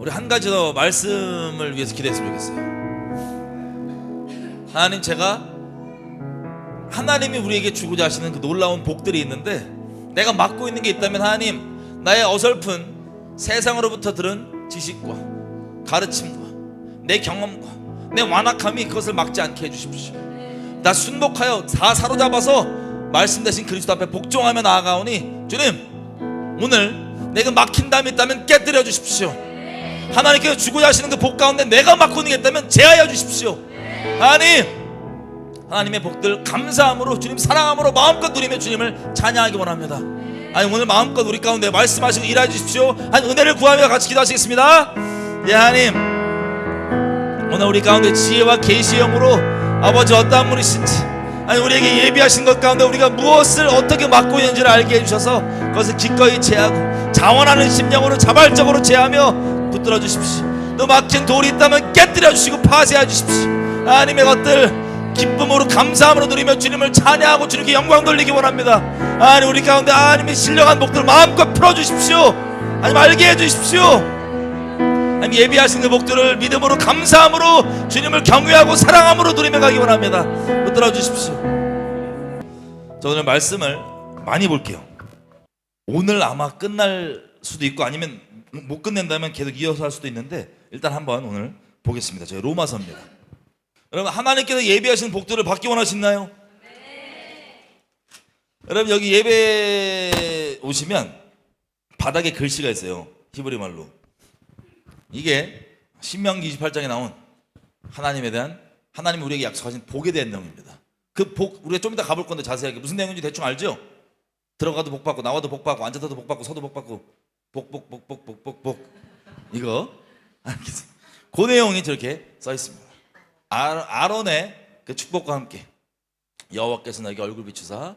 우리 한 가지 더 말씀을 위해서 기도했으면 좋겠어요. 하나님, 제가 하나님이 우리에게 주고자 하시는 그 놀라운 복들이 있는데 내가 맡고 있는 게 있다면 하나님, 나의 어설픈 세상으로부터 들은 지식과 가르침과 내 경험과 내 완악함이 그것을 막지 않게 해주십시오. 나 순복하여 다 사로잡아서 말씀 대신 그리스도 앞에 복종하며 나아가오니 주님, 오늘 내가 막힌 담이 있다면 깨뜨려 주십시오. 하나님께서 주고자 하시는 그 복 가운데 내가 맡고 있는 게 있다면 제하여 주십시오. 하나님의 복들 감사함으로, 주님 사랑함으로 마음껏 누리며 주님을 찬양하기 원합니다. 오늘 마음껏 우리 가운데 말씀하시고 일하여 주십시오. 은혜를 구하며 같이 기도하시겠습니다. 하나님, 오늘 우리 가운데 지혜와 계시의 영으로 아버지 어떠한 분이신지, 우리에게 예비하신 것 가운데 우리가 무엇을 어떻게 맡고 있는지를 알게 해주셔서 그것을 기꺼이 제하고 자원하는 심령으로 자발적으로 제하며 붙들어 주십시오. 또 막힌 돌이 있다면 깨뜨려 주시고 파쇄해 주십시오. 하나님의 것들 기쁨으로 감사함으로 누리며 주님을 찬양하고 주님께 영광 돌리기 원합니다. 우리 가운데 하나님의 신령한 복들 마음껏 풀어주십시오. 알게 해주십시오. 예비하신 그 복들을 믿음으로 감사함으로 주님을 경외하고 사랑함으로 누리며 가기 원합니다. 붙들어 주십시오. 저 오늘 말씀을 많이 볼게요. 오늘 아마 끝날 수도 있고 아니면 못 끝낸다면 계속 이어서 할 수도 있는데 일단 한번 오늘 보겠습니다. 저희 로마서입니다. 여러분, 하나님께서 예배하신 복들을 받기 원하시나요? 네. 여러분, 여기 예배 오시면 바닥에 글씨가 있어요. 히브리 말로. 이게 신명기 28장에 나온 하나님에 대한, 하나님이 우리에게 약속하신 복에 대한 내용입니다. 그 복 우리가 좀 이따 가볼 건데 자세하게 무슨 내용인지 대충 알죠? 들어가도 복 받고 나와도 복 받고 앉아서도 복 받고 서도 복 받고 복 이거 알겠어요? 그 내용이 저렇게 써 있습니다. 아론의 그 축복과 함께 여호와께서 너에게 얼굴 비추사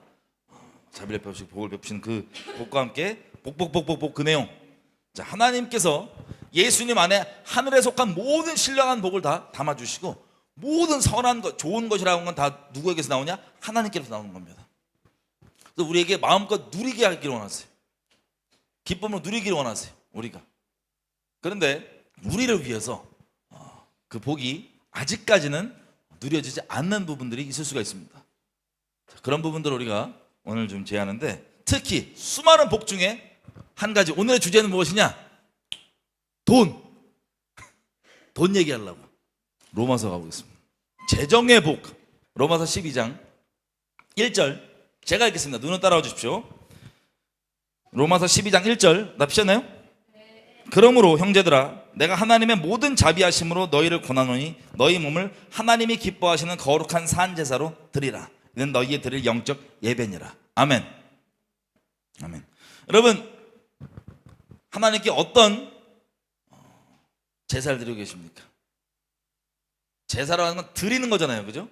자비를 베푸시고 복을 베푸시는 그 복과 함께 복 그 내용. 자, 하나님께서 예수님 안에 하늘에 속한 모든 신령한 복을 다 담아주시고 모든 선한 것, 좋은 것이라는 건 다 누구에게서 나오냐? 하나님께서 나오는 겁니다. 그래서 우리에게 마음껏 누리게 하기를 원하세요. 기쁨으로 누리기를 원하세요. 우리가. 그런데 우리를 위해서 그 복이 아직까지는 누려지지 않는 부분들이 있을 수가 있습니다. 자, 그런 부분들을 우리가 오늘 좀 제안하는데, 특히 수많은 복 중에 한 가지, 오늘의 주제는 무엇이냐? 돈 얘기하려고 로마서 가보겠습니다. 재정의 복, 로마서 12장 1절 제가 읽겠습니다. 눈을 따라와 주십시오. 로마서 12장 1절 나 피셨나요? 그러므로 형제들아, 내가 하나님의 모든 자비하심으로 너희를 권하노니 너희 몸을 하나님이 기뻐하시는 거룩한 산 제사로 드리라. 이는 너희의 드릴 영적 예배니라. 아멘. 아멘. 여러분, 하나님께 어떤 제사를 드리고 계십니까? 제사라는 건 드리는 거잖아요, 그죠?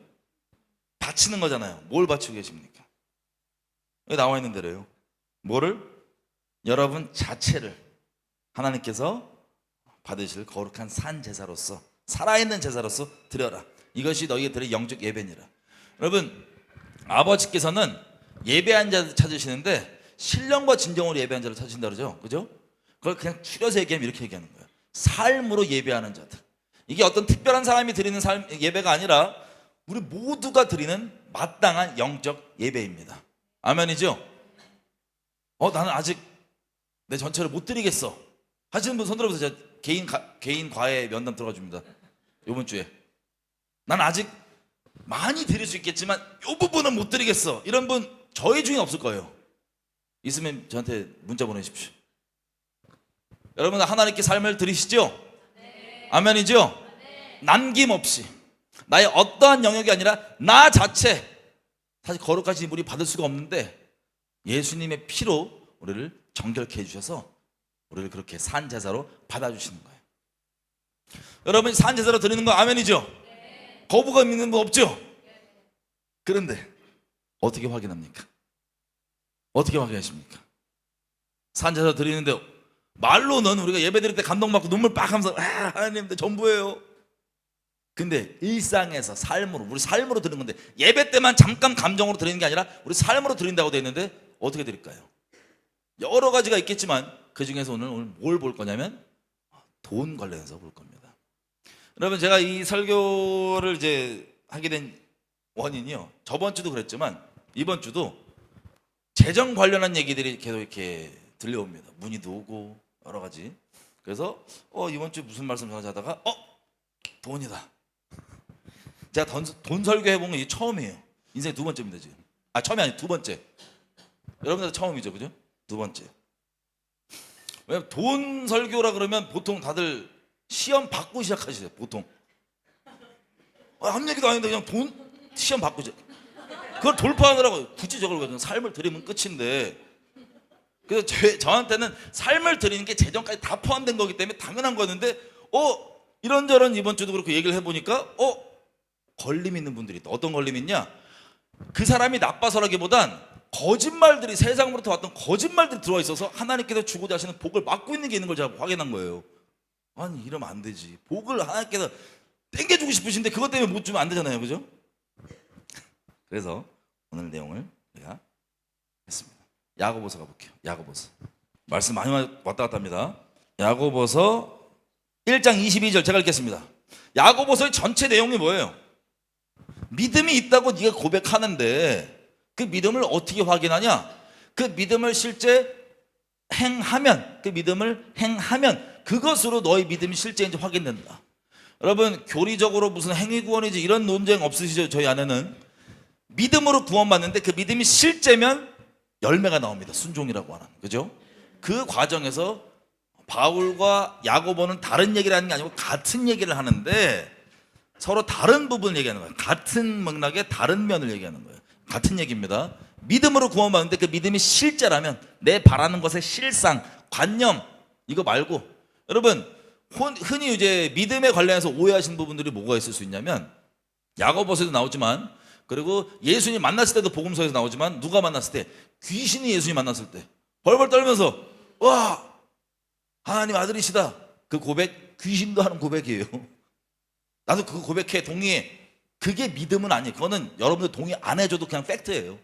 바치는 거잖아요. 뭘 바치고 계십니까? 여기 나와 있는 대로요. 뭐를? 여러분 자체를 하나님께서 받으실 거룩한 산 제사로서, 살아있는 제사로서 드려라. 이것이 너희에게 드릴 영적 예배니라. 여러분, 아버지께서는 예배한 자를 찾으시는데 신령과 진정으로 예배한 자를 찾으신다 그러죠, 그죠? 그걸 그냥 추려서 얘기하면 이렇게 얘기하는 거예요. 삶으로 예배하는 자들. 이게 어떤 특별한 사람이 드리는 예배가 아니라 우리 모두가 드리는 마땅한 영적 예배입니다. 아멘이죠? 나는 아직 내 전체를 못 드리겠어 하시는 분 손 들어보세요. 제가 개인 과외 면담 들어가 줍니다. 이번 주에. 난 아직 많이 드릴 수 있겠지만 이 부분은 못 드리겠어. 이런 분 저희 중에 없을 거예요. 있으면 저한테 문자 보내십시오. 여러분, 하나님께 삶을 드리시죠? 네. 아멘이죠? 네. 남김없이 나의 어떠한 영역이 아니라 나 자체, 사실 거룩하신 우리 받을 수가 없는데 예수님의 피로 우리를 정결케 해주셔서 우리를 그렇게 산 제사로 받아주시는 거예요. 여러분, 산 제사로 드리는 거 아멘이죠? 네. 거부감 있는 분 없죠? 네. 그런데 어떻게 확인합니까? 어떻게 확인하십니까? 산 제사 드리는데 말로는 우리가 예배 드릴 때 감동받고 눈물 빡 하면서 하나님 내 전부예요. 근데 일상에서 삶으로, 우리 삶으로 드리는 건데, 예배 때만 잠깐 감정으로 드리는 게 아니라 우리 삶으로 드린다고 되어 있는데 어떻게 드릴까요? 여러 가지가 있겠지만 그 중에서 오늘 뭘 볼 거냐면 돈 관련해서 볼 겁니다. 여러분, 제가 이 설교를 이제 하게 된 원인이요, 저번 주도 그랬지만 이번 주도 재정 관련한 얘기들이 계속 이렇게 들려옵니다. 문의도 오고 여러 가지. 그래서 이번 주 무슨 말씀 전하자다가 돈이다. 제가 돈 설교 해본 게 이게 처음이에요. 인생 두 번째입니다 지금. 처음이 아니 두 번째. 여러분들 처음이죠, 그죠? 두 번째. 왜냐면 돈 설교라 그러면 보통 다들 시험 받고 시작하시죠. 보통 아무 얘기도 아닌데 그냥 돈 시험 받고 시작. 그걸 돌파하느라고 굳이 저걸 그냥 삶을 드리면 끝인데. 그래서 저한테는 삶을 드리는 게 재정까지 다 포함된 거기 때문에 당연한 거였는데 이런저런 이번 주도 그렇게 얘기를 해보니까 걸림 있는 분들이 있다. 어떤 걸림이 있냐? 그 사람이 나빠서라기보단 거짓말들이, 세상으로부터 왔던 거짓말들이 들어와 있어서 하나님께서 주고자 하시는 복을 막고 있는 게 있는 걸 제가 확인한 거예요. 아니, 이러면 안 되지. 복을 하나님께서 땡겨주고 싶으신데 그것 때문에 못 주면 안 되잖아요, 그죠? 그래서 오늘 내용을 제가 했습니다. 야고보서 가볼게요. 야고보서 말씀 많이 왔다 갔다 합니다. 야고보서 1장 22절 제가 읽겠습니다. 야고보서의 전체 내용이 뭐예요? 믿음이 있다고 네가 고백하는데 그 믿음을 어떻게 확인하냐? 그 믿음을 실제 행하면, 그것으로 너의 믿음이 실제인지 확인된다. 여러분, 교리적으로 무슨 행위구원이지 이런 논쟁 없으시죠? 저희 안에는 믿음으로 구원받는데 그 믿음이 실제면 열매가 나옵니다. 순종이라고 하는, 그죠? 그 과정에서 바울과 야고보는 다른 얘기를 하는 게 아니고 같은 얘기를 하는데 서로 다른 부분을 얘기하는 거예요. 같은 맥락의 다른 면을 얘기하는 거예요. 같은 얘기입니다. 믿음으로 구원받는데 그 믿음이 실제라면 내 바라는 것의 실상, 관념, 이거 말고, 여러분 흔히 이제 믿음에 관련해서 오해하시는 부분들이 뭐가 있을 수 있냐면, 야고보서에도 나오지만, 그리고 예수님 만났을 때도 복음서에서 나오지만, 누가 만났을 때, 귀신이 예수님 만났을 때 벌벌 떨면서 와, 하나님 아들이시다, 그 고백 귀신도 하는 고백이에요. 나도 그거 고백해, 동의해. 그게 믿음은 아니에요. 그거는 여러분들 동의 안 해줘도 그냥 팩트예요.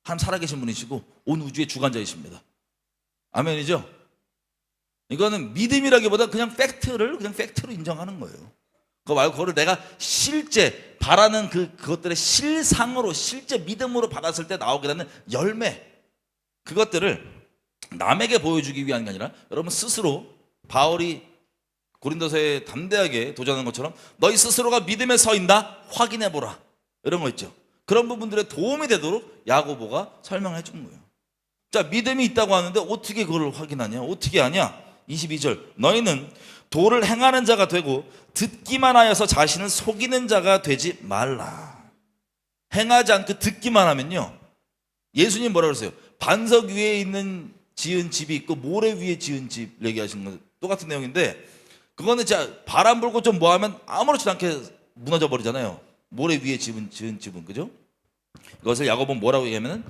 하나님 살아계신 분이시고 온 우주의 주관자이십니다. 아멘이죠? 이거는 믿음이라기보다 그냥 팩트로 인정하는 거예요. 그거 말고 그거를 내가 실제 바라는 그것들의 실상으로, 실제 믿음으로 받았을 때 나오게 되는 열매, 그것들을 남에게 보여주기 위한 게 아니라 여러분 스스로, 바울이 고린도서에 담대하게 도전하는 것처럼 너희 스스로가 믿음에 서 있나 확인해보라, 이런 거 있죠. 그런 부분들에 도움이 되도록 야고보가 설명해 준 거예요. 자, 믿음이 있다고 하는데 어떻게 그걸 확인하냐? 어떻게 하냐? 22절, 너희는 도를 행하는 자가 되고 듣기만 하여서 자신을 속이는 자가 되지 말라. 행하지 않고 듣기만 하면요, 예수님 뭐라고 그랬어요? 반석 위에 있는 지은 집이 있고 모래 위에 지은 집 얘기하시는 거 똑같은 내용인데, 그거는 진짜 바람 불고 좀 뭐하면 아무렇지도 않게 무너져 버리잖아요. 모래 위에 지은 집은, 그죠? 이것을 야고보는 뭐라고 얘기하면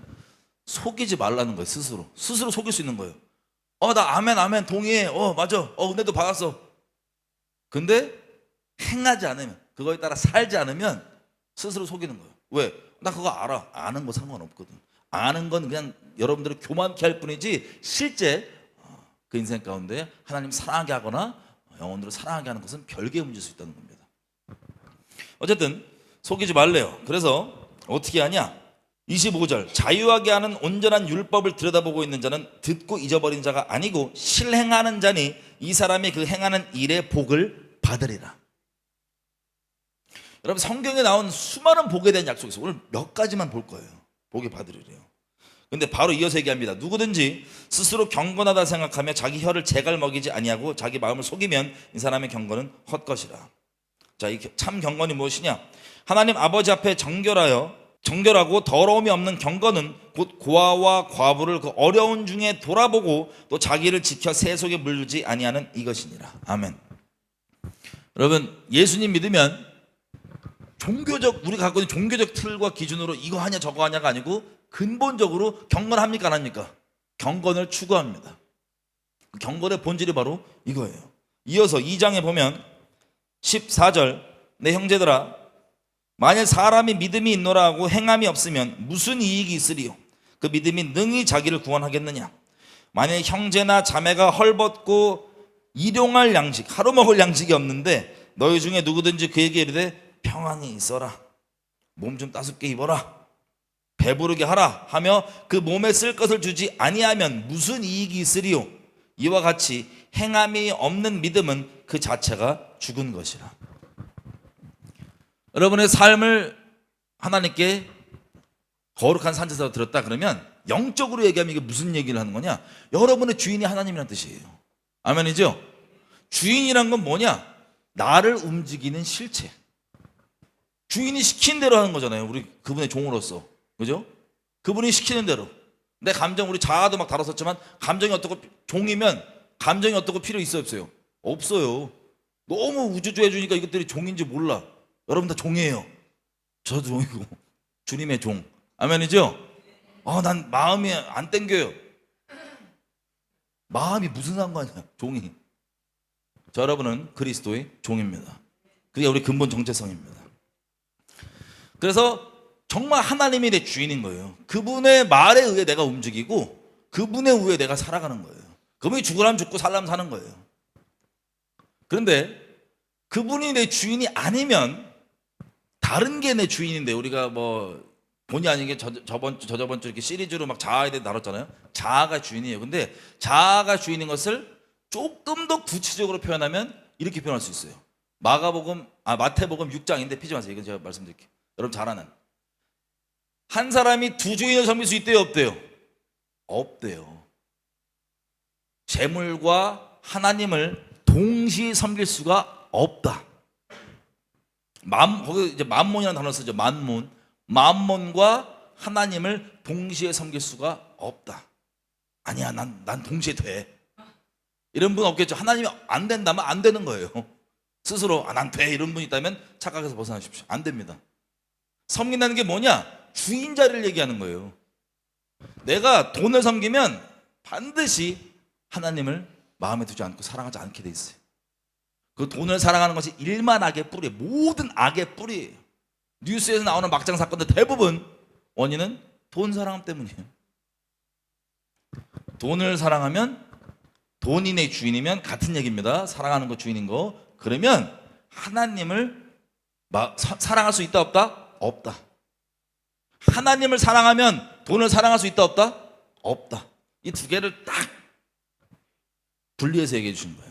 속이지 말라는 거예요. 스스로 속일 수 있는 거예요. 나 아멘 동의해, 맞아, 은혜도 받았어. 근데 행하지 않으면, 그거에 따라 살지 않으면 스스로 속이는 거예요. 왜? 나 그거 알아. 아는 거 상관없거든. 아는 건 그냥 여러분들을 교만케 할 뿐이지 실제 그 인생 가운데 하나님 사랑하게 하거나 영혼들을 사랑하게 하는 것은 별개의 문제일 수 있다는 겁니다. 어쨌든 속이지 말래요. 그래서 어떻게 하냐? 25절, 자유하게 하는 온전한 율법을 들여다보고 있는 자는 듣고 잊어버린 자가 아니고 실행하는 자니 이 사람이 그 행하는 일의 복을 받으리라. 여러분, 성경에 나온 수많은 복에 대한 약속이 있어요. 오늘 몇 가지만 볼 거예요. 복을 받으리래요. 근데 바로 이어서 얘기합니다. 누구든지 스스로 경건하다 생각하며 자기 혀를 재갈 먹이지 아니하고 자기 마음을 속이면 이 사람의 경건은 헛것이라. 자, 이 참 경건이 무엇이냐? 하나님 아버지 앞에 정결하고 더러움이 없는 경건은 곧 고아와 과부를 그 어려운 중에 돌아보고 또 자기를 지켜 새 속에 물지 아니하는 이것이니라. 아멘. 여러분, 예수님 믿으면 우리가 갖고 있는 종교적 틀과 기준으로 이거 하냐 저거 하냐가 아니고 근본적으로 경건합니까 안 합니까? 경건을 추구합니다. 경건의 본질이 바로 이거예요. 이어서 2장에 보면 14절, 내 형제들아 만일 사람이 믿음이 있노라 하고 행함이 없으면 무슨 이익이 있으리요? 그 믿음이 능히 자기를 구원하겠느냐? 만일 형제나 자매가 헐벗고 일용할 양식, 하루 먹을 양식이 없는데 너희 중에 누구든지 그에게 이르되 평안히 있어라, 몸 좀 따숩게 입어라, 배부르게 하라 하며 그 몸에 쓸 것을 주지 아니하면 무슨 이익이 있으리요? 이와 같이 행함이 없는 믿음은 그 자체가 죽은 것이라. 여러분의 삶을 하나님께 거룩한 산지에서 들었다 그러면 영적으로 얘기하면 이게 무슨 얘기를 하는 거냐? 여러분의 주인이 하나님이라는 뜻이에요. 아멘이죠? 주인이란 건 뭐냐? 나를 움직이는 실체. 주인이 시킨 대로 하는 거잖아요. 우리 그분의 종으로서. 그죠? 그분이 시키는 대로. 내 감정, 우리 자아도 막 다뤘었지만 감정이 어떻고, 종이면 감정이 어떻고 필요 있어요, 없어요? 없어요. 너무 우주주의 주니까 이것들이 종인지 몰라. 여러분 다 종이에요. 저도 종이고 주님의 종. 아멘이죠? 난 마음이 안 땡겨요. 마음이 무슨 상관이야, 종이. 저 여러분은 그리스도의 종입니다. 그게 우리 근본 정체성입니다. 그래서 정말 하나님이 내 주인인 거예요. 그분의 말에 의해 내가 움직이고 그분에 의해 내가 살아가는 거예요. 그분이 죽으라면 죽고 살라면 사는 거예요. 그런데 그분이 내 주인이 아니면 다른 게 내 주인인데, 우리가 뭐 본의 아니게 저번 주 이렇게 시리즈로 막 자아에 대해 다뤘잖아요. 자아가 주인이에요. 근데 자아가 주인인 것을 조금 더 구체적으로 표현하면 이렇게 표현할 수 있어요. 마태복음 6장인데 피지 마세요. 이건 제가 말씀드릴게요. 여러분 잘 아는. 한 사람이 두 주인을 섬길 수 있대요, 없대요? 없대요. 재물과 하나님을 동시에 섬길 수가 없다. 거기 이제 만몬이라는 단어 쓰죠. 만몬과 하나님을 동시에 섬길 수가 없다. 아니야, 난 동시에 돼. 이런 분 없겠죠. 하나님이 안 된다면 안 되는 거예요. 스스로 난 돼, 이런 분 있다면 착각해서 벗어나십시오. 안 됩니다. 섬긴다는 게 뭐냐? 주인 자리를 얘기하는 거예요. 내가 돈을 섬기면 반드시 하나님을 마음에 두지 않고 사랑하지 않게 돼 있어요. 그 돈을 사랑하는 것이 일만 악의 뿌리예요. 모든 악의 뿌리예요. 뉴스에서 나오는 막장 사건들 대부분 원인은 돈 사랑 때문이에요. 돈을 사랑하면, 돈이 내 주인이면 같은 얘기입니다. 사랑하는 거 주인인 거. 그러면 하나님을 사랑할 수 있다, 없다? 없다. 하나님을 사랑하면 돈을 사랑할 수 있다, 없다? 없다. 이 두 개를 딱 분리해서 얘기해 주신 거예요.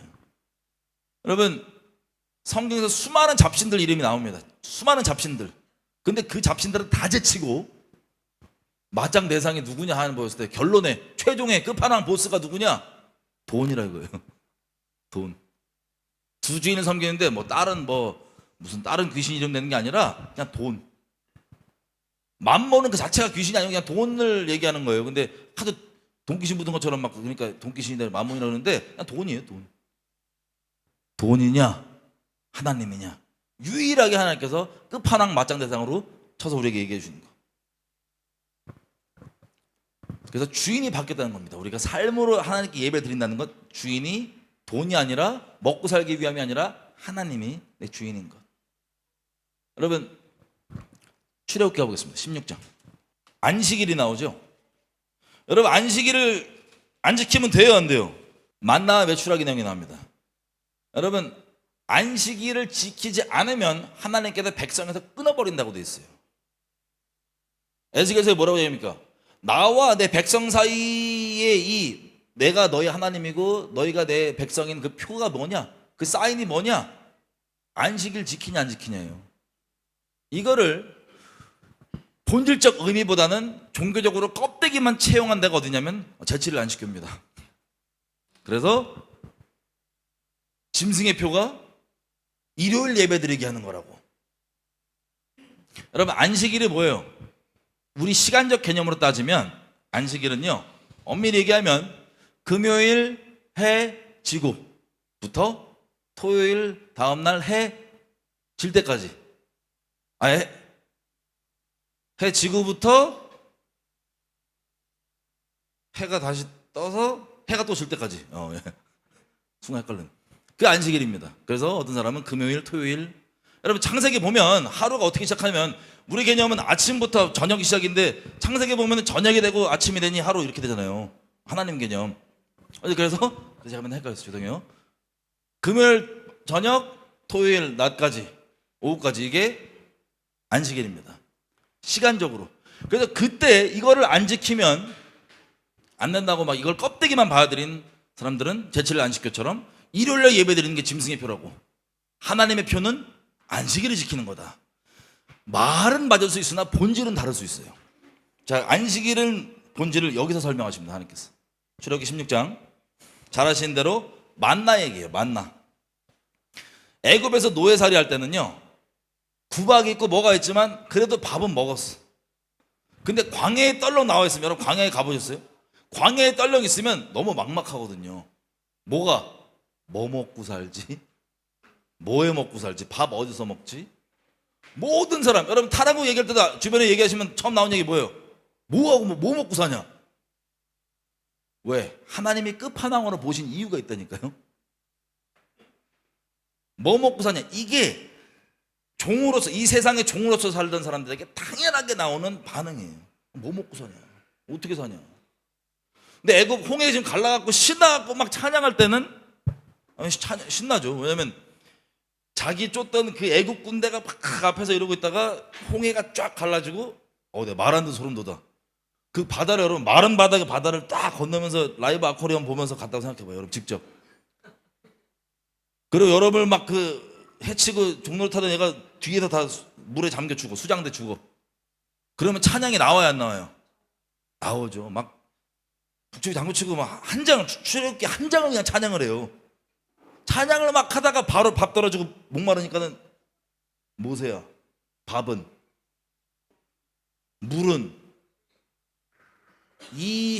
여러분, 성경에서 수많은 잡신들 이름이 나옵니다. 수많은 잡신들. 근데 그 잡신들은 다 제치고 맞짱 대상이 누구냐 하는 보였을 때 결론에 최종의 끝판왕 보스가 누구냐? 돈이라 이거예요. 돈. 두 주인을 섬기는데 무슨 다른 귀신 이름 내는 게 아니라 그냥 돈. 만모는 그 자체가 귀신이 아니고 그냥 돈을 얘기하는 거예요. 근데 하도 돈귀신 묻은 것처럼 막, 그러니까 돈귀신이 만몬이라 그러는데 그냥 돈이에요, 돈. 돈이냐 하나님이냐, 유일하게 하나님께서 끝판왕 맞짱 대상으로 쳐서 우리에게 얘기해 주는 거. 그래서 주인이 바뀌었다는 겁니다. 우리가 삶으로 하나님께 예배 드린다는 것, 주인이 돈이 아니라, 먹고 살기 위함이 아니라 하나님이 내 주인인 것. 여러분, 출애굽기 가보겠습니다. 16장. 안식일이 나오죠. 여러분, 안식일을 안 지키면 돼요, 안 돼요? 만나와 메추라기 내용이 나옵니다. 여러분, 안식일을 지키지 않으면 하나님께서 백성에서 끊어버린다고 되어 있어요. 에스겔서에 뭐라고 얘기합니까? 나와 내 백성 사이에 내가 너희 하나님이고 너희가 내 백성인 그 표가 뭐냐? 그 사인이 뭐냐? 안식일 지키냐 안 지키냐예요. 이거를 본질적 의미보다는 종교적으로 껍데기만 채용한 데가 어디냐면 제치를 안 시킵니다. 그래서 짐승의 표가 일요일 예배드리게 하는 거라고. 여러분, 안식일이 뭐예요? 우리 시간적 개념으로 따지면 안식일은요, 엄밀히 얘기하면 금요일 해 지고부터 토요일 다음날 해 질 때까지, 해 지고부터 해가 다시 떠서 해가 또 질 때까지, 순간 헷갈린, 그 안식일입니다. 그래서 어떤 사람은 금요일, 토요일. 여러분, 창세기 보면 하루가 어떻게 시작하면, 우리 개념은 아침부터 저녁이 시작인데 창세기 보면 저녁이 되고 아침이 되니 하루 이렇게 되잖아요. 하나님 개념. 그래서 제가 맨날 헷갈렸어요. 죄송해요. 금요일 저녁, 토요일 낮까지, 오후까지 이게 안식일입니다. 시간적으로. 그래서 그때 이거를 안 지키면 안 된다고 막 이걸 껍데기만 봐드린 사람들은 제칠 안식교처럼 일요일에 예배드리는 게 짐승의 표라고. 하나님의 표는 안식일을 지키는 거다. 말은 맞을 수 있으나 본질은 다를 수 있어요. 자, 안식일은 본질을 여기서 설명하십니다. 하나님께서 출애굽기 16장 잘 아시는 대로 만나 얘기예요. 만나. 애굽에서 노예살이 할 때는요, 구박이 있고 뭐가 있지만 그래도 밥은 먹었어. 근데 광야에 떨렁 나와 있으면, 여러분 광야에 가보셨어요? 광야에 떨렁 있으면 너무 막막하거든요. 뭐가? 뭐 먹고 살지? 뭐해 먹고 살지? 밥 어디서 먹지? 모든 사람, 여러분 타락국 얘기할 때도 주변에 얘기하시면 처음 나온 얘기 뭐예요? 뭐하고 뭐 먹고 사냐? 왜? 하나님이 끝판왕으로 보신 이유가 있다니까요. 뭐 먹고 사냐? 이게 종으로서, 이 세상의 종으로서 살던 사람들에게 당연하게 나오는 반응이에요. 뭐 먹고 사냐? 어떻게 사냐? 근데 애굽 홍해 지금 갈라갖고 신나갖고 막 찬양할 때는 신나죠. 왜냐면 자기 쫓던 그 애굽 군대가 막 앞에서 이러고 있다가 홍해가 쫙 갈라지고, 내가 말 안 듣는 소름 돋아. 그 바다를, 여러분 마른 바닥의 바다를 딱 건너면서 라이브 아코디언 보면서 갔다고 생각해봐요. 여러분 직접. 그리고 여러분을 막 그 해치고 종로를 타던 얘가 뒤에서 다 물에 잠겨 죽어, 수장돼 죽어. 그러면 찬양이 나와야 안 나와요? 나오죠. 막 북치고 장구치고 막 한 장, 출애굽기 한 장을 그냥 찬양을 해요. 찬양을 막 하다가 바로 밥 떨어지고 목마르니까는 모세야, 밥은, 물은, 이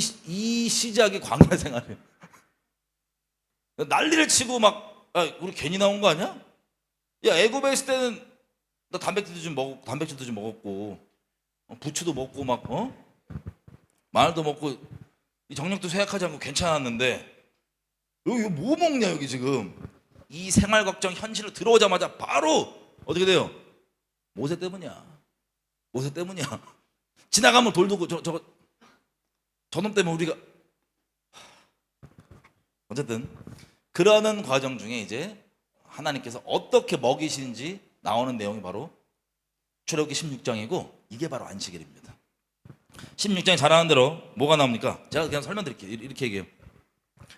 시작이 광야 생활이에요. 난리를 치고 막, 우리 괜히 나온 거 아니야? 야, 애굽에 있을 때는 나 단백질도 좀 먹었고, 부추도 먹고 막, 마늘도 먹고, 이 정력도 쇠약하지 않고 괜찮았는데, 여기 뭐 먹냐 여기 지금. 이 생활 걱정 현실로 들어오자마자 바로 어떻게 돼요? 모세 때문이야. 모세 때문이야. 지나가면 돌 두고 저놈 때문에 우리가. 어쨌든 그러는 과정 중에 이제 하나님께서 어떻게 먹이시는지 나오는 내용이 바로 출애굽기 16장이고, 이게 바로 안식일입니다. 16장에 잘 아는 대로 뭐가 나옵니까? 제가 그냥 설명드릴게요. 이렇게 얘기해요.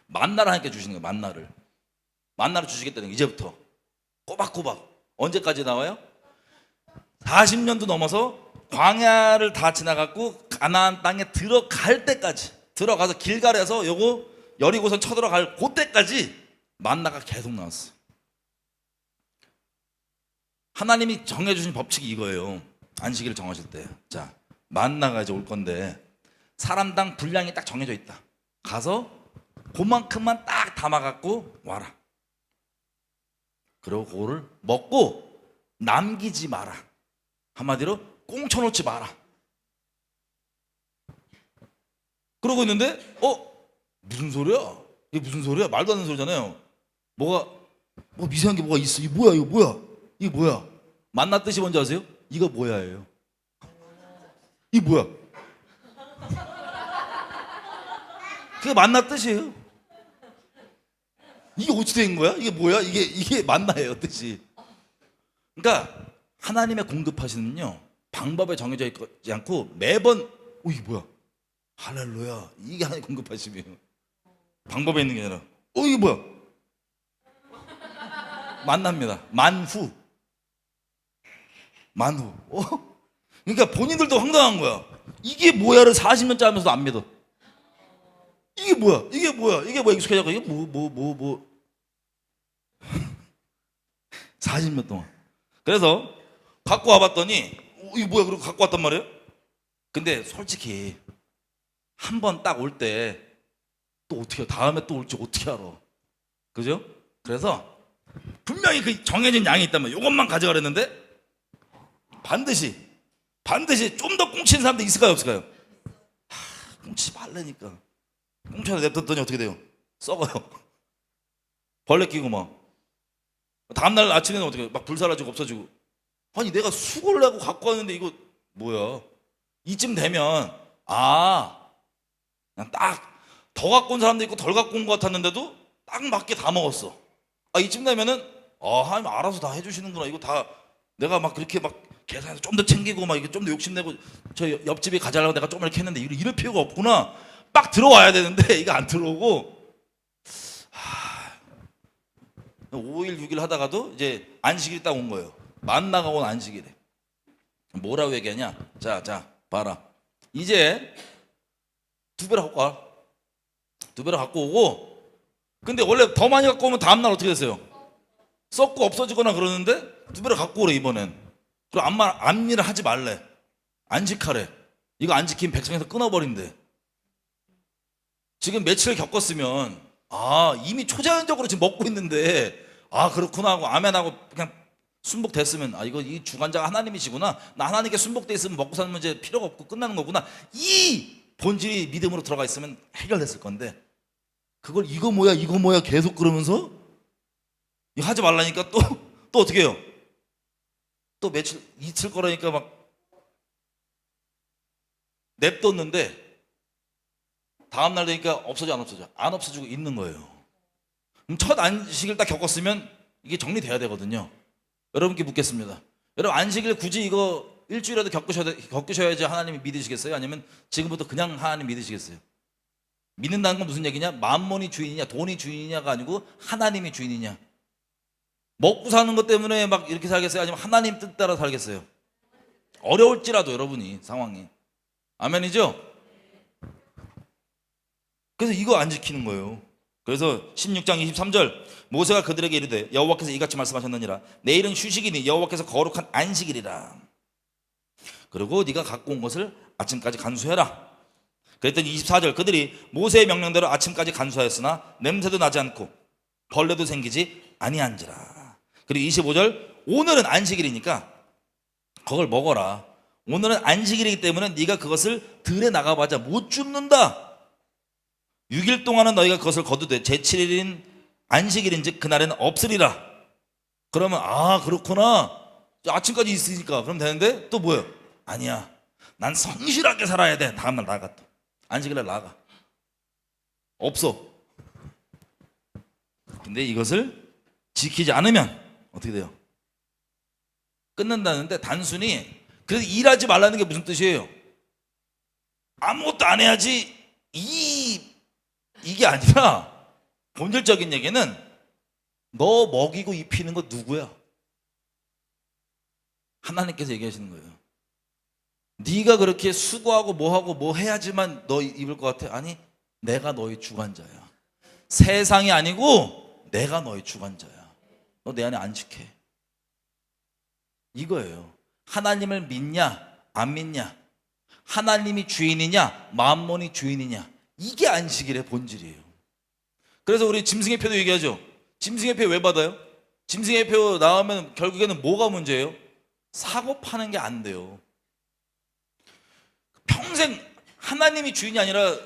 만나를 하나님께 주시는 거예요. 만나를 주시겠다는 거. 이제부터 꼬박꼬박. 언제까지 나와요? 40년도 넘어서 광야를 다 지나갔고 가나안 땅에 들어갈 때까지, 들어가서 길갈에서 요거 여리고선 쳐들어갈 그때까지 만나가 계속 나왔어요. 하나님이 정해주신 법칙이 이거예요. 안식일을 정하실 때, 자, 만나가 이제 올 건데 사람당 분량이 딱 정해져 있다. 가서 그만큼만 딱 담아갖고 와라. 그리고 그거를 먹고 남기지 마라. 한마디로 꽁쳐놓지 마라. 그러고 있는데 무슨 소리야? 이게 무슨 소리야? 말도 안 되는 소리잖아요. 뭐 이상한 게 뭐가 있어. 이게 뭐야? 이게 뭐야? 만나 뜻이 뭔지 아세요? 이거 뭐야예요. 이게 뭐야? 그게 만나 뜻이에요. 이게 어찌 된 거야? 이게 뭐야? 이게 만나예요, 뜻이. 그러니까 하나님의 공급하시는요, 방법에 정해져 있지 않고 매번 이게 뭐야? 할렐루야. 이게 하나님 공급하심이에요. 방법에 있는 게 아니라 이게 뭐야? 만납니다. 만후. 그러니까 본인들도 황당한 거야. 이게 뭐야를 40년째 하면서도 안 믿어. 이게 뭐야? 익숙해져서 이게 뭐 40년 동안. 그래서 갖고 와봤더니 이게 뭐야? 그러고 갖고 왔단 말이에요. 근데 솔직히 한 번 딱 올 때 또 어떻게, 다음에 또 올지 어떻게 알아? 그죠? 그래서 분명히 그 정해진 양이 있다면 이것만 가져가려 했는데 반드시 좀 더 꽁치는 사람도 있을까요, 없을까요? 꽁치지 말라니까. 꽁쳐서 냅뒀더니 어떻게 돼요? 썩어요. 벌레 끼고 막. 다음날 아침에는 어떻게 막 불사라지고 없어지고. 아니 내가 수고를 하고 갖고 왔는데 이거 뭐야? 이쯤 되면 그냥 딱 더 갖고 온 사람도 있고 덜 갖고 온 것 같았는데도 딱 맞게 다 먹었어. 이쯤 되면은 하나님 알아서 다 해주시는구나. 이거 다 내가 막 그렇게 막 계산해서 좀 더 챙기고 막 이게 좀 더 욕심내고 저 옆집에 가자라고 내가 좀 이렇게 했는데 이럴 필요가 없구나. 막 들어와야 되는데 이거 안 들어오고 5일 6일 하다가도 이제 안식일이 딱 온 거예요. 만나가 온 안식일에 뭐라고 얘기하냐? 자 봐라. 이제 두 배로 갖고 와. 두 배로 갖고 오고. 근데 원래 더 많이 갖고 오면 다음날 어떻게 됐어요? 썩고 없어지거나 그러는데 두 배로 갖고 오래 이번엔. 그럼 암일을 하지 말래. 안식하래. 이거 안 지키면 백성에서 끊어버린대. 지금 며칠 겪었으면 이미 초자연적으로 지금 먹고 있는데 그렇구나 하고 아멘하고 그냥 순복됐으면 이거 이 주관자가 하나님이시구나. 나 하나님께 순복돼 있으면 먹고 사는 문제 필요가 없고 끝나는 거구나. 이 본질이 믿음으로 들어가 있으면 해결됐을 건데 그걸 이거 뭐야 계속 그러면서 이거 하지 말라니까 또 어떻게 해요? 또 며칠 이틀 거라니까 막 냅뒀는데 다음날 되니까 없어져 안 없어져? 안 없어지고 있는 거예요. 그럼 첫 안식일 딱 겪었으면 이게 정리돼야 되거든요. 여러분께 묻겠습니다. 여러분 안식일 굳이 이거 일주일이라도 겪으셔야지 하나님이 믿으시겠어요? 아니면 지금부터 그냥 하나님 믿으시겠어요? 믿는다는 건 무슨 얘기냐? 만몬이 주인이냐 돈이 주인이냐가 아니고 하나님이 주인이냐. 먹고 사는 것 때문에 막 이렇게 살겠어요? 아니면 하나님 뜻 따라 살겠어요? 어려울지라도 여러분이 상황이. 아멘이죠? 그래서 이거 안 지키는 거예요. 그래서 16장 23절 모세가 그들에게 이르되 여호와께서 이같이 말씀하셨느니라 내일은 휴식이니 여호와께서 거룩한 안식일이라. 그리고 네가 갖고 온 것을 아침까지 간수해라. 그랬더니 24절 그들이 모세의 명령대로 아침까지 간수하였으나 냄새도 나지 않고 벌레도 생기지 아니한지라. 그리고 25절 오늘은 안식일이니까 그걸 먹어라. 오늘은 안식일이기 때문에 네가 그것을 들에 나가봐자 못 죽는다. 6일 동안은 너희가 그것을 거두되 제7일인 안식일인즉 그날에는 없으리라. 그러면 그렇구나. 아침까지 있으니까 그럼 되는데 또 뭐예요? 아니야. 난 성실하게 살아야 돼. 다음날 나가 또. 안식일날 나가. 없어. 근데 이것을 지키지 않으면 어떻게 돼요? 끊는다는데 단순히 그래서 일하지 말라는 게 무슨 뜻이에요? 아무것도 안 해야지 이게 아니라 본질적인 얘기는 너 먹이고 입히는 거 누구야? 하나님께서 얘기하시는 거예요. 네가 그렇게 수고하고 뭐하고 뭐 해야지만 너 입을 것 같아? 아니 내가 너의 주관자야. 세상이 아니고 내가 너의 주관자야. 너 내 안에 안식해. 이거예요. 하나님을 믿냐 안 믿냐, 하나님이 주인이냐 만몬이 주인이냐, 이게 안식일의 본질이에요. 그래서 우리 짐승의표도 얘기하죠. 짐승의표 왜 받아요? 짐승의표 나오면 결국에는 뭐가 문제예요? 사고 파는 게 안 돼요. 평생 하나님이 주인이 아니라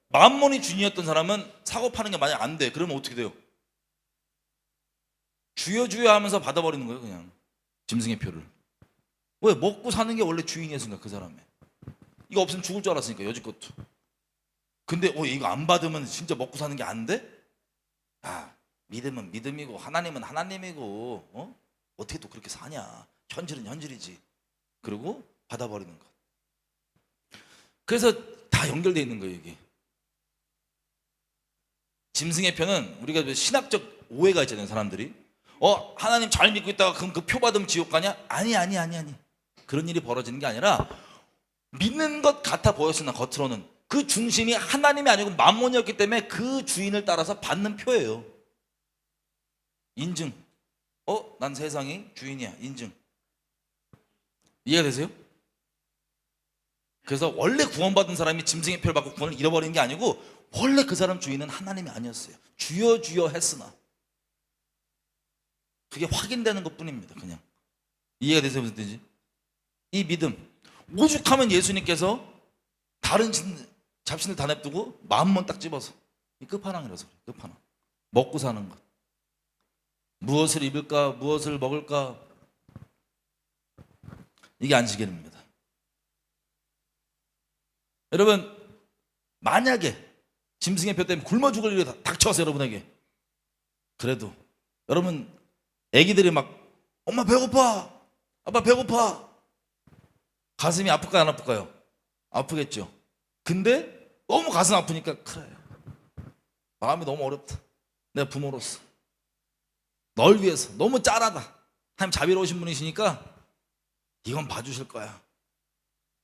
만몬이 주인이었던 사람은 사고 파는 게 만약 안 돼. 그러면 어떻게 돼요? 주여 주여 하면서 받아버리는 거예요. 그냥 짐승의 표를. 왜? 먹고 사는 게 원래 주인이었으니까 그 사람의. 이거 없으면 죽을 줄 알았으니까 여지껏도. 근데 이거 안 받으면 진짜 먹고 사는 게 안 돼? 믿음은 믿음이고 하나님은 하나님이고 어떻게 또 그렇게 사냐. 현실은 현실이지. 그리고 받아버리는 것. 그래서 다 연결되어 있는 거예요 이게. 짐승의 표는 우리가 신학적 오해가 있잖아요 사람들이. 하나님 잘 믿고 있다가 그럼 그 표 받으면 지옥 가냐? 아니. 그런 일이 벌어지는 게 아니라 믿는 것 같아 보였으나 겉으로는 그 중심이 하나님이 아니고 만몬이었기 때문에 그 주인을 따라서 받는 표예요. 인증. 난 세상이 주인이야. 인증. 이해가 되세요? 그래서 원래 구원받은 사람이 짐승의 표를 받고 구원을 잃어버리는 게 아니고 원래 그 사람 주인은 하나님이 아니었어요. 주여 주여 했으나. 그게 확인되는 것 뿐입니다. 그냥. 이해가 되세요? 무슨 뜻인지? 이 믿음. 오죽하면 예수님께서 다른 잡신을 다 냅두고 마음만 딱 집어서 이 끝판왕이라서 그래. 끝판왕. 먹고 사는 것. 무엇을 입을까? 무엇을 먹을까? 이게 안식일입니다. 여러분 만약에 짐승의 표 때문에 굶어 죽을 일이 닥쳐서 여러분에게 그래도 여러분 애기들이 막 엄마 배고파, 아빠 배고파. 가슴이 아플까요 안 아플까요? 아프겠죠. 근데 너무 가슴 아프니까 그래, 마음이 너무 어렵다. 내가 부모로서 널 위해서 너무 짠하다. 하나님 자비로우신 분이시니까 이건 봐주실 거야.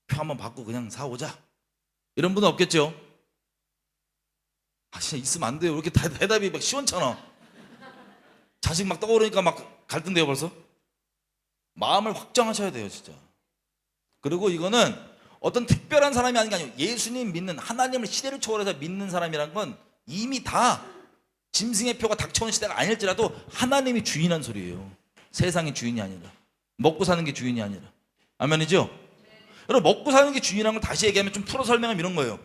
표 한번 받고 그냥 사오자. 이런 분은 없겠죠. 아 진짜 있으면 안 돼요. 이렇게 대답이 막 시원찮아. 자식 막 떠오르니까 막 갈등돼요 벌써. 마음을 확정하셔야 돼요 진짜. 그리고 이거는 어떤 특별한 사람이 아닌 게 아니고 예수님 믿는, 하나님을 시대를 초월해서 믿는 사람이란 건 이미 다 짐승의 표가 닥쳐오는 시대가 아닐지라도 하나님이 주인한 소리예요. 세상의 주인이 아니라, 먹고 사는 게 주인이 아니라. 아멘이죠? 여러분 먹고 사는 게 주인이라는 걸 다시 얘기하면 좀 풀어 설명하면 이런 거예요.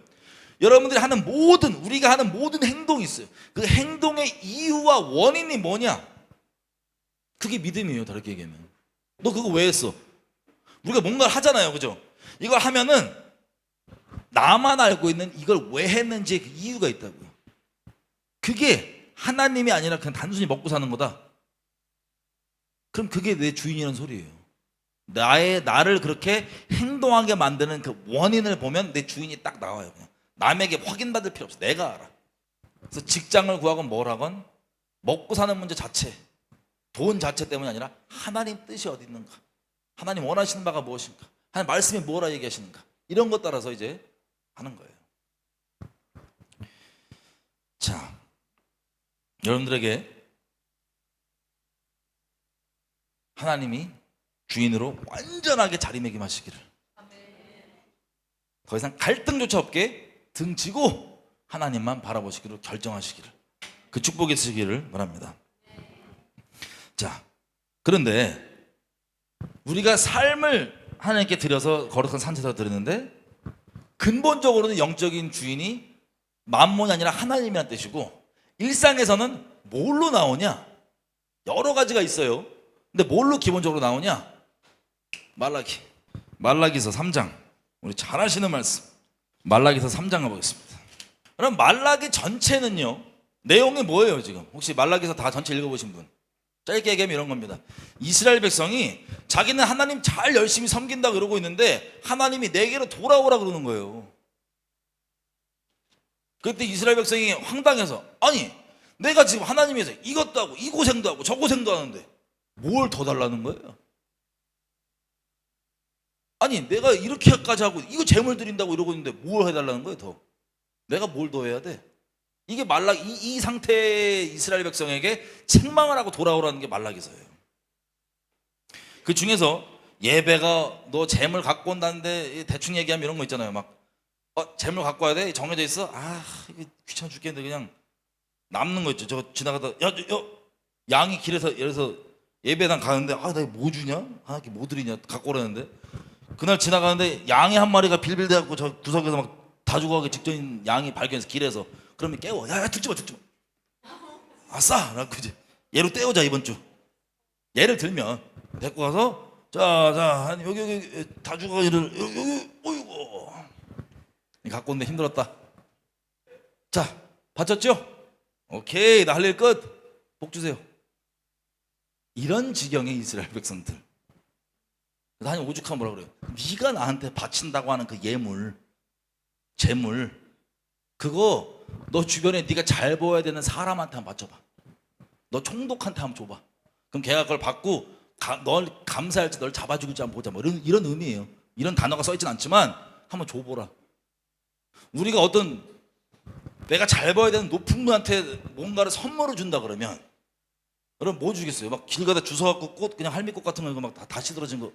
여러분들이 하는 모든, 우리가 하는 모든 행동이 있어요. 그 행동의 이유와 원인이 뭐냐? 그게 믿음이에요. 다르게 얘기하면. 너 그거 왜 했어? 우리가 뭔가를 하잖아요, 그죠? 이걸 하면은 나만 알고 있는 이걸 왜 했는지의 그 이유가 있다고요. 그게 하나님이 아니라 그냥 단순히 먹고 사는 거다. 그럼 그게 내 주인이라는 소리예요. 나를 그렇게 행동하게 만드는 그 원인을 보면 내 주인이 딱 나와요. 그냥 남에게 확인받을 필요 없어. 내가 알아. 그래서 직장을 구하건 뭘 하건 먹고 사는 문제 자체, 돈 자체 때문이 아니라 하나님 뜻이 어디 있는가, 하나님 원하시는 바가 무엇인가, 하나님 말씀이 뭐라 얘기하시는가, 이런 것 따라서 이제 하는 거예요. 자, 여러분들에게 하나님이 주인으로 완전하게 자리매김하시기를, 더 이상 갈등조차 없게 등지고 하나님만 바라보시기로 결정하시기를, 그 축복이 있으시기를 바랍니다. 자, 그런데 우리가 삶을 하나님께 드려서 거룩한 산제사 드리는데 근본적으로는 영적인 주인이 만몬이 아니라 하나님이란 뜻이고, 일상에서는 뭘로 나오냐? 여러 가지가 있어요. 근데 뭘로 기본적으로 나오냐? 말라기서 3장, 우리 잘 아시는 말씀, 말라기서 3장 가보겠습니다. 그럼 말라기 전체는요, 내용이 뭐예요 지금? 혹시 말라기서 다 전체 읽어보신 분? 짧게 얘기하면 이런 겁니다. 이스라엘 백성이 자기는 하나님 잘 열심히 섬긴다고 그러고 있는데 하나님이 내게로 돌아오라 그러는 거예요. 그때 이스라엘 백성이 황당해서, 아니 내가 지금 하나님 위해서 이것도 하고 이 고생도 하고 저 고생도 하는데 뭘 더 달라는 거예요? 아니 내가 이렇게까지 하고 이거 재물 드린다고 이러고 있는데 뭘 해달라는 거예요 더? 내가 뭘 더 해야 돼? 이게 이 상태의 이스라엘 백성에게 책망을 하고 돌아오라는 게 말라기서예요. 그 중에서 예배가 너 재물 갖고 온다는데 대충 얘기하면 이런 거 있잖아요. 막 재물 갖고 와야 돼? 정해져 있어? 아 이게 귀찮아 죽겠는데 그냥 남는 거 있죠. 저 지나가다 양이 길에서 예를 들어서 예배당 가는데 아 내가 뭐 주냐? 하나님께 뭐 드리냐? 갖고 오라는데 그날 지나가는데 양이 한 마리가 빌빌대갖고 저 구석에서 막 다 죽어가기 직전인 양이 발견해서 길에서, 그러면 깨워. 야 죽지 마. 아싸! 라고 이제 얘로 떼우자 이번 주. 예를 들면 데리고 가서 자 여기 다 죽어가 여기 어이구 갖고 온데 힘들었다. 자 받쳤죠? 오케이 나 할 일 끝. 복 주세요. 이런 지경의 이스라엘 백성들. 그래서 하나님 오죽하면 뭐라 그래요? 네가 나한테 바친다고 하는 그 예물, 재물, 그거 너 주변에 네가 잘 보여야 되는 사람한테 한번 바쳐봐. 너 총독한테 한번 줘봐. 그럼 걔가 그걸 받고 널 감사할지 널 잡아주길지 한번 보자. 뭐 이런 의미예요. 이런 단어가 써있진 않지만 한번 줘보라. 우리가 어떤 내가 잘 보여야 되는 높은 분한테 뭔가를 선물을 준다 그러면 여러분 뭐 주겠어요? 막 길 가다 주워갖고 꽃, 그냥 할미꽃 같은 거 막 다 시들어진 거,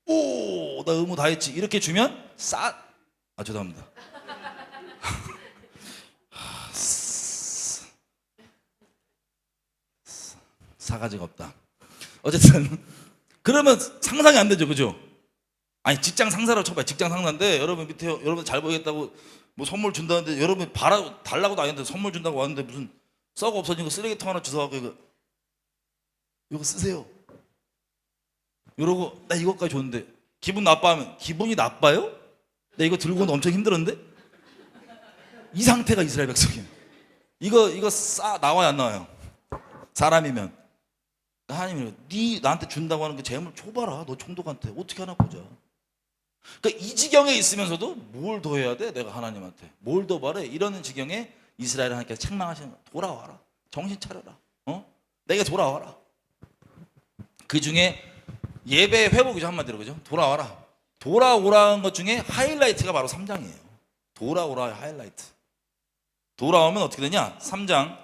오 나 의무 다 했지, 이렇게 주면 죄송합니다. 사가지가 없다. 어쨌든 그러면 상상이 안 되죠, 그죠? 아니 직장 상사라고 쳐봐요. 직장 상사인데 여러분 밑에 여러분 잘 보이겠다고 뭐 선물 준다는데 여러분 달라고도 아닌데 선물 준다고 왔는데 무슨 썩어 없어진 거 쓰레기통 하나 주워갖고 이거 쓰세요. 이러고 나 이것까지 줬는데 기분 나빠하면 기분이 나빠요? 나 이거 들고는 엄청 힘들었는데? 이 상태가 이스라엘 백성이에요. 이거 나와요 안 나와요? 사람이면 하나님이 네 나한테 준다고 하는 그 재물 줘봐라. 너 총독한테 어떻게 하나 보자. 그러니까 이 지경에 있으면서도 뭘 더 해야 돼? 내가 하나님한테 뭘 더 바래? 이러는 지경에 이스라엘 하나님께서 책망하시는 거야. 돌아와라. 정신 차려라. 내가 돌아와라. 그 중에 예배 회복이죠, 한마디로. 그죠? 돌아와라. 돌아오라는 것 중에 하이라이트가 바로 3장이에요. 돌아오라의 하이라이트. 돌아오면 어떻게 되냐? 3장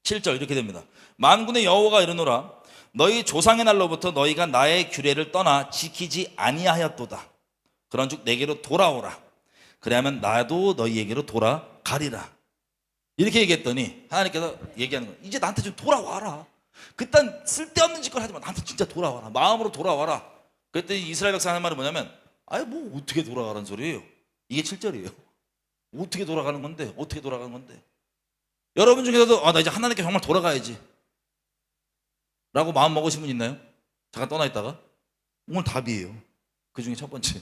7절 이렇게 됩니다. 만군의 여호와가 이르노라. 너희 조상의 날로부터 너희가 나의 규례를 떠나 지키지 아니하였도다. 그런즉 내게로 돌아오라. 그래야면 나도 너희에게로 돌아가리라. 이렇게 얘기했더니 하나님께서 얘기하는 거예요. 이제 나한테 좀 돌아와라. 그딴 쓸데없는 짓걸 하지 마. 나한테 진짜 돌아와라. 마음으로 돌아와라. 그랬더니 이스라엘 백성 하는 말이 뭐냐면, 아니 뭐 어떻게 돌아가라는 소리예요. 이게 7절이에요. 어떻게 돌아가는 건데? 어떻게 돌아가는 건데? 여러분 중에서도 나 이제 하나님께 정말 돌아가야지 라고 마음 먹으신 분 있나요? 잠깐 떠나 있다가 오늘 답이에요. 그 중에 첫 번째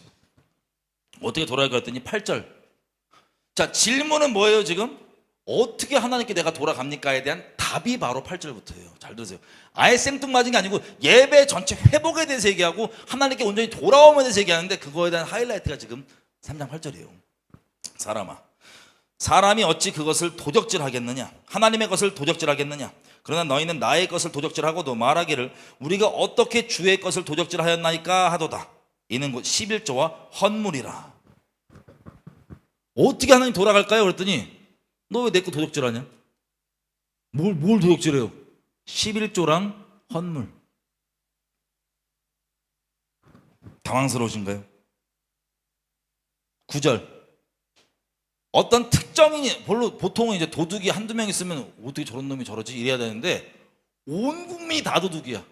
어떻게 돌아갈까 했더니 8절. 자, 질문은 뭐예요 지금? 어떻게 하나님께 내가 돌아갑니까에 대한 답이 바로 8절부터예요. 잘 들으세요. 아예 생뚱맞은 게 아니고 예배 전체 회복에 대해서 얘기하고 하나님께 온전히 돌아옴에 대해서 얘기하는데 그거에 대한 하이라이트가 지금 3장 8절이에요. 사람아, 사람이 어찌 그것을 도적질하겠느냐? 하나님의 것을 도적질하겠느냐? 그러나 너희는 나의 것을 도적질하고도 말하기를 우리가 어떻게 주의 것을 도적질하였나이까 하도다. 이는 곧 11조와 헌물이라. 어떻게 하나님 돌아갈까요? 그랬더니 너 왜 내 거 도적질하냐? 뭘 도적질해요? 11조랑 헌물. 당황스러우신가요? 9절. 어떤 특정인이, 보통은 이제 도둑이 한두 명 있으면 어떻게 저런 놈이 저러지? 이래야 되는데 온 국민이 다 도둑이야.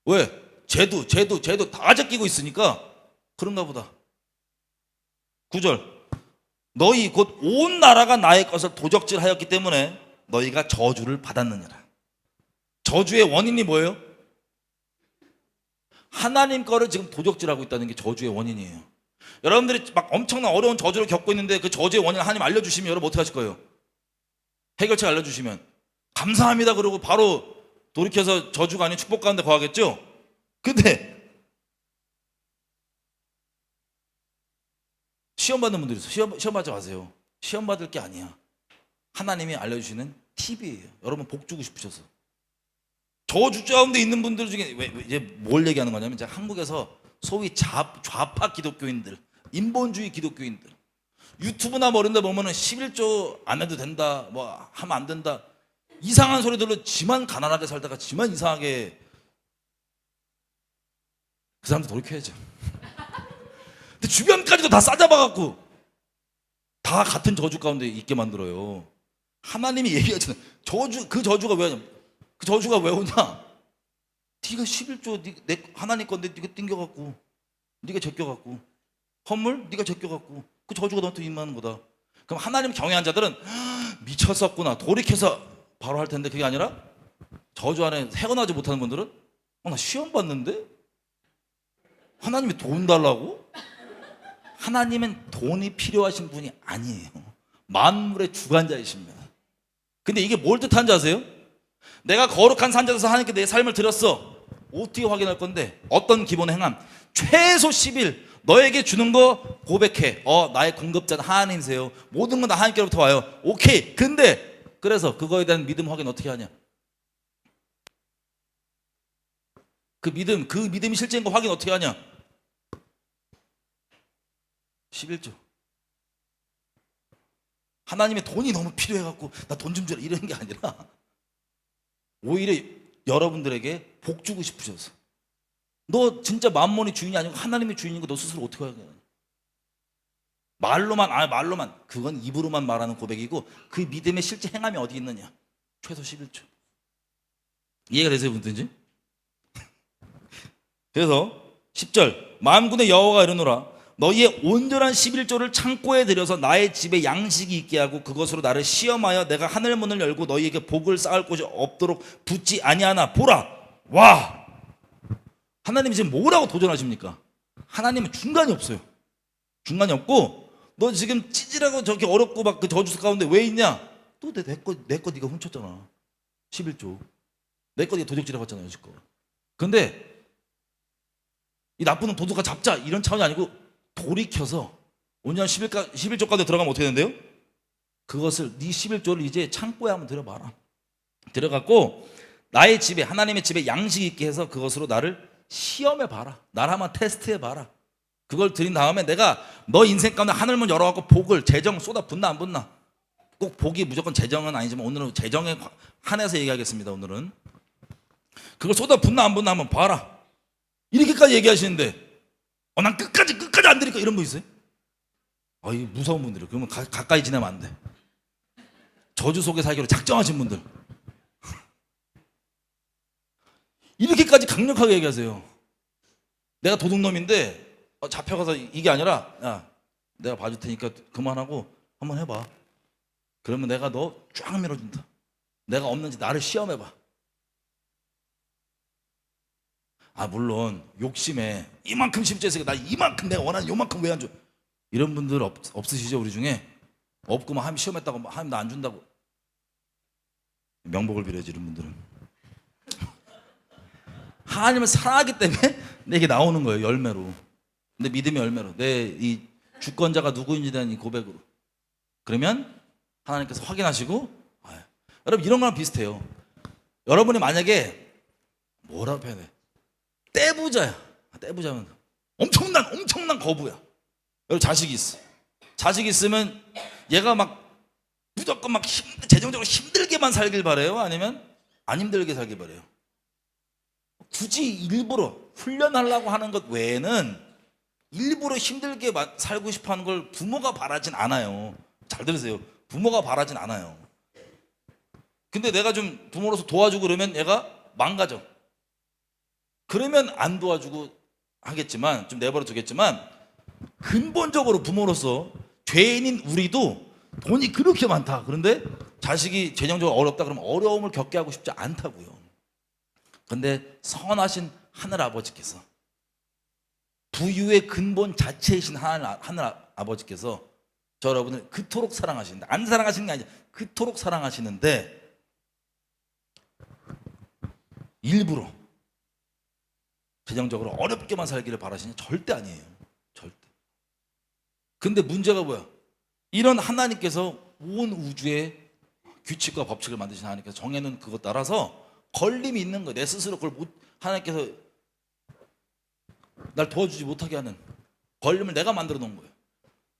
왜? 쟤도 다 제끼고 있으니까 그런가 보다. 9절. 너희 곧 온 나라가 나의 것을 도적질하였기 때문에 너희가 저주를 받았느니라. 저주의 원인이 뭐예요? 하나님 거를 지금 도적질하고 있다는 게 저주의 원인이에요. 여러분들이 막 엄청난 어려운 저주를 겪고 있는데 그 저주의 원인을 하나님 알려주시면 여러분 어떻게 하실 거예요? 해결책 알려주시면 감사합니다 그러고 바로 돌이켜서 저주가 아닌 축복 가운데 거하겠죠? 근데 시험 받는 분들이 있어요. 시험 받지 마세요. 시험 받을 게 아니야. 하나님이 알려주시는 팁이에요. 여러분 복 주고 싶으셔서. 저주 가운데 있는 분들 중에 이제 뭘 얘기하는 거냐면 이제 한국에서 소위 좌파 기독교인들, 인본주의 기독교인들 유튜브나 뭐 이런 데 보면은 11조 안 해도 된다, 뭐 하면 안 된다, 이상한 소리들로 지만 가난하게 살다가 지만 이상하게, 그 사람들 돌이켜야죠. 근데 주변까지도 다 싸잡아갖고 다 같은 저주 가운데 있게 만들어요. 하나님이 얘기하잖아요. 그 저주가 왜 오냐? 그 저주가 왜 오냐? 네가 11조 내 하나님 건데 네가 띵겨갖고, 네가 제껴갖고, 헌물 네가 제껴갖고, 그 저주가 너한테 임하는 거다. 그럼 하나님 경외한 자들은 미쳤었구나, 돌이켜서 바로 할 텐데, 그게 아니라 저주 안에 헤어나지 못하는 분들은 나 시험 봤는데 하나님이 돈 달라고? 하나님은 돈이 필요하신 분이 아니에요. 만물의 주관자이십니다. 근데 이게 뭘 뜻하는 줄 아세요? 내가 거룩한 산자에서 하나님께 내 삶을 드렸어. 어떻게 확인할 건데? 어떤 기본의 행함? 최소 10일 너에게 주는 거 고백해. 나의 공급자는 하나님이세요. 모든 건 다 하나님께로부터 와요. 오케이. 근데 그래서 그거에 대한 믿음 확인 어떻게 하냐? 그 믿음이 실제인 거 확인 어떻게 하냐? 11조. 하나님의 돈이 너무 필요해갖고 나 돈 좀 주라 이런 게 아니라 오히려 여러분들에게 복 주고 싶으셔서, 너 진짜 만몬이 주인이 아니고 하나님이 주인인 거 너 스스로 어떻게 하냐? 말로만 그건 입으로만 말하는 고백이고 그 믿음의 실제 행함이 어디 있느냐? 최소 11조. 이해가 되세요, 분든지? 그래서 10절. 만군의 여호와가 이르노라. 너희의 온전한 11조를 창고에 들여서 나의 집에 양식이 있게 하고 그것으로 나를 시험하여 내가 하늘 문을 열고 너희에게 복을 쌓을 곳이 없도록 붙지 아니하나 보라. 와, 하나님이 지금 뭐라고 도전하십니까? 하나님은 중간이 없어요. 중간이 없고, 너 지금 찌질하고 저렇게 어렵고 막 그 저주 가운데 왜 있냐? 또 내 거 네가 훔쳤잖아. 11조 내 거 도적질해 봤잖아요, 여지껏. 근데 이 나쁜 놈 도둑아 잡자 이런 차원이 아니고 돌이켜서 온전 11조 가운데 들어가면 어떻게 된대요? 그것을 네 11조를 이제 창고에 한번 들여봐라. 들어갔고 나의 집에, 하나님의 집에 양식 있게 해서 그것으로 나를 시험해 봐라. 나를 한번 테스트해 봐라. 그걸 드린 다음에 내가 너 인생 가운데 하늘문 열어갖고 복을, 재정 쏟아 붓나 안 붓나. 꼭 복이 무조건 재정은 아니지만 오늘은 재정에 한해서 얘기하겠습니다. 오늘은 그걸 쏟아 붓나 안 붓나 한번 봐라. 이렇게까지 얘기하시는데 난 끝까지 안 드릴까 이런 분 있어요? 이 무서운 분들이에요. 그러면 가까이 지내면 안 돼. 저주 속에 살기로 작정하신 분들 이렇게까지 강력하게 얘기하세요. 내가 도둑놈인데 잡혀가서 이게 아니라 야 내가 봐줄 테니까 그만하고 한번 해봐. 그러면 내가 너 쫙 밀어준다. 내가 없는지 나를 시험해봐. 물론 욕심에 이만큼 심지어서 나 이만큼 내가 원하는 요만큼 왜 안 줘? 이런 분들 없으시죠? 우리 중에 없고 하면 시험했다고 하면 나 안 준다고 명복을 빌어야지. 이런 분들은 하나님을 사랑하기 때문에 내게 나오는 거예요. 열매로. 내 믿음의 열매로, 내 이 주권자가 누구인지에 대한 이 고백으로. 그러면 하나님께서 확인하시고 여러분 이런 거랑 비슷해요. 여러분이 만약에 뭐라고 해야 돼? 떼부자야. 떼부자면 엄청난 거부야. 여러분 자식이 있어. 자식이 있으면 얘가 막 무조건 막 재정적으로 힘들게만 살길 바래요? 아니면 안 힘들게 살길 바래요? 굳이 일부러 훈련하려고 하는 것 외에는 일부러 힘들게 살고 싶어 하는 걸 부모가 바라진 않아요. 잘 들으세요. 부모가 바라진 않아요. 근데 내가 좀 부모로서 도와주고 그러면 얘가 망가져. 그러면 안 도와주고 하겠지만 좀 내버려 두겠지만 근본적으로 부모로서 죄인인 우리도 돈이 그렇게 많다. 그런데 자식이 재정적으로 어렵다 그러면 어려움을 겪게 하고 싶지 않다고요. 근데 선하신 하늘 아버지께서 부유의 근본 자체이신 하늘 아버지께서 저 여러분을 그토록 사랑하시는데, 안 사랑하시는 게 아니라 그토록 사랑하시는데 일부러 재정적으로 어렵게만 살기를 바라시냐? 절대 아니에요. 절대. 근데 문제가 뭐야? 이런 하나님께서 온 우주의 규칙과 법칙을 만드신 하나님께서 정해놓은 그것 따라서 걸림이 있는 거예요. 내 스스로 그걸 하나님께서 날 도와주지 못하게 하는 걸림을 내가 만들어 놓은 거예요.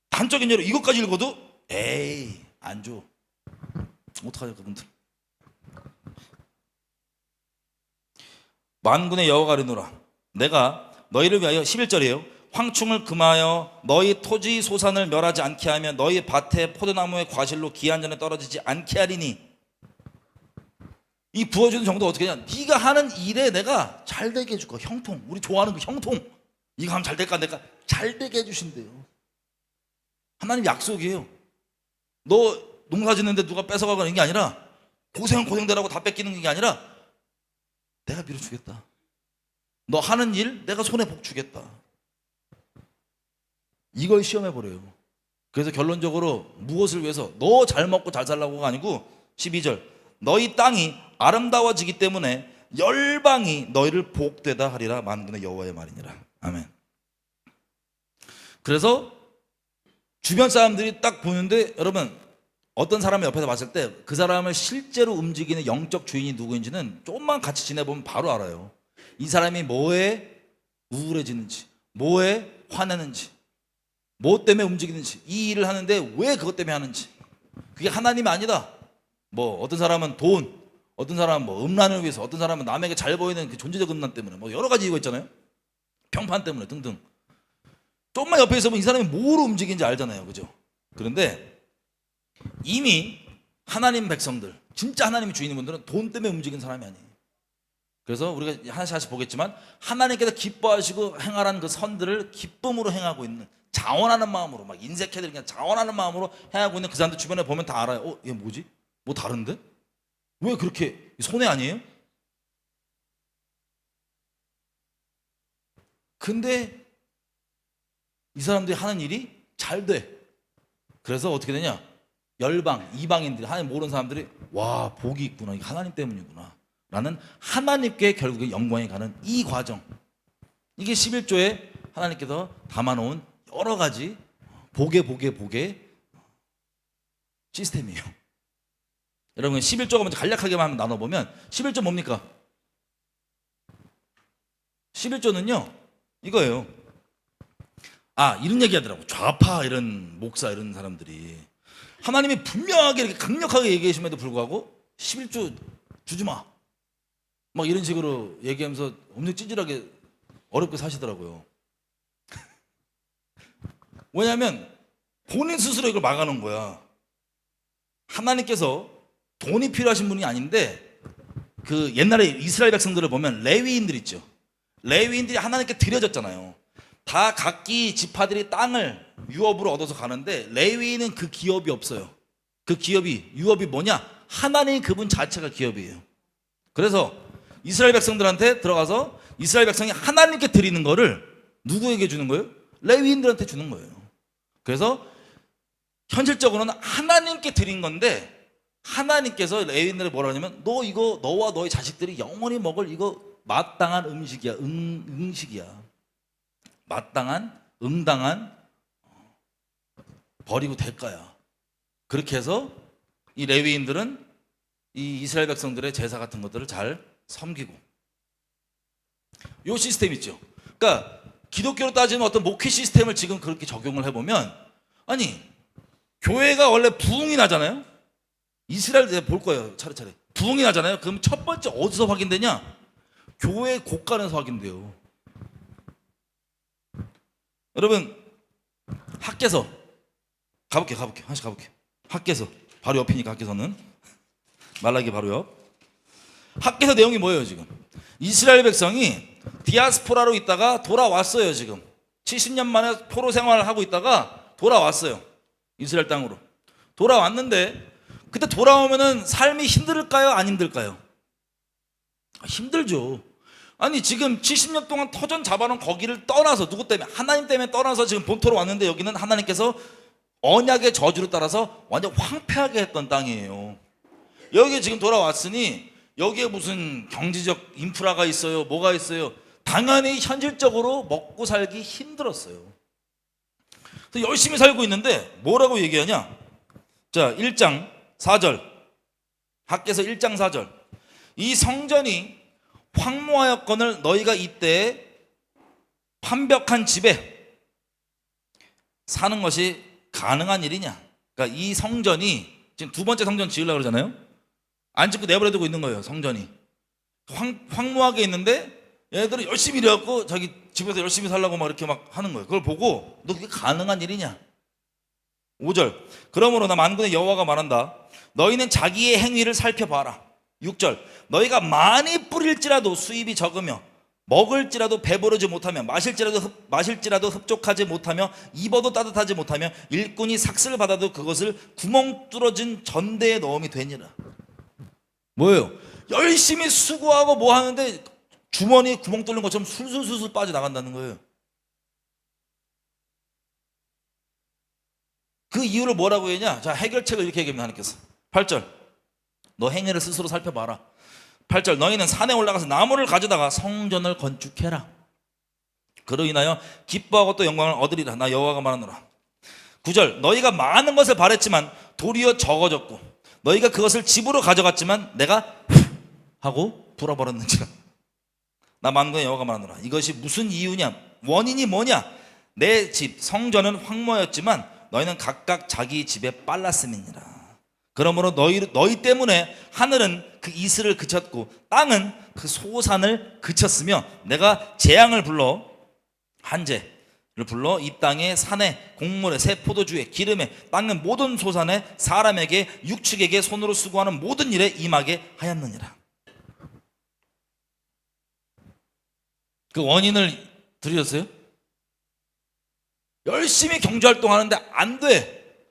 단적인 예로 이것까지 읽어도 에이 안 줘. 어떡하죠 그분들. 만군의 여호와가 이르노라 내가 너희를 위하여 11절이에요. 황충을 금하여 너희 토지 소산을 멸하지 않게 하며 너희 밭에 포도나무의 과실로 기한 전에 떨어지지 않게 하리니. 이 부어주는 정도가 어떻게 하냐? 네가 하는 일에 내가 잘 되게 해줄 거야. 형통. 우리 좋아하는 그 형통. 이거 하면 잘 될까 안 될까? 잘 되게 해주신대요. 하나님 약속이에요. 너 농사 짓는데 누가 뺏어가거나 이런 게 아니라 고생은 고생대라고 다 뺏기는 게 아니라 내가 밀어주겠다. 너 하는 일 내가 손에 복 주겠다. 이걸 시험해버려요. 그래서 결론적으로 무엇을 위해서 너 잘 먹고 잘 살라고가 아니고 12절 너희 땅이 아름다워지기 때문에 열방이 너희를 복되다 하리라 만군의 여호와의 말이니라. 아멘. 그래서 주변 사람들이 딱 보는데 여러분 어떤 사람을 옆에서 봤을 때 그 사람을 실제로 움직이는 영적 주인이 누구인지는 조금만 같이 지내보면 바로 알아요. 이 사람이 뭐에 우울해지는지, 뭐에 화내는지, 뭐 때문에 움직이는지, 이 일을 하는데 왜 그것 때문에 하는지. 그게 하나님이 아니다. 뭐 어떤 사람은 돈, 어떤 사람은 뭐 음란을 위해서, 어떤 사람은 남에게 잘 보이는 그 존재적 음란 때문에, 뭐 여러 가지 이유가 있잖아요. 평판 때문에 등등. 조금만 옆에 있으면 이 사람이 뭐로 움직이는지 알잖아요. 그죠? 그런데 이미 하나님 백성들, 진짜 하나님의 주인인 분들은 돈 때문에 움직이는 사람이 아니에요. 그래서 우리가 하나씩 하나씩 보겠지만 하나님께서 기뻐하시고 행하라는 그 선들을 기쁨으로 행하고 있는, 자원하는 마음으로, 막 인색해들 그냥 자원하는 마음으로 행하고 있는 그 사람들 주변에 보면 다 알아요. 얘 뭐지? 뭐 다른데? 왜 그렇게 손해 아니에요? 근데 이 사람들이 하는 일이 잘 돼. 그래서 어떻게 되냐? 열방, 이방인들이, 하나님 모르는 사람들이 와 복이 있구나. 이게 하나님 때문이구나. 라는 하나님께 결국에 영광이 가는 이 과정, 이게 11조에 하나님께서 담아놓은 여러 가지 복의 시스템이에요. 여러분 11조가 먼저 간략하게만 한번 나눠보면 11조 뭡니까? 11조는요 이거예요. 이런 얘기 하더라고. 좌파 이런 목사 이런 사람들이 하나님이 분명하게 이렇게 강력하게 얘기하심에도 불구하고 11조 주지 마 막 이런 식으로 얘기하면서 엄청 찌질하게 어렵게 사시더라고요. 왜냐하면 본인 스스로 이걸 막아놓은 거야. 하나님께서 돈이 필요하신 분이 아닌데, 그 옛날에 이스라엘 백성들을 보면 레위인들 있죠. 레위인들이 하나님께 드려졌잖아요. 다 각기 지파들이 땅을 유업으로 얻어서 가는데 레위인은 그 기업이 없어요. 그 기업이 유업이 뭐냐? 하나님 그분 자체가 기업이에요. 그래서 이스라엘 백성들한테 들어가서 이스라엘 백성이 하나님께 드리는 거를 누구에게 주는 거예요? 레위인들한테 주는 거예요. 그래서 현실적으로는 하나님께 드린 건데 하나님께서 레위인들을 뭐라 하냐면 너 이거 너와 너의 자식들이 영원히 먹을 이거 마땅한 음식이야. 음식이야. 마땅한 응당한 버리고 대가야. 그렇게 해서 이 레위인들은 이 이스라엘 백성들의 제사 같은 것들을 잘 섬기고, 요 시스템 있죠. 그러니까 기독교로 따지면 어떤 목회 시스템을 지금 그렇게 적용을 해보면, 아니 교회가 원래 부흥이 나잖아요. 이스라엘 볼 거예요. 차례차례 부흥이 나잖아요. 그럼 첫 번째 어디서 확인되냐? 교회 곳간에서 확인돼요. 여러분 학개서 가볼게요. 하나씩 가볼게요. 학개서 바로 옆이니까 학개서는 말라기 바로 옆. 학개서 내용이 뭐예요? 지금 이스라엘 백성이 디아스포라로 있다가 돌아왔어요. 지금 70년 만에 포로 생활을 하고 있다가 돌아왔어요. 이스라엘 땅으로 돌아왔는데, 그때 돌아오면은 삶이 힘들까요? 안 힘들까요? 힘들죠. 아니 지금 70년 동안 터전 잡아놓은 거기를 떠나서, 누구 때문에? 하나님 때문에 떠나서 지금 본토로 왔는데, 여기는 하나님께서 언약의 저주를 따라서 완전 황폐하게 했던 땅이에요. 여기 지금 돌아왔으니 여기에 무슨 경제적 인프라가 있어요? 뭐가 있어요? 당연히 현실적으로 먹고 살기 힘들었어요. 그래서 열심히 살고 있는데 뭐라고 얘기하냐? 자, 1장 4절, 학개서 1장 4절. 이 성전이 황무하였거늘 너희가 이때 판벽한 집에 사는 것이 가능한 일이냐? 그러니까 이 성전이 지금 두 번째 성전 지으려고 그러잖아요. 안 짓고 내버려두고 있는 거예요. 성전이 황무하게 있는데 얘네들은 열심히 일해갖고 자기 집에서 열심히 살라고 막 이렇게 막 하는 거예요. 그걸 보고 너 그게 가능한 일이냐? 5절, 그러므로 나 만군의 여호와가 말한다. 너희는 자기의 행위를 살펴봐라. 6절, 너희가 많이 뿌릴지라도 수입이 적으며 먹을지라도 배부르지 못하며 마실지라도 흡족하지 못하며 입어도 따뜻하지 못하며 일꾼이 삭슬 받아도 그것을 구멍 뚫어진 전대에 넣음이 되니라. 뭐예요? 열심히 수고하고 뭐 하는데 주머니에 구멍 뚫는 것처럼 술술술술 빠져나간다는 거예요. 그 이유를 뭐라고 했냐? 자, 해결책을 이렇게 얘기합니다. 하나님께서 8절, 너 행위를 스스로 살펴봐라. 8절, 너희는 산에 올라가서 나무를 가져다가 성전을 건축해라. 그로 인하여 기뻐하고 또 영광을 얻으리라. 나 여호와가 말하노라. 9절, 너희가 많은 것을 바랬지만 도리어 적어졌고 너희가 그것을 집으로 가져갔지만 내가 하고 불어버렸는지라. 나 만군의 여호와가 말하노라. 이것이 무슨 이유냐? 원인이 뭐냐? 내 집 성전은 황무하였지만 너희는 각각 자기 집에 빨랐음이니라. 그러므로 너희 때문에 하늘은 그 이슬을 그쳤고 땅은 그 소산을 그쳤으며 내가 재앙을 불러 한재를 불러 이 땅에 산에 곡물에 새 포도주에 기름에 땅의 모든 소산에 사람에게 육축에게 손으로 수고하는 모든 일에 임하게 하였느니라. 그 원인을 들으셨어요? 열심히 경제활동하는데 안 돼.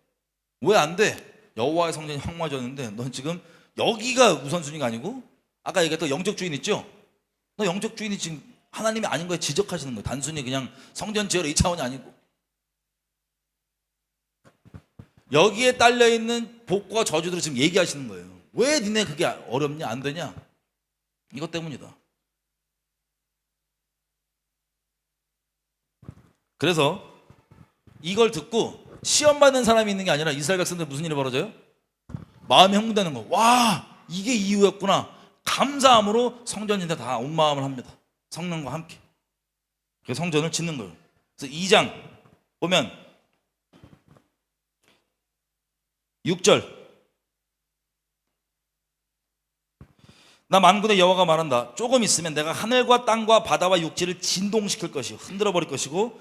왜 안 돼? 여호와의 성전이 황무해졌는데 넌 지금 여기가 우선순위가 아니고, 아까 얘기했던 영적 주인 있죠? 너 영적 주인이 지금 하나님이 아닌 거에 지적하시는 거예요. 단순히 그냥 성전 지어라 이 차원이 아니고 여기에 딸려있는 복과 저주들을 지금 얘기하시는 거예요. 왜 니네 그게 어렵냐? 안 되냐? 이것 때문이다. 그래서 이걸 듣고 시험 받는 사람이 있는 게 아니라 이스라엘 백성들 무슨 일이 벌어져요? 마음이 흥분되는 거. 와, 이게 이유였구나. 감사함으로 성전인데 다 온 마음을 합니다. 성령과 함께. 그래서 성전을 짓는 거예요. 그래서 2장 보면 6절, 나 만군의 여호와가 말한다. 조금 있으면 내가 하늘과 땅과 바다와 육지를 진동시킬 것이요, 흔들어 버릴 것이고,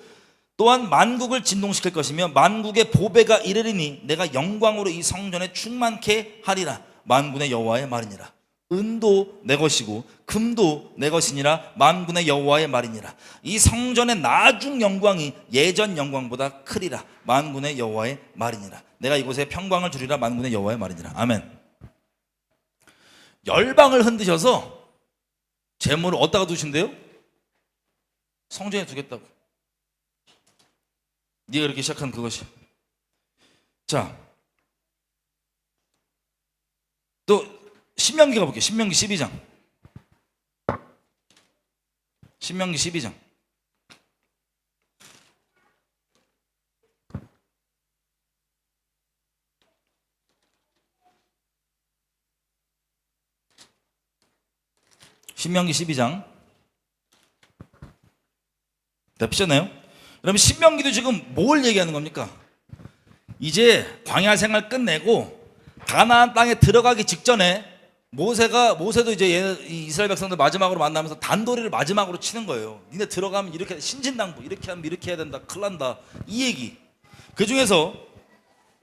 또한 만국을 진동시킬 것이며 만국의 보배가 이르리니 내가 영광으로 이 성전에 충만케 하리라. 만군의 여호와의 말이니라. 은도 내 것이고 금도 내 것이니라. 만군의 여호와의 말이니라. 이 성전의 나중 영광이 예전 영광보다 크리라. 만군의 여호와의 말이니라. 내가 이곳에 평광을 주리라. 만군의 여호와의 말이니라. 아멘. 열방을 흔드셔서 재물을 어디다가 두신대요? 성전에 두겠다고. 네가 이렇게 시작한 그것이. 자, 또 신명기 가볼게요. 신명기 12장. 신명기 12장. 신명기 12장. 다 피셨나요? 여러분, 신명기도 지금 뭘 얘기하는 겁니까? 이제 광야 생활 끝내고 가나안 땅에 들어가기 직전에 모세도 이제 이스라엘 백성들 마지막으로 만나면서 단도리를 마지막으로 치는 거예요. 니네 들어가면 이렇게 신진당부 이렇게 하면 이렇게 해야 된다. 큰일 난다. 이 얘기. 그 중에서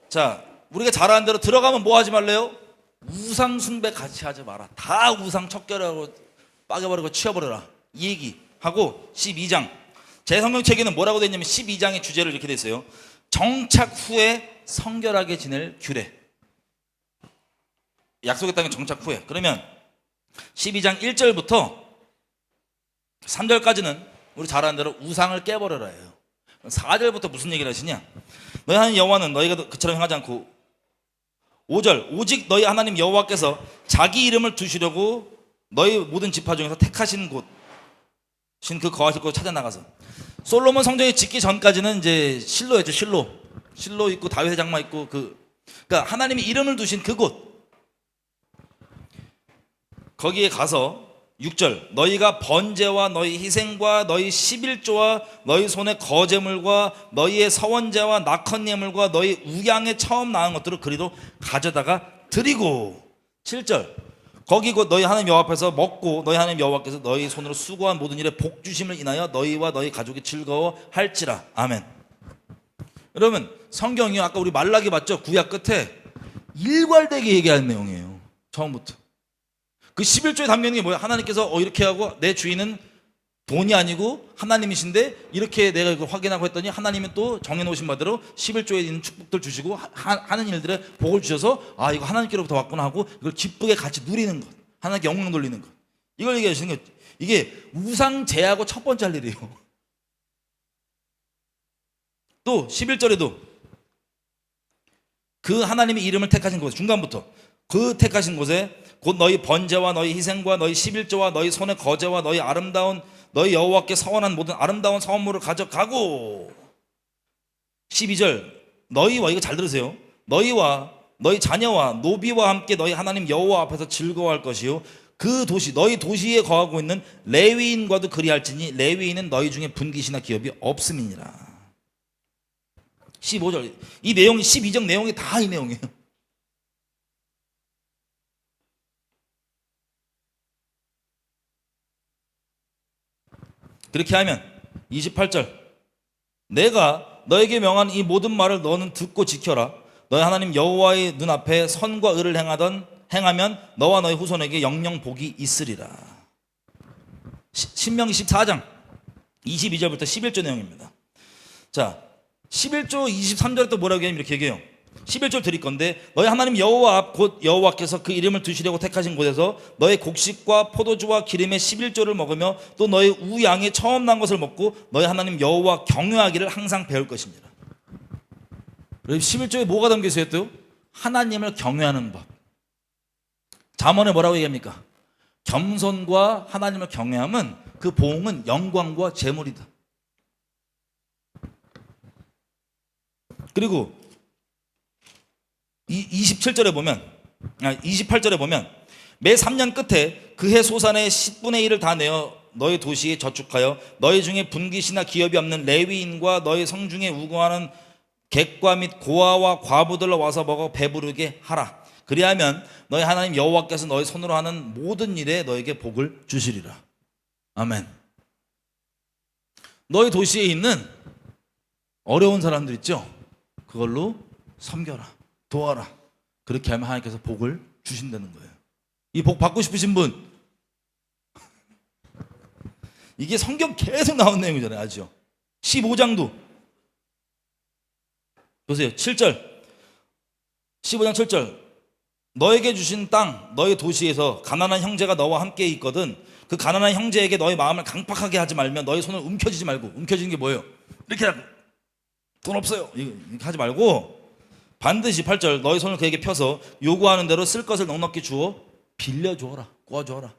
자, 우리가 잘 아는 대로 들어가면 뭐 하지 말래요? 우상 숭배 같이 하지 마라. 다 우상 척결하고 빠개버리고 치워버려라. 이 얘기 하고 12장. 제 성경책에는 뭐라고 되어 있냐면 12장의 주제를 이렇게 돼 있어요. 정착 후에 성결하게 지낼 규례. 약속의 땅에 정착 후에. 그러면 12장 1절부터 3절까지는 우리 잘 아는 대로 우상을 깨버려라 해요. 4절부터 무슨 얘기를 하시냐? 너희 하나님 여호와는 너희가 그처럼 행하지 않고, 5절, 오직 너희 하나님 여호와께서 자기 이름을 두시려고 너희 모든 지파 중에서 택하신 곳, 그 거하실 곳 찾아 나가서. 솔로몬 성전이 짓기 전까지는 이제 실로였죠. 실로 있고 다윗의 장막 있고 그러니까 하나님이 이름을 두신 그곳, 거기에 가서 6절, 너희가 번제와 너희 희생과 너희 11조와 너희 손의 거제물과 너희의 서원제와 낙헌 예물과 너희 우양에 처음 나은 것들을 그리로 가져다가 드리고. 7절, 거기 곧 너희 하나님 여호와 앞에서 먹고 너희 하나님 여호와께서 너희 손으로 수고한 모든 일에 복 주심을 인하여 너희와 너희 가족이 즐거워할지라. 아멘. 여러분, 성경이 아까 우리 말라기 봤죠? 구약 끝에 일괄되게 얘기하는 내용이에요. 처음부터. 그 11조에 담겨있는 게 뭐야? 하나님께서 이렇게 하고 내 주인은 돈이 아니고 하나님이신데 이렇게 내가 이걸 확인하고 했더니 하나님은 또 정해놓으신 바대로 11조에 있는 축복들 주시고 하는 일들에 복을 주셔서 아, 이거 하나님께로부터 왔구나 하고 이걸 기쁘게 같이 누리는 것, 하나님께 영광 돌리는 것, 이걸 얘기하시는 것. 이게 우상 제하고 첫 번째 할 일이에요. 또 11절에도 그 하나님의 이름을 택하신 곳, 중간부터 그 택하신 곳에 곧 너희 번제와 너희 희생과 너희 11조와 너희 손의 거제와 너희 아름다운 너희 여호와께 서원한 모든 아름다운 서원물을 가져가고. 12절, 너희와, 이거 잘 들으세요, 너희와 너희 자녀와 노비와 함께 너희 하나님 여호와 앞에서 즐거워할 것이요 그 도시 너희 도시에 거하고 있는 레위인과도 그리할지니 레위인은 너희 중에 분깃이나 기업이 없음이니라. 15절, 이 내용이 12장 내용이 다 이 내용이에요. 그렇게 하면 28절, 내가 너에게 명한 이 모든 말을 너는 듣고 지켜라. 너희 하나님 여호와의 눈앞에 선과 의를 행하면 너와 너희 후손에게 영영 복이 있으리라. 신명기 14장 22절부터 11조 내용입니다. 자, 11조 23절에 또 뭐라고 얘기하면 이렇게 얘기해요. 11절 드릴 건데, 너희 하나님 여호와 앞 곧 여호와께서 그 이름을 두시려고 택하신 곳에서 너희 곡식과 포도주와 기름의 11조를 먹으며 또 너희 우양의 처음 난 것을 먹고 너희 하나님 여호와 경외하기를 항상 배울 것입니다. 11조에 뭐가 담겨 있어요? 또 하나님을 경외하는 법. 잠언에 뭐라고 얘기합니까? 겸손과 하나님을 경외함은 그 보응은 영광과 재물이다. 그리고 27절에 보면 28절에 보면 매 3년 끝에 그해 소산의 10분의 1을 다 내어 너희 도시에 저축하여 너희 중에 분깃이나 기업이 없는 레위인과 너희 성 중에 우거하는 객과 및 고아와 과부들로 와서 먹어 배부르게 하라. 그리하면 너희 하나님 여호와께서 너희 손으로 하는 모든 일에 너에게 복을 주시리라. 아멘. 너희 도시에 있는 어려운 사람들 있죠? 그걸로 섬겨라, 도와라. 그렇게 하면 하나님께서 복을 주신다는 거예요. 이 복 받고 싶으신 분, 이게 성경 계속 나온 내용이잖아요. 아시죠? 15장도 보세요. 7절 15장 7절 너에게 주신 땅 너희 도시에서 가난한 형제가 너와 함께 있거든 그 가난한 형제에게 너희 마음을 강팍하게 하지 말며 너희 손을 움켜쥐지 말고. 움켜쥐는 게 뭐예요? 이렇게 하고 돈 없어요 이렇게 하지 말고 반드시 8절 너희 손을 그에게 펴서 요구하는 대로 쓸 것을 넉넉히 주어 빌려주어라. 구워주어라.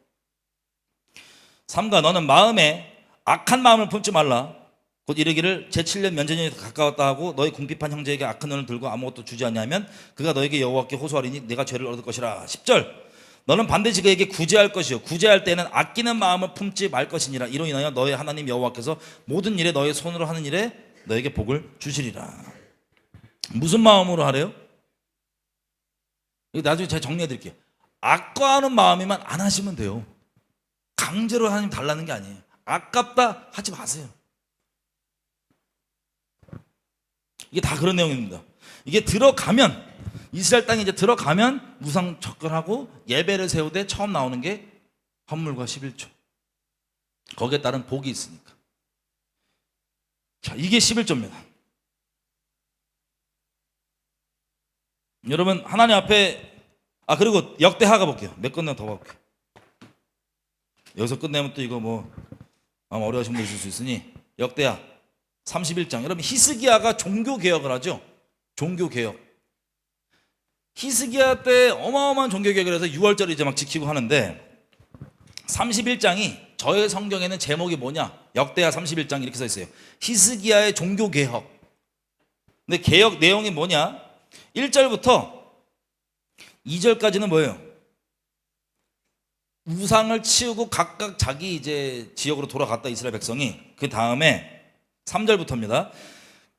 3가 너는 마음에 악한 마음을 품지 말라. 곧 이르기를 제7년 면제년이 가까웠다 하고 너희 궁핍한 형제에게 악한 눈을 들고 아무것도 주지 않냐면 그가 너에게 여호와께 호소하리니 내가 죄를 얻을 것이라. 10절 너는 반드시 그에게 구제할 것이요 구제할 때는 아끼는 마음을 품지 말 것이니라. 이로 인하여 너의 하나님 여호와께서 모든 일에 너의 손으로 하는 일에 너에게 복을 주시리라. 무슨 마음으로 하래요? 이거 나중에 제가 정리해 드릴게요. 아까워하는 마음이면 안 하시면 돼요. 강제로 하나님 달라는 게 아니에요. 아깝다 하지 마세요. 이게 다 그런 내용입니다. 이게 들어가면 이스라엘 땅에 이제 들어가면 우상 접근하고 예배를 세우되 처음 나오는 게 헌물과 11조. 거기에 따른 복이 있으니까. 자, 이게 11조입니다. 여러분 하나님 앞에 그리고 역대하 가볼게요. 몇 건나 더 가볼게요. 여기서 끝내면 또 이거 뭐 아마 어려우신 분 있을 수 있으니 역대하 31장. 여러분 히스기야가 종교개혁을 하죠. 종교개혁. 히스기야 때 어마어마한 종교개혁을 해서 6월절을 이제 막 지키고 하는데 31장이 저의 성경에는 제목이 뭐냐? 역대하 31장 이렇게 써 있어요. 히스기야의 종교개혁. 근데 개혁 내용이 뭐냐? 1절부터 2절까지는 뭐예요? 우상을 치우고 각각 자기 이제 지역으로 돌아갔다 이스라엘 백성이. 그 다음에 3절부터입니다.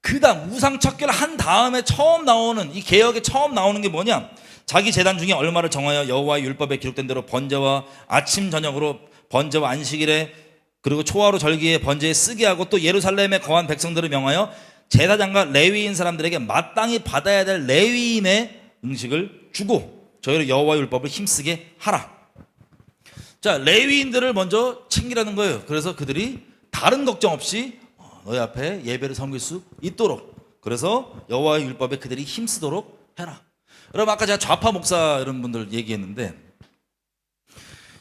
그 다음 우상 척결을 한 다음에 처음 나오는 이 개혁에 처음 나오는 게 뭐냐? 자기 제단 중에 얼마를 정하여 여호와의 율법에 기록된 대로 번제와 아침 저녁으로 번제와 안식일에 그리고 초하루 절기에 번제에 쓰게 하고 또 예루살렘에 거한 백성들을 명하여 제사장과 레위인 사람들에게 마땅히 받아야 될 레위인의 음식을 주고 저희를 여호와의 율법을 힘쓰게 하라. 자, 레위인들을 먼저 챙기라는 거예요. 그래서 그들이 다른 걱정 없이 너희 앞에 예배를 섬길 수 있도록. 그래서 여호와의 율법에 그들이 힘쓰도록 해라. 여러분 아까 제가 좌파 목사 이런 분들 얘기했는데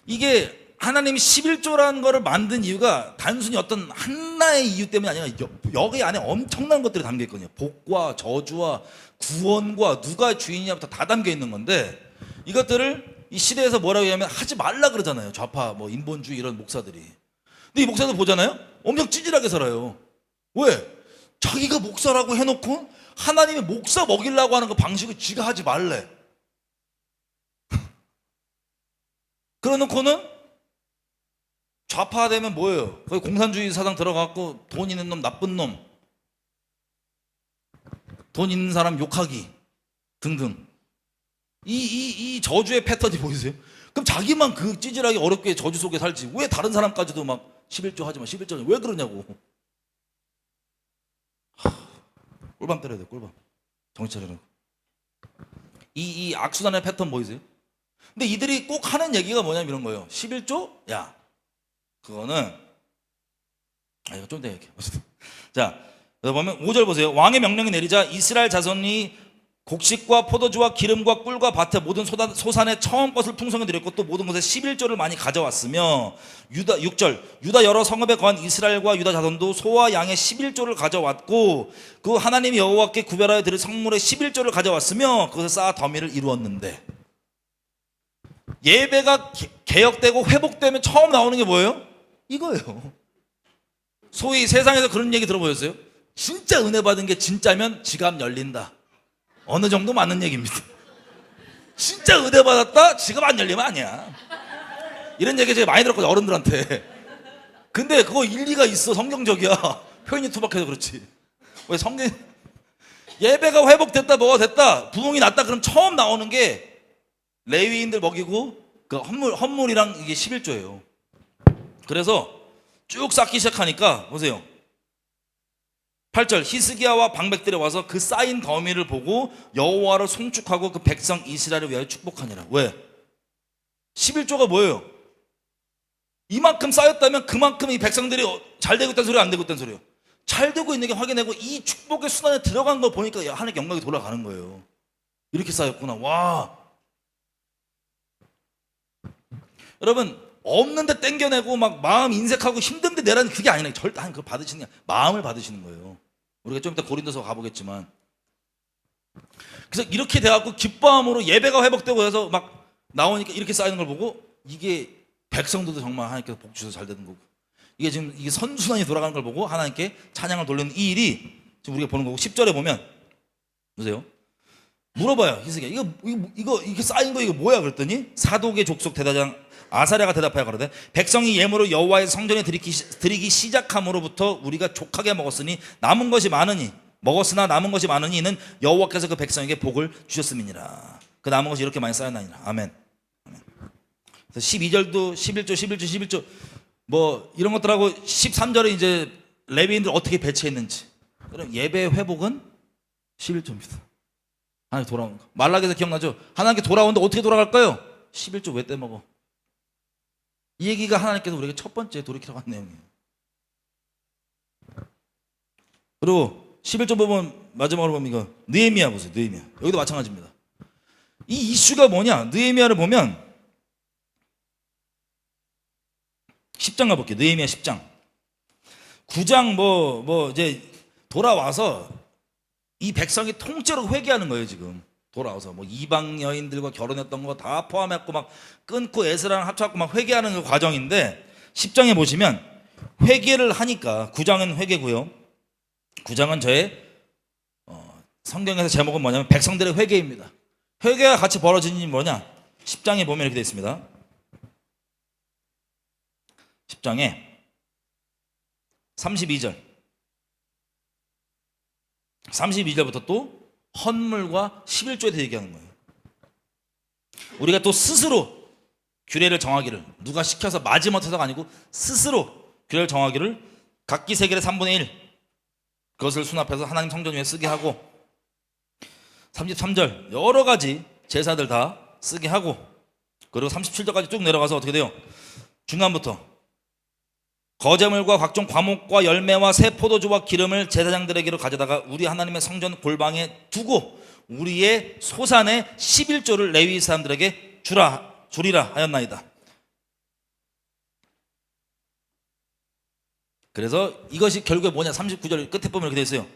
이게 하나님이 11조라는 거를 만든 이유가 단순히 어떤 하나의 이유 때문이 아니라 여기 안에 엄청난 것들이 담겨 있거든요. 복과 저주와 구원과 누가 주인이냐부터 다 담겨 있는 건데 이것들을 이 시대에서 뭐라고 하냐면 하지 말라 그러잖아요. 좌파 뭐 인본주의 이런 목사들이. 근데 이 목사들 보잖아요. 엄청 찌질하게 살아요. 왜? 자기가 목사라고 해놓고 하나님의 목사 먹이려고 하는 그 방식을 지가 하지 말래. 그러놓고는 좌파되면 뭐예요? 거기 공산주의 사상 들어갔고 돈 있는 놈 나쁜 놈, 돈 있는 사람 욕하기 등등. 이 저주의 패턴이 보이세요? 그럼 자기만 그 찌질하게 어렵게 저주 속에 살지 왜 다른 사람까지도 막 11조 하지 마 11조 왜 그러냐고. 꿀밤 때려야 돼. 꿀밤. 정신 차리라고. 이 악순환의 패턴 보이세요? 근데 이들이 꼭 하는 얘기가 뭐냐면 이런 거예요. 11조? 야 그거는 이거 좀 더 얘기해. 자, 보면 5절 보세요. 왕의 명령이 내리자 이스라엘 자손이 곡식과 포도주와 기름과 꿀과 밭의 모든 소산의 처음 것을 풍성히 드렸고 또 모든 것에 11조를 많이 가져왔으며 6절 유다 여러 성읍에 거한 이스라엘과 유다 자손도 소와 양의 11조를 가져왔고 그 하나님 여호와께 구별하여 드릴 성물의 11조를 가져왔으며 그것을 쌓아 더미를 이루었는데 예배가 개혁되고 회복되면 처음 나오는 게 뭐예요? 이거예요. 소위 세상에서 그런 얘기 들어보셨어요? 진짜 은혜 받은 게 진짜면 지갑 열린다. 어느 정도 맞는 얘기입니다. 진짜 은혜 받았다? 지갑 안 열리면 아니야. 이런 얘기 제가 많이 들었거든요, 어른들한테. 근데 그거 일리가 있어. 성경적이야. 표현이 투박해서 그렇지. 왜 성경 예배가 회복됐다, 뭐가 됐다, 부흥이 났다, 그럼 처음 나오는 게 레위인들 먹이고 그 헌물이랑 이게 11조예요. 그래서 쭉 쌓기 시작하니까 보세요. 8절, 히스기야와 방백들이 와서 그 쌓인 더미를 보고 여호와를 송축하고 그 백성 이스라엘을 위하여 축복하니라. 왜? 11조가 뭐예요? 이만큼 쌓였다면 그만큼 이 백성들이 잘 되고 있다는 소리야, 안 되고 있다는 소리예요? 잘 되고 있는 게 확인하고 이 축복의 순환에 들어간 거 보니까 하나님께 영광이 돌아가는 거예요. 이렇게 쌓였구나. 와. 여러분, 없는데 땡겨내고 막 마음 인색하고 힘든데 내라는 그게 아니라 절대 그걸 받으시는 게 마음을 받으시는 거예요. 우리가 좀 이따 고린도서 가보겠지만, 그래서 이렇게 돼갖고 기뻐함으로 예배가 회복되고 해서 막 나오니까 이렇게 쌓이는 걸 보고 이게 백성들도 정말 하나님께서 복 주셔서 잘 되는 거고, 이게 지금 이게 선순환이 돌아가는 걸 보고 하나님께 찬양을 돌리는 이 일이 지금 우리가 보는 거고, 10절에 보면 보세요. 물어봐요. 히스기야, 이게 쌓인 거 이거 뭐야? 그랬더니 사독의 족속 대다장 아사랴가 대답하여 가로되 백성이 예물로 여호와의 성전에 드리기 시작함으로부터 우리가 족하게 먹었으니 남은 것이 많으니 먹었으나 남은 것이 많으니 이는 여호와께서 그 백성에게 복을 주셨음이니라. 그 남은 것이 이렇게 많이 쌓였나니라. 아멘. 아멘. 그래서 12절도 11조 뭐 이런 것들하고 13절에 이제 레위인들 어떻게 배치했는지. 그럼 예배 회복은 11조입니다. 하나님 돌아오는 거. 말라기에서 기억나죠? 하나님께 돌아오는데 어떻게 돌아갈까요? 11조 왜 떼먹어? 이 얘기가 하나님께서 우리에게 첫 번째 돌이키라고 한 내용이에요. 그리고 11조 보면 마지막으로 보면 이거 느헤미야 보세요. 느헤미야. 여기도 마찬가지입니다. 이 이슈가 뭐냐? 느헤미야를 보면 10장 가볼게요. 느헤미야 10장 9장 뭐 이제 돌아와서 이 백성이 통째로 회개하는 거예요. 지금 돌아와서 뭐 이방 여인들과 결혼했던 거 다 포함했고 막 끊고 에스라랑 합쳐갖고 막 회개하는 그 과정인데, 10장에 보시면 회개를 하니까 9장은 회개고요. 9장은 저의 성경에서 제목은 뭐냐면 백성들의 회개입니다. 회개가 같이 벌어진 일이 뭐냐? 10장에 보면 이렇게 되어 있습니다. 10장에 32절부터 또 헌물과 11조에 대해 얘기하는 거예요. 우리가 또 스스로 규례를 정하기를, 누가 시켜서 마지못해서가 아니고 스스로 규례를 정하기를, 각기 세겔의 3분의 1 그것을 수납해서 하나님 성전 위에 쓰게 하고, 33절 여러 가지 제사들 다 쓰게 하고, 그리고 37절까지 쭉 내려가서 어떻게 돼요? 중간부터 거제물과 각종 과목과 열매와 새 포도주와 기름을 제사장들에게로 가져다가 우리 하나님의 성전 골방에 두고 우리의 소산의 11조를 레위 사람들에게 주리라 하였나이다. 그래서 이것이 결국에 뭐냐? 39절 끝에 보면 이렇게 되어 있어요.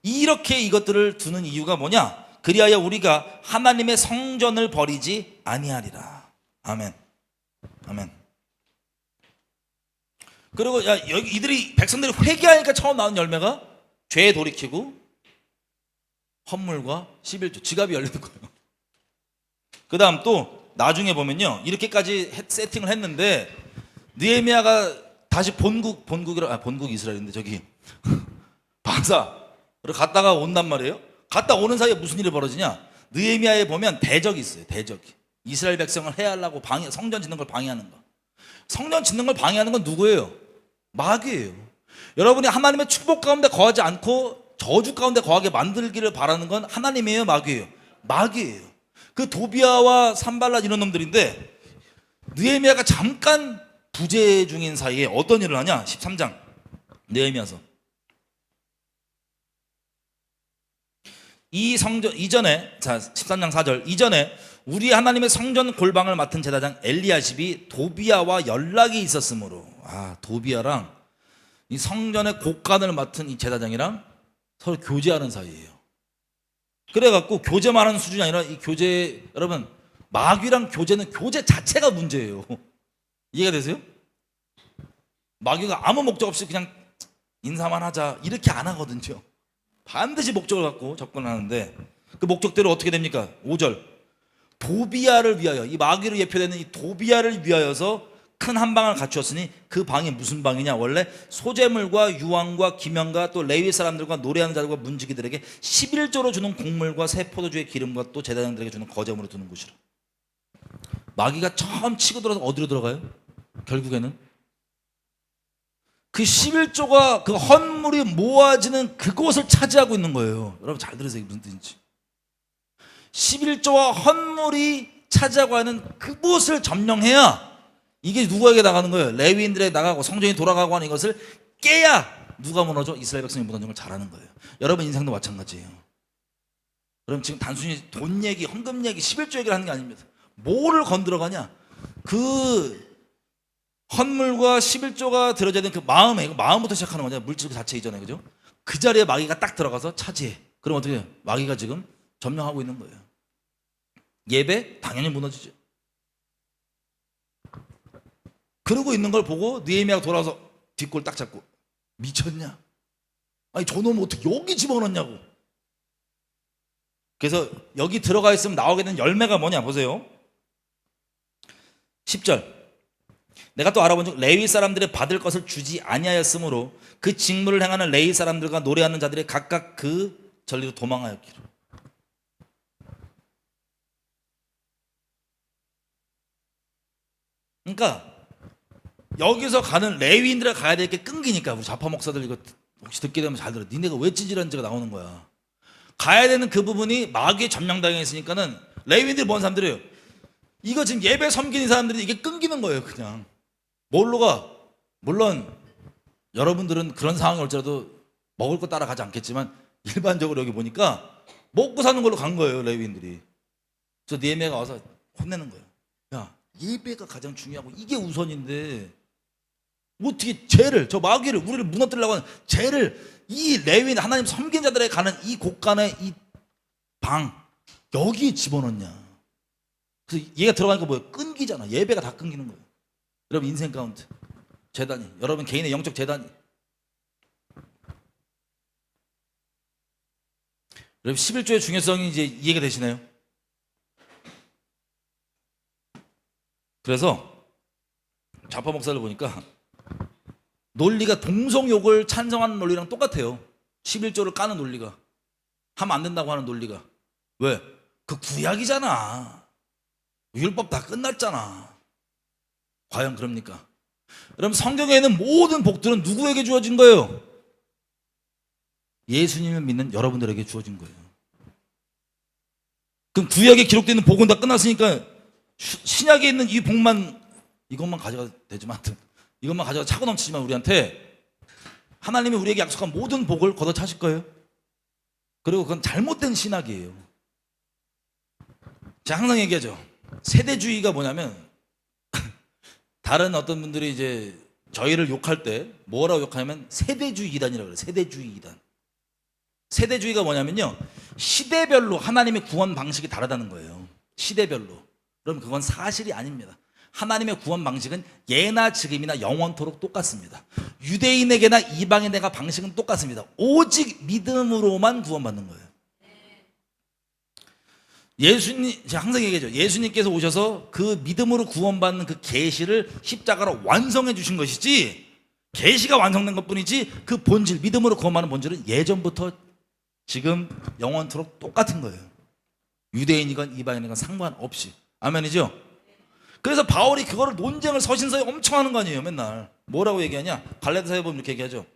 이렇게 이것들을 두는 이유가 뭐냐? 그리하여 우리가 하나님의 성전을 버리지 아니하리라. 아멘. 아멘. 그리고 이들이 백성들이 회개하니까 처음 나온 열매가 죄에 돌이키고 헌물과 11조, 지갑이 열리는 거예요. 그 다음 또 나중에 보면요, 이렇게까지 세팅을 했는데 느헤미야가 다시 본국 이스라엘인데 저기 바사를 갔다가 온단 말이에요. 갔다 오는 사이에 무슨 일이 벌어지냐? 느헤미야에 보면 대적이 있어요. 대적이 이스라엘 백성을 해하려고 성전 짓는 걸 방해하는 거. 성전 짓는 걸 방해하는 건 누구예요? 마귀예요. 여러분이 하나님의 축복 가운데 거하지 않고 저주 가운데 거하게 만들기를 바라는 건 하나님이에요, 마귀예요? 마귀예요. 그 도비아와 산발랏 이런 놈들인데, 느헤미야가 잠깐 부재 중인 사이에 어떤 일을 하냐? 13장 느헤미야서 이 성전 이전에, 자 13장 4절, 이전에 우리 하나님의 성전 골방을 맡은 제사장 엘리야십이 도비아와 연락이 있었으므로, 도비아랑 이 성전의 곡간을 맡은 이 제사장이랑 서로 교제하는 사이예요. 그래갖고 교제만 하는 수준이 아니라 이 교제, 여러분 마귀랑 교제는 교제 자체가 문제예요. 이해가 되세요? 마귀가 아무 목적 없이 그냥 인사만 하자 이렇게 안 하거든요. 반드시 목적을 갖고 접근하는데 그 목적대로 어떻게 됩니까? 5절 도비야를 위하여, 이 마귀로 예표되는 이 도비야를 위하여서 큰 한 방을 갖추었으니 그 방이 무슨 방이냐? 원래 소재물과 유황과 기명과 또 레위 사람들과 노래하는 자들과 문지기들에게 11조로 주는 곡물과 새 포도주의 기름과 또 제사장들에게 주는 거점으로 두는 곳이라. 마귀가 처음 치고 들어서 어디로 들어가요? 결국에는 그 11조가 그 헌물이 모아지는 그곳을 차지하고 있는 거예요. 여러분 잘 들으세요. 무슨 뜻인지. 11조와 헌물이 차지하고 하는 그곳을 점령해야 이게 누구에게 나가는 거예요? 레위인들에게 나가고 성전이 돌아가고 하는 이것을 깨야 누가 무너져? 이스라엘 백성이 무너진 걸 잘하는 거예요. 여러분 인생도 마찬가지예요. 여러분 지금 단순히 돈 얘기, 헌금 얘기, 11조 얘기를 하는 게 아닙니다. 뭐를 건드려가냐? 그 헌물과 11조가 들어져야 되는 그 마음에, 마음부터 시작하는 거냐? 물질 그 자체 이전에, 그죠? 그 자리에 마귀가 딱 들어가서 차지해. 그럼 어떻게 해요? 마귀가 지금 점령하고 있는 거예요. 예배? 당연히 무너지죠. 그러고 있는 걸 보고 느헤미야가 돌아와서 뒷골 딱 잡고 미쳤냐? 아니 저놈 어떻게 여기 집어넣냐고. 그래서 여기 들어가 있으면 나오게 된 열매가 뭐냐 보세요. 10절 내가 또 알아본즉 레위 사람들의 받을 것을 주지 아니하였으므로 그 직무를 행하는 레위 사람들과 노래하는 자들이 각각 그 전리로 도망하였기로. 그러니까 여기서 가는 레위인들에 가야 될 게 끊기니까 우리 좌파 목사들 이거 혹시 듣게 되면 잘 들어. 니네가 왜 찌질한지가 나오는 거야. 가야 되는 그 부분이 마귀에 점령당했으니까는 레위인들이 뭔 사람들이에요? 이거 지금 예배 섬기는 사람들이 이게 끊기는 거예요. 그냥 뭘로 가? 물론 여러분들은 그런 상황이 올지라도 먹을 거 따라가지 않겠지만 일반적으로 여기 보니까 먹고 사는 걸로 간 거예요. 레위인들이. 그래서 느헤미야가 와서 혼내는 거예요. 야 예배가 가장 중요하고 이게 우선인데 어떻게 죄를, 저 마귀를, 우리를 무너뜨리려고 하는 죄를 이 레위인 하나님 섬긴 자들에게 가는 이 곳간의 이 방 여기에 집어넣냐. 그래서 얘가 들어가니까 뭐예요? 끊기잖아. 예배가 다 끊기는 거예요. 여러분 인생 가운데 재단이, 여러분 개인의 영적 재단이, 여러분 11조의 중요성이 이제 이해가 되시나요? 그래서 좌파 목사를 보니까 논리가 동성욕을 찬성하는 논리랑 똑같아요. 11조를 까는 논리가, 하면 안 된다고 하는 논리가. 왜? 그 구약이잖아. 율법 다 끝났잖아. 과연 그럽니까? 여러분 성경에 있는 모든 복들은 누구에게 주어진 거예요? 예수님을 믿는 여러분들에게 주어진 거예요. 그럼 구약에 기록되어 있는 복은 다 끝났으니까 신약에 있는 이 복만, 이것만 가져가도 되지만 이것만 가져가 차고 넘치지만 우리한테 하나님이 우리에게 약속한 모든 복을 걷어차실 거예요. 그리고 그건 잘못된 신학이에요. 제가 항상 얘기하죠. 세대주의가 뭐냐면 다른 어떤 분들이 이제 저희를 욕할 때 뭐라고 욕하냐면 세대주의 이단이라고 그래요. 세대주의 이단. 세대주의가 뭐냐면요, 시대별로 하나님의 구원 방식이 다르다는 거예요. 시대별로. 그럼 그건 사실이 아닙니다. 하나님의 구원 방식은 예나 지금이나 영원토록 똑같습니다. 유대인에게나 이방인에게나 방식은 똑같습니다. 오직 믿음으로만 구원받는 거예요. 예수님, 제가 항상 얘기하죠. 예수님께서 오셔서 그 믿음으로 구원받는 그 계시를 십자가로 완성해 주신 것이지, 계시가 완성된 것뿐이지 그 본질, 믿음으로 구원받는 본질은 예전부터 지금 영원토록 똑같은 거예요. 유대인이건 이방인이건 상관없이. 아멘이죠? 그래서 바울이 그거를 논쟁을 서신서에 엄청 하는 거 아니에요. 맨날 뭐라고 얘기하냐, 갈라디아서에 보면 이렇게 얘기하죠.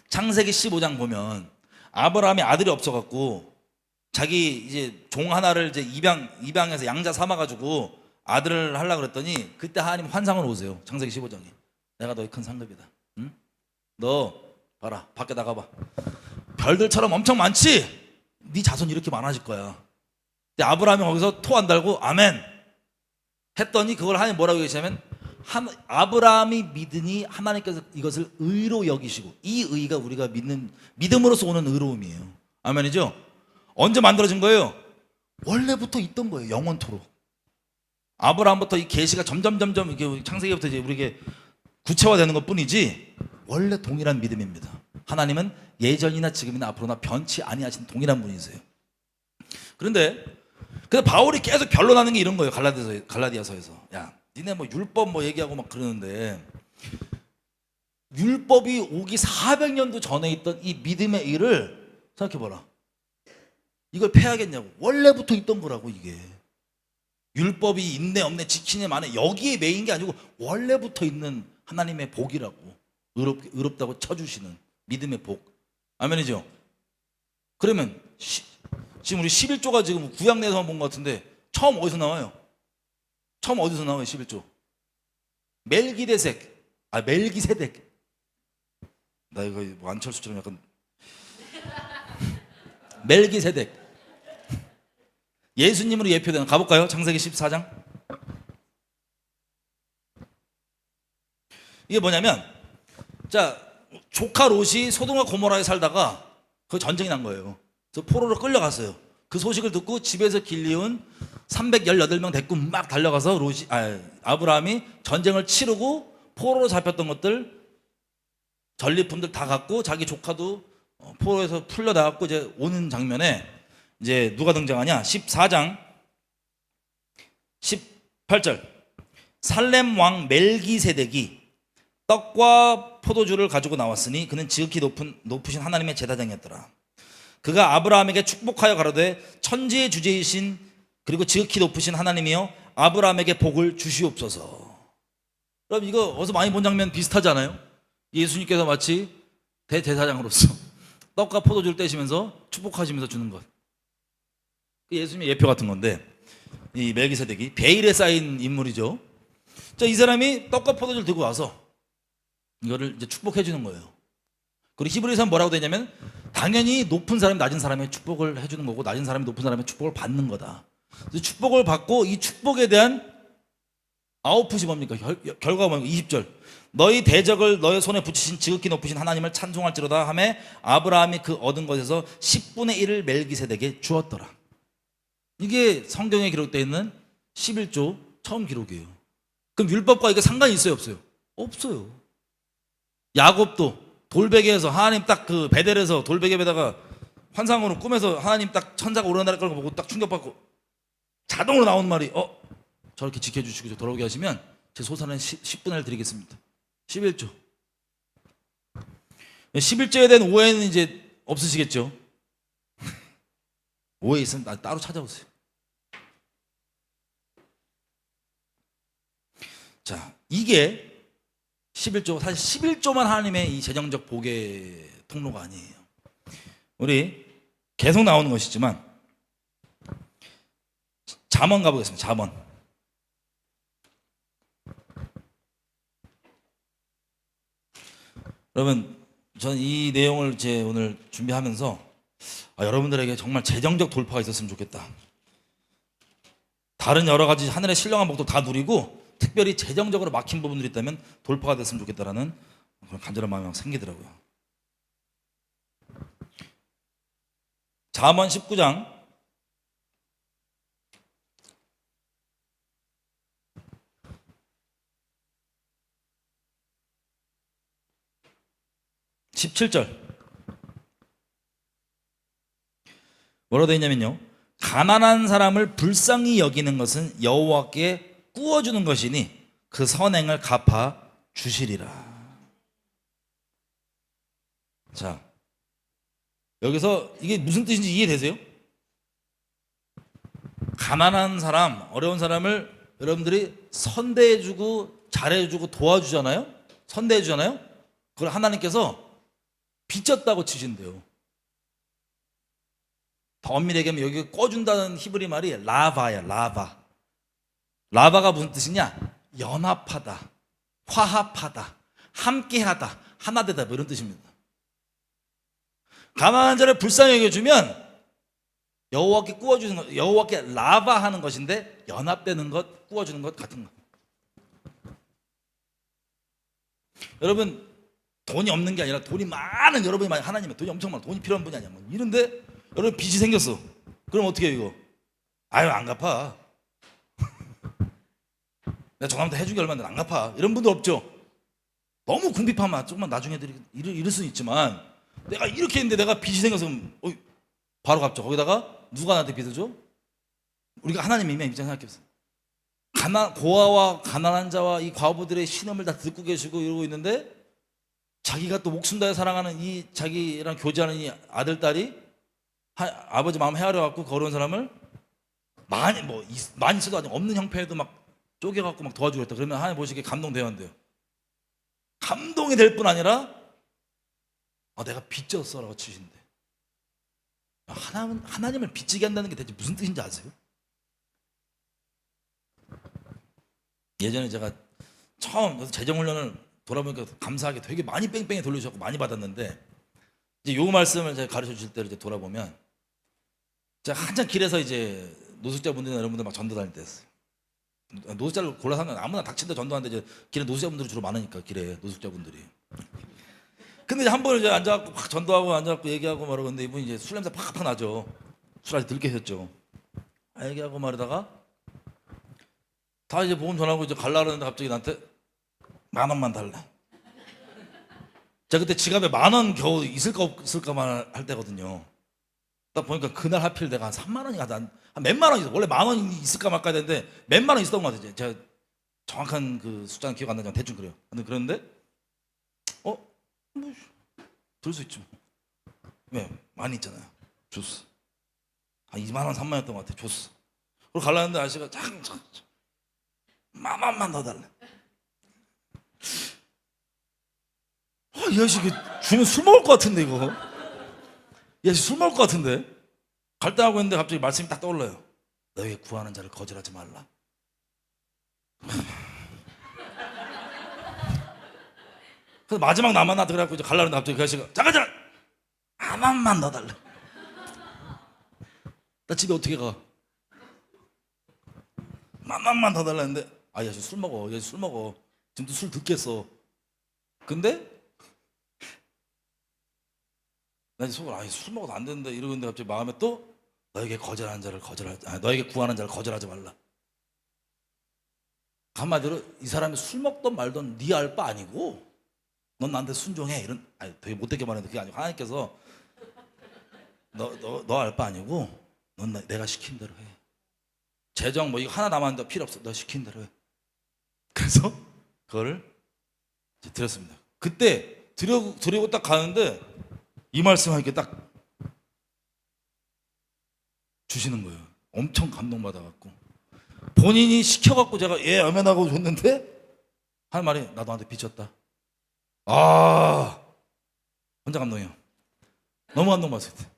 창세기 15장 보면 아브라함이 아들이 없어갖고 자기 이제 종 하나를 이제 입양해서 양자 삼아가지고 아들을 하려고 그랬더니 그때 하나님 환상을 오세요. 창세기 15장에 내가 너의 큰 상급이다. 응? 너 봐라, 밖에 나가봐. 별들처럼 엄청 많지? 네 자손 이렇게 많아질 거야. 근데 아브라함이 거기서 토 안 달고 아멘 했더니 그걸 하나님 뭐라고 얘기하냐면, 아브라함이 믿으니 하나님께서 이것을 의로 여기시고, 이 의가 우리가 믿는 믿음으로서 오는 의로움이에요. 아멘이죠? 언제 만들어진 거예요? 원래부터 있던 거예요. 영원토록. 아브라함부터 이 계시가 점점 이게 창세기부터 이제 우리에게 구체화되는 것뿐이지 원래 동일한 믿음입니다. 하나님은 예전이나 지금이나 앞으로나 변치 아니하신 동일한 분이세요. 그런데 바울이 계속 변론하는 게 이런 거예요. 갈라디아서에서 야, 니네 뭐 율법 뭐 얘기하고 막 그러는데 율법이 오기 400년도 전에 있던 이 믿음의 일을 생각해봐라. 이걸 패하겠냐고. 원래부터 있던 거라고. 이게 율법이 있네 없네 지키네 마네 여기에 메인 게 아니고 원래부터 있는 하나님의 복이라고. 의롭다고 쳐주시는 믿음의 복. 아멘이죠. 그러면 지금 우리 11조가 지금 구약 내에서만 본 것 같은데 처음 어디서 나와요? 처음 어디서 나와요? 11조 멜기세덱. 나 이거 뭐 안철수처럼 약간 멜기세덱. 예수님으로 예표되는. 가볼까요? 창세기 14장. 이게 뭐냐면, 자, 조카 롯이 소돔과 고모라에 살다가 그 전쟁이 난 거예요. 그래서 포로로 끌려갔어요. 그 소식을 듣고 집에서 길리운 318명 데리고 막 달려가서 아브라함이 전쟁을 치르고 포로로 잡혔던 것들, 전리품들 다 갖고 자기 조카도 포로에서 풀려나갔고 이제 오는 장면에 이제 누가 등장하냐? 14장 18절. 살렘 왕 멜기세덱이 떡과 포도주를 가지고 나왔으니 그는 지극히 높으신 하나님의 제사장이었더라. 그가 아브라함에게 축복하여 가로되 천지의 주제이신 그리고 지극히 높으신 하나님이여 아브라함에게 복을 주시옵소서. 그럼 이거 어디서 많이 본 장면 비슷하지 않아요? 예수님께서 마치 대제사장으로서 떡과 포도주를 떼시면서 축복하시면서 주는 것. 예수님의 예표 같은 건데, 이 멜기세덱이 베일에 쌓인 인물이죠. 자, 이 사람이 떡과 포도주를 들고 와서 이거를 이제 축복해 주는 거예요. 그리고 히브리서는 뭐라고 되냐면 당연히 높은 사람이 낮은 사람의 축복을 해주는 거고 낮은 사람이 높은 사람의 축복을 받는 거다. 그래서 축복을 받고 이 축복에 대한 아웃풋이 뭡니까? 결과가 뭡니까? 20절. 너희 대적을 너희 손에 붙이신 지극히 높으신 하나님을 찬송할지로다 하매 아브라함이 그 얻은 것에서 10분의 1을 멜기세덱에게 주었더라. 이게 성경에 기록되어 있는 11조 처음 기록이에요. 그럼 율법과 이게 상관이 있어요 없어요? 없어요. 야곱도 돌베개에서 하나님 딱 그 베델에서 돌베개에다가 환상으로 꿈에서 하나님 딱 천사가 오르내릴 걸 보고 딱 충격받고 자동으로 나온 말이 저렇게 지켜주시고 돌아오게 하시면 제 소산은 10분의 1 드리겠습니다. 11조. 11조에 대한 오해는 이제 없으시겠죠? 오해 있으면 따로 찾아오세요. 자, 이게 11조, 사실 11조만 하나님의 이 재정적 복의 통로가 아니에요. 우리 계속 나오는 것이지만 잠언 가보겠습니다. 잠언. 여러분, 저는 이 내용을 오늘 준비하면서 여러분들에게 정말 재정적 돌파가 있었으면 좋겠다. 다른 여러 가지 하늘의 신령한 복도 다 누리고 특별히 재정적으로 막힌 부분들이 있다면 돌파가 됐으면 좋겠다라는 그런 간절한 마음이 생기더라고요. 잠언 19장 17절 뭐라고 되어 있냐면요, 가난한 사람을 불쌍히 여기는 것은 여호와께 꾸어주는 것이니 그 선행을 갚아 주시리라. 자, 여기서 이게 무슨 뜻인지 이해되세요? 가난한 사람, 어려운 사람을 여러분들이 선대해주고 잘해주고 도와주잖아요. 선대해주잖아요. 그걸 하나님께서 빚졌다고 치신대요. 더 엄밀하게 하면 여기 꿔준다는 히브리 말이 라바야. 라바가 무슨 뜻이냐? 연합하다, 화합하다, 함께하다, 하나되다, 뭐 이런 뜻입니다. 가난한 자를 불쌍히 여겨주면 여호와께 꾸어주는 것, 여호와께 라바하는 것인데 연합되는 것, 꾸어주는 것 같은 것. 여러분, 돈이 없는 게 아니라 돈이 많은 여러분이 만약 하나님의 돈이 엄청 많아, 돈이 필요한 분이 아니야, 뭐 이런데 여러분 빚이 생겼어. 그럼 어떻게 해요 이거? 안 갚아. 내가 저 남한테 해준 게 얼마나 안 갚아. 이런 분들 없죠? 너무 궁핍하면 조금만 나중에 드리고 이럴 수는 있지만 내가 이렇게 했는데 내가 빚이 생겨서 바로 갚죠. 거기다가 누가 나한테 빚을 줘? 우리가 하나님의 입장 생각해보세요. 고아와 가난한 자와 이 과부들의 신음을 다 듣고 계시고 이러고 있는데 자기가 또 목숨 다해 사랑하는 이 자기랑 교제하는 이 아들 딸이 아버지 마음 헤아려 갖고 걸어온 사람을 많이 써도 아직 없는 형편에도 막 쪼개갖고 막 도와주고 했다. 그러면 하나님 보시기에 감동돼야 한대요. 감동이 될 뿐 아니라 내가 빚졌어라고 치신대. 하나님을 빚지게 한다는 게 대체 무슨 뜻인지 아세요? 예전에 제가 처음 재정훈련을 돌아보니까 감사하게 되게 많이 뺑뺑이 돌려주셨고 많이 받았는데 이제 요 말씀을 제가 가르쳐 주실 때를 이제 돌아보면 제가 한참 길에서 이제 노숙자분들이나 여러분들 막 전도 다닐 때였어요. 노숙자를 골라서 하면 아무나 닥친다 전도하는데 이제 길에 노숙자분들이 주로 많으니까 길에 노숙자분들이. 근데 이제 한 번을 이제 앉아갖고 막 전도하고 앉아갖고 얘기하고 말하고 근데 이분이 이제 술 냄새 팍팍 나죠. 술 아직 덜 깨셨죠. 얘기하고 말하다가 다 이제 보험 전화하고 이제 갈라 그러는데 갑자기 나한테 10,000원만 달래. 제가 그때 지갑에 10,000원 겨우 있을까 없을까만 할 때거든요. 딱 보니까 그날 하필 내가 한 30,000원이 한 몇만 원 있어. 원래 10,000원이 있을까 말까 되는데 몇만 원 있었던 것 같아요. 제가 정확한 그 숫자는 기억 안 나지만 대충 그래요. 근데 그런데 뭐 들 수 있죠. 왜? 많이 있잖아요. 줬어. 한 20,000원, 30,000원이었던 것 같아. 줬어. 그리고 갈라는데 아저씨가 잠깐 10,000원만 더 달래. 이 아저씨 주면 술 먹을 것 같은데 이거. 이 아저씨 술 먹을 것 같은데. 갈등하고 있는데 갑자기 말씀이 딱 떠올라요. 너에게 구하는 자를 거절하지 말라. 그래서 마지막 나만 놔둬 그래갖고 이제 갈라는데 갑자기 그 아저씨가 잠깐 10,000원만 더 달래. 나 집에 어떻게 가? 10,000원만 더 달라는데 이 아저씨 술 먹어. 이 아저씨 술 먹어. 지금도 술 듣겠어. 근데 나 이제 속으로 술 먹어도 안 되는데 이러고 있는데 갑자기 마음에 또 너에게 너에게 구하는 자를 거절하지 말라. 한마디로 이 사람이 술 먹던 말던 네 알 바 아니고 넌 나한테 순종해 이런 되게 못되게 말했는데 그게 아니고 하나님께서 너 알 바 아니고 넌 내가 시킨 대로 해. 재정 이거 하나 남았는데 필요 없어. 너 시킨 대로 해. 그래서 그거를 드렸습니다. 그때 드리고 딱 가는데 이 말씀하니까 딱 주시는 거예요. 엄청 감동받아갖고 본인이 시켜갖고 제가 엄연하고 줬는데 하는 말이 나 너한테 빚졌다. 혼자 감동해요. 너무 감동받았을 때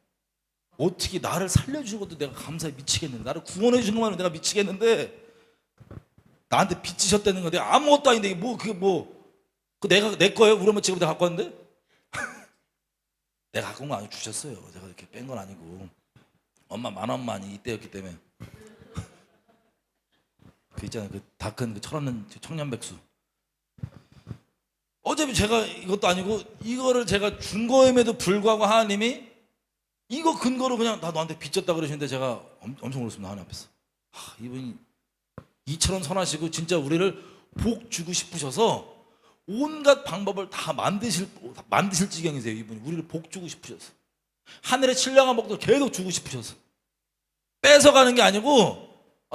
어떻게 나를 살려주고도 내가 감사해 미치겠는데 나를 구원해 주는 것만으로 내가 미치겠는데 나한테 빚지셨다는 거 내가 아무것도 아닌데 그 내가 내 거예요? 우리 엄마 지금 내가 갖고 왔는데 내가 갖고 온 거 아니고 주셨어요. 제가 이렇게 뺀 건 아니고 엄마 10,000원만이 이때였기 때문에 그 있잖아요. 그 다 큰 그 철없는 청년 백수. 어차피 제가 이것도 아니고 이거를 제가 준 거임에도 불구하고 하나님이 이거 근거로 그냥 나 너한테 빚졌다 그러시는데 제가 엄청 울었습니다. 하나님 앞에서. 이분이 이처럼 선하시고 진짜 우리를 복 주고 싶으셔서 온갖 방법을 다 만드실 지경이세요. 이분이 우리를 복 주고 싶으셔서 하늘의 신령한 복도 계속 주고 싶으셔서 뺏어가는 게 아니고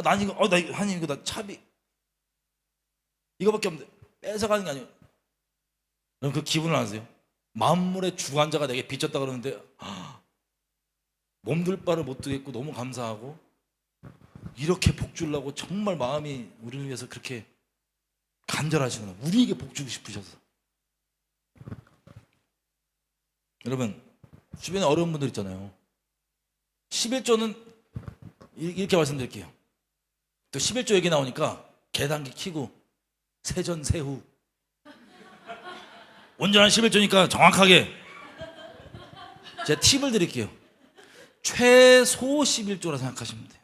난 이거 하나님 이거 나 차비 이거밖에 없는데 뺏어가는 게 아니고 그럼 그 기분을 아세요? 만물의 주관자가 내게 빚졌다 그러는데 몸둘 바를 못 두겠고 너무 감사하고 이렇게 복 주려고 정말 마음이 우리를 위해서 그렇게 간절하시구나. 우리에게 복 주고 싶으셔서. 여러분 주변에 어려운 분들 있잖아요. 11조는 이렇게 말씀드릴게요. 또 11조 얘기 나오니까 계단기 키고 세전세후 온전한 11조니까 정확하게 제가 팁을 드릴게요. 최소 11조라 생각하시면 돼요.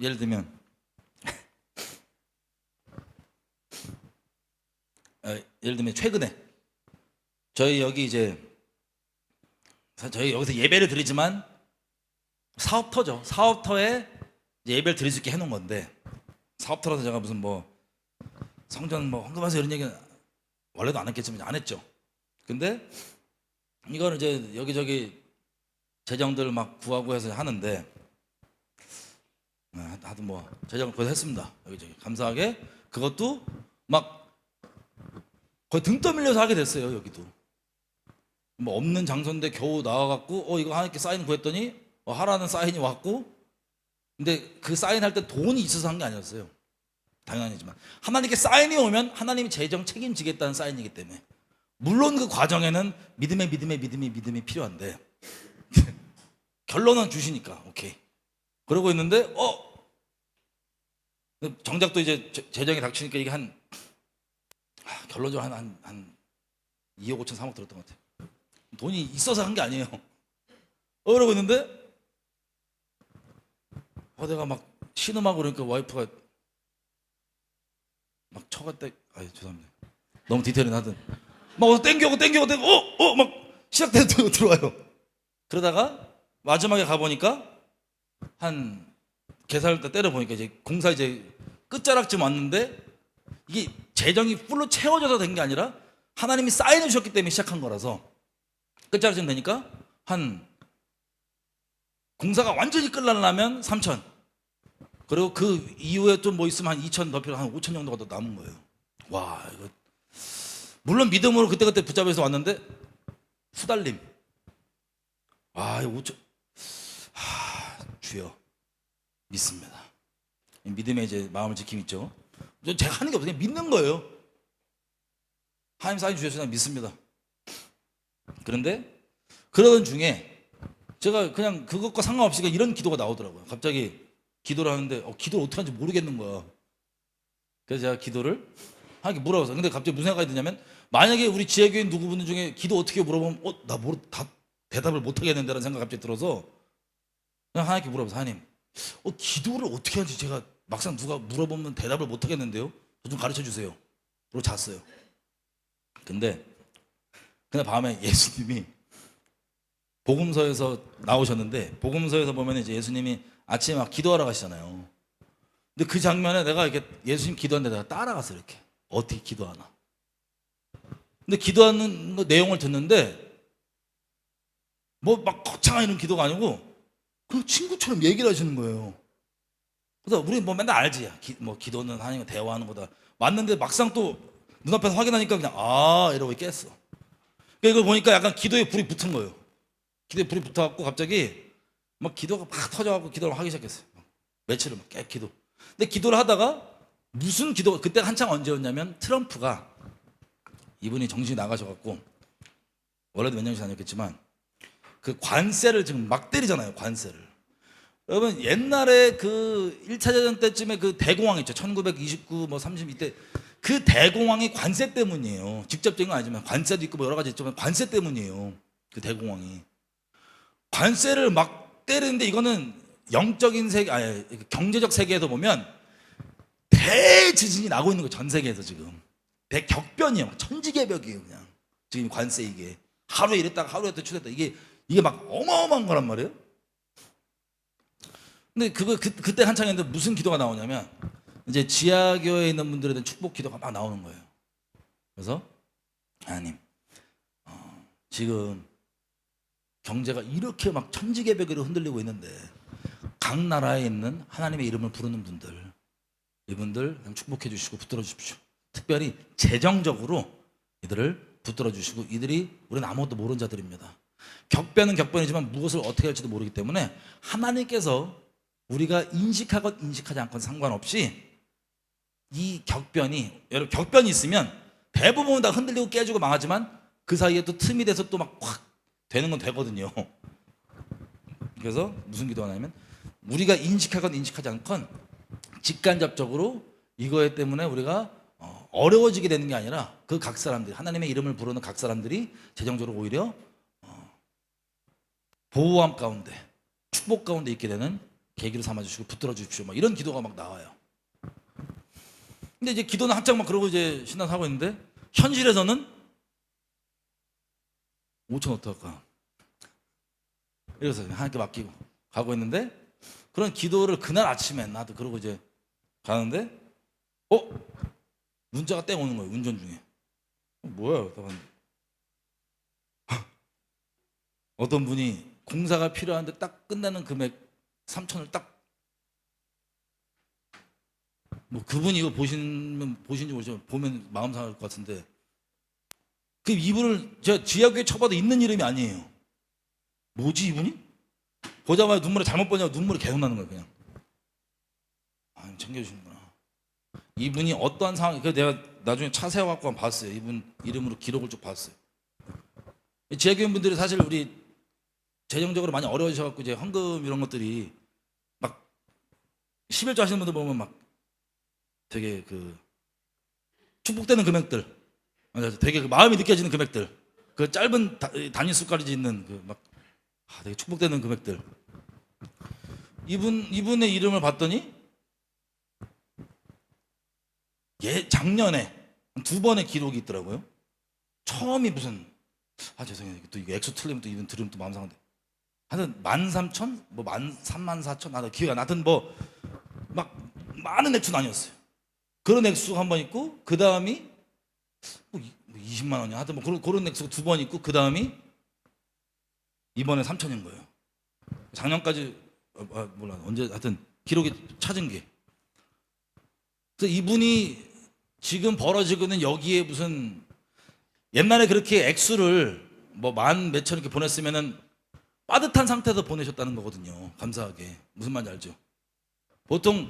예를 들면 최근에 저희 여기서 예배를 드리지만 사업터죠. 사업터에 이제 예배를 드릴 수 있게 해놓은 건데 사업 털어서 제가 무슨 뭐 성전 뭐 헌금하서 이런 얘기는 원래도 안 했겠지만 안 했죠. 근데 이거는 이제 여기저기 재정들 막 구하고 해서 하는데 하여튼 뭐 재정을 거의 했습니다. 여기저기 감사하게 그것도 막 거의 등 떠밀려서 하게 됐어요. 여기도 뭐 없는 장소인데 겨우 나와갖고 이거 하나님께 사인 구했더니 하라는 사인이 왔고, 근데 그 사인할 때 돈이 있어서 한 게 아니었어요. 당연하지만 하나님께 사인이 오면 하나님이 재정 책임지겠다는 사인이기 때문에, 물론 그 과정에는 믿음이 필요한데 결론은 주시니까 오케이 그러고 있는데 정작 또 이제 재정이 닥치니까 이게 결론적으로 한 2억 5천 3억 들었던 것 같아요. 돈이 있어서 한 게 아니에요. 그러고 있는데 내가 막 신음하고 그러니까 와이프가 막 처갔다. 죄송합니다. 너무 디테일은 하든 막 땡겨고 막 시작돼도 들어와요. 그러다가 마지막에 가보니까 한 계산을 때려 보니까 이제 공사 이제 끝자락쯤 왔는데, 이게 재정이 풀로 채워져서 된 게 아니라 하나님이 사인해 주셨기 때문에 시작한 거라서 끝자락쯤 되니까 한 공사가 완전히 끝나려면 3천, 그리고 그 이후에 좀 뭐 있으면 한 2천 더 필요, 한 5천 정도가 더 남은 거예요. 와, 이거 물론 믿음으로 그때 붙잡아서 왔는데 후달림. 이거 5천. 주여 믿습니다. 믿음의 이제 마음을 지킴 있죠. 제가 하는 게 없어요. 그냥 믿는 거예요. 하나님 사인 주셔서 그냥 믿습니다. 그런데 그러던 중에 제가 그냥 그것과 상관없이 이런 기도가 나오더라고요. 갑자기 기도를 하는데 기도를 어떻게 하는지 모르겠는 거야. 그래서 제가 기도를 하나님께 물어봤어요. 근데 갑자기 무슨 생각이 드냐면, 만약에 우리 지혜교인 누구분 중에 기도 어떻게 물어보면 다 대답을 못 하겠는데라는 생각이 갑자기 들어서 그냥 하나님께 물어봤어요. 하나님, 기도를 어떻게 하는지 제가 막상 누가 물어보면 대답을 못 하겠는데요. 저 좀 가르쳐 주세요. 그러고 잤어요. 근데 그날 밤에 예수님이 복음서에서 나오셨는데, 복음서에서 보면 이제 예수님이 아침에 막 기도하러 가시잖아요. 근데 그 장면에 내가 이렇게 예수님 기도하는데 내가 따라갔어요. 이렇게 어떻게 기도하나. 근데 기도하는 거 내용을 듣는데 뭐 막 거창한 이런 기도가 아니고 그냥 친구처럼 얘기를 하시는 거예요. 그래서 우리 뭐 맨날 알지. 기도는 하나님과 대화하는 거다. 맞는데 막상 또 눈앞에서 확인하니까 그냥 이러고 깼어. 그러니까 이걸 보니까 약간 기도에 불이 붙은 거예요. 기도에 불이 붙어갖고 갑자기 막 기도가 막 터져갖고 기도를 하기 시작했어요. 며칠을 막 기도. 근데 기도를 하다가 무슨 기도, 그때 한창 언제였냐면 트럼프가, 이분이 정신이 나가셔갖고 원래도 몇 년씩 다녔겠지만 그 관세를 지금 막 때리잖아요. 관세를. 여러분 옛날에 그 1차 대전 때쯤에 그 대공황 있죠. 1929 뭐 30 이때 그 대공황이 관세 때문이에요. 직접적인 건 아니지만 관세도 있고 뭐 여러 가지 있지만 관세 때문이에요. 그 대공황이. 관세를 막 때리는데 이거는 영적인 세계, 경제적 세계에서 보면 대지진이 나고 있는 거예요. 전 세계에서 지금. 대격변이에요. 천지개벽이에요. 그냥 지금 관세, 이게 하루에 이랬다가 하루에 또 추됐다, 이게 막 어마어마한 거란 말이에요. 근데 그때 한창 했는데 무슨 기도가 나오냐면 이제 지하교회에 있는 분들에 대한 축복 기도가 막 나오는 거예요. 그래서 하나님, 지금 경제가 이렇게 막 천지개벽으로 흔들리고 있는데 각 나라에 있는 하나님의 이름을 부르는 분들, 이분들 축복해 주시고 붙들어 주십시오. 특별히 재정적으로 이들을 붙들어 주시고, 이들이 우리는 아무것도 모르는 자들입니다. 격변은 격변이지만 무엇을 어떻게 할지도 모르기 때문에 하나님께서 우리가 인식하건 인식하지 않건 상관없이 이 격변이, 여러분 격변이 있으면 대부분 다 흔들리고 깨지고 망하지만 그 사이에 또 틈이 돼서 또 막 확 되는 건 되거든요. 그래서 무슨 기도하냐면 우리가 인식하건 인식하지 않건 직간접적으로 이거에 때문에 우리가 어려워지게 되는 게 아니라 그 각 사람들이, 하나님의 이름을 부르는 각 사람들이 재정적으로 오히려 보호함 가운데, 축복 가운데 있게 되는 계기로 삼아주시고 붙들어 주십시오. 막 이런 기도가 막 나와요. 근데 이제 기도는 한창 막 그러고 이제 신앙 하고 있는데 현실에서는 5천 어떡할까? 이래서 하나님께 맡기고 가고 있는데 그런 기도를 그날 아침에 나도 그러고 이제 가는데 문자가 땡 오는 거예요. 운전 중에. 뭐야? 어떤 분이 공사가 필요한데 딱 끝나는 금액 3천을 딱, 뭐 그분이 이거 보신지 모르지만 보면 마음 상할 것 같은데, 그 이분을 제가 지하교회 쳐봐도 있는 이름이 아니에요. 뭐지 이분이? 보자마자 눈물을 잘못 보냐고 눈물이 계속 나는 거예요. 그냥 챙겨주시는구나. 이분이 어떠한 상황, 그 내가 나중에 차 세워갖고 봤어요. 이분 이름으로 기록을 쭉 봤어요. 지하교회 분들이 사실 우리 재정적으로 많이 어려우셔갖고 이제 헌금 이런 것들이 막 11조 하시는 분들 보면 막 되게 그 축복되는 금액들, 되게 그 마음이 느껴지는 금액들, 그 짧은 단위 수까지 있는 그 막 되게 축복되는 금액들. 이분의 이름을 봤더니 작년에 두 번의 기록이 있더라고요. 처음이 무슨 죄송해요. 또 이거 액수 틀리면 또 이분 들으면 또 마음 상한데. 하여튼 13,000, 뭐 34,000, 나도 기억이 안 나. 하여튼 뭐 막 많은 액수는 아니었어요. 그런 액수가 한 번 있고, 그 다음이 뭐 20만 원이야. 하여튼 뭐 그런 액수가 두 번 있고, 그 다음이 이번에 3,000인 거예요. 작년까지 몰라 언제 하여튼 기록이 찾은 게. 그래서 이분이 지금 벌어지고 있는 여기에 무슨 옛날에 그렇게 액수를 뭐 만 몇천 이렇게 보냈으면은 빠듯한 상태에서 보내셨다는 거거든요. 감사하게. 무슨 말인지 알죠? 보통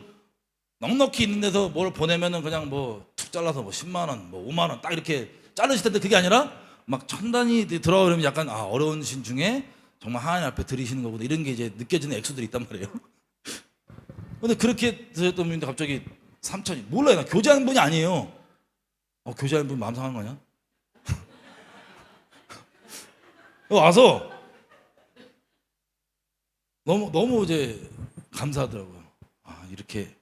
넉넉히 있는 데서 뭘 보내면은 그냥 뭐 툭 잘라서 뭐 10만 원, 뭐 5만 원 딱 이렇게 자르실 텐데, 그게 아니라 막 천단이 들어오면 약간 어려운 신 중에 정말 하나님 앞에 드리시는 거구나, 이런 게 이제 느껴지는 액수들이 있단 말이에요. 근데 그렇게 드렸던 분인데 갑자기 3천이, 몰라요. 나 교제하는 분이 아니에요. 교제하는 분 마음 상한 거냐? 와서 너무 이제 감사하더라고요. 이렇게.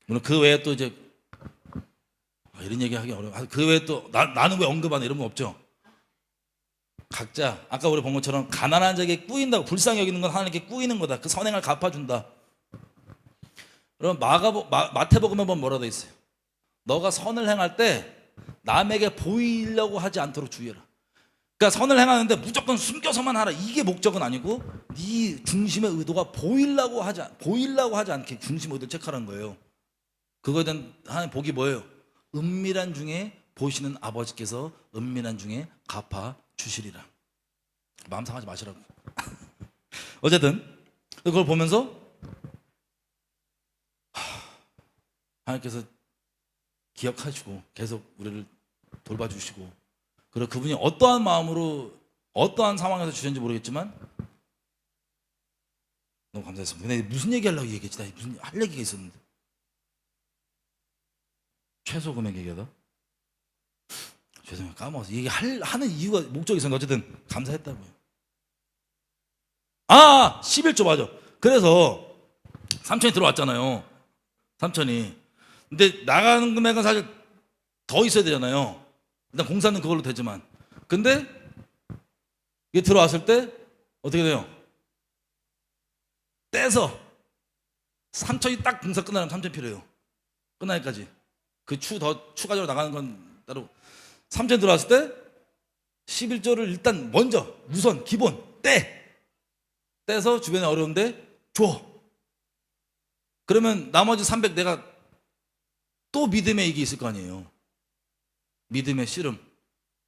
물론 그 외에 또 이제 이런 얘기 하기 어려워. 그 외에 또 나는 왜 언급하나 이런 거 없죠. 각자 아까 우리 본 것처럼 가난한 자에게 꾸인다고, 불쌍히 여기는 건 하나님께 꾸이는 거다. 그 선행을 갚아준다. 그럼 마태복음에 보면 뭐라고 돼 있어요? 너가 선을 행할 때 남에게 보이려고 하지 않도록 주의해라. 그러니까 선을 행하는데 무조건 숨겨서만 하라, 이게 목적은 아니고, 네 중심의 의도가 보이려고 하지 않게 중심의 의도를 체크하는 거예요. 그거에 대한 하나님 복이 뭐예요? 은밀한 중에 보시는 아버지께서 은밀한 중에 갚아 주시리라. 마음 상하지 마시라고. 어쨌든 그걸 보면서 하나님께서 기억하시고 계속 우리를 돌봐주시고, 그리고 그분이 어떠한 마음으로 어떠한 상황에서 주셨는지 모르겠지만 너무 감사했습니다. 근데 무슨 얘기하려고 얘기했지? 나 무슨 할 얘기가 있었는데. 최소 금액 얘기하다? 죄송해요. 까먹었어. 하는 이유가 목적이 있었는데 어쨌든 감사했다고요. 11조 맞아. 그래서 3천이 들어왔잖아요. 3천이. 근데 나가는 금액은 사실 더 있어야 되잖아요. 일단 공사는 그걸로 되지만. 근데 이게 들어왔을 때 어떻게 돼요? 떼서 3천이 딱 공사 끝나면 3천 필요해요. 끝나기까지. 그 더 추가적으로 나가는 건 따로. 3천 들어왔을 때 11조를 일단 먼저 우선 기본 떼서 주변에 어려운데 줘. 그러면 나머지 300 내가 또 믿음의 이게 있을 거 아니에요. 믿음의 씨름.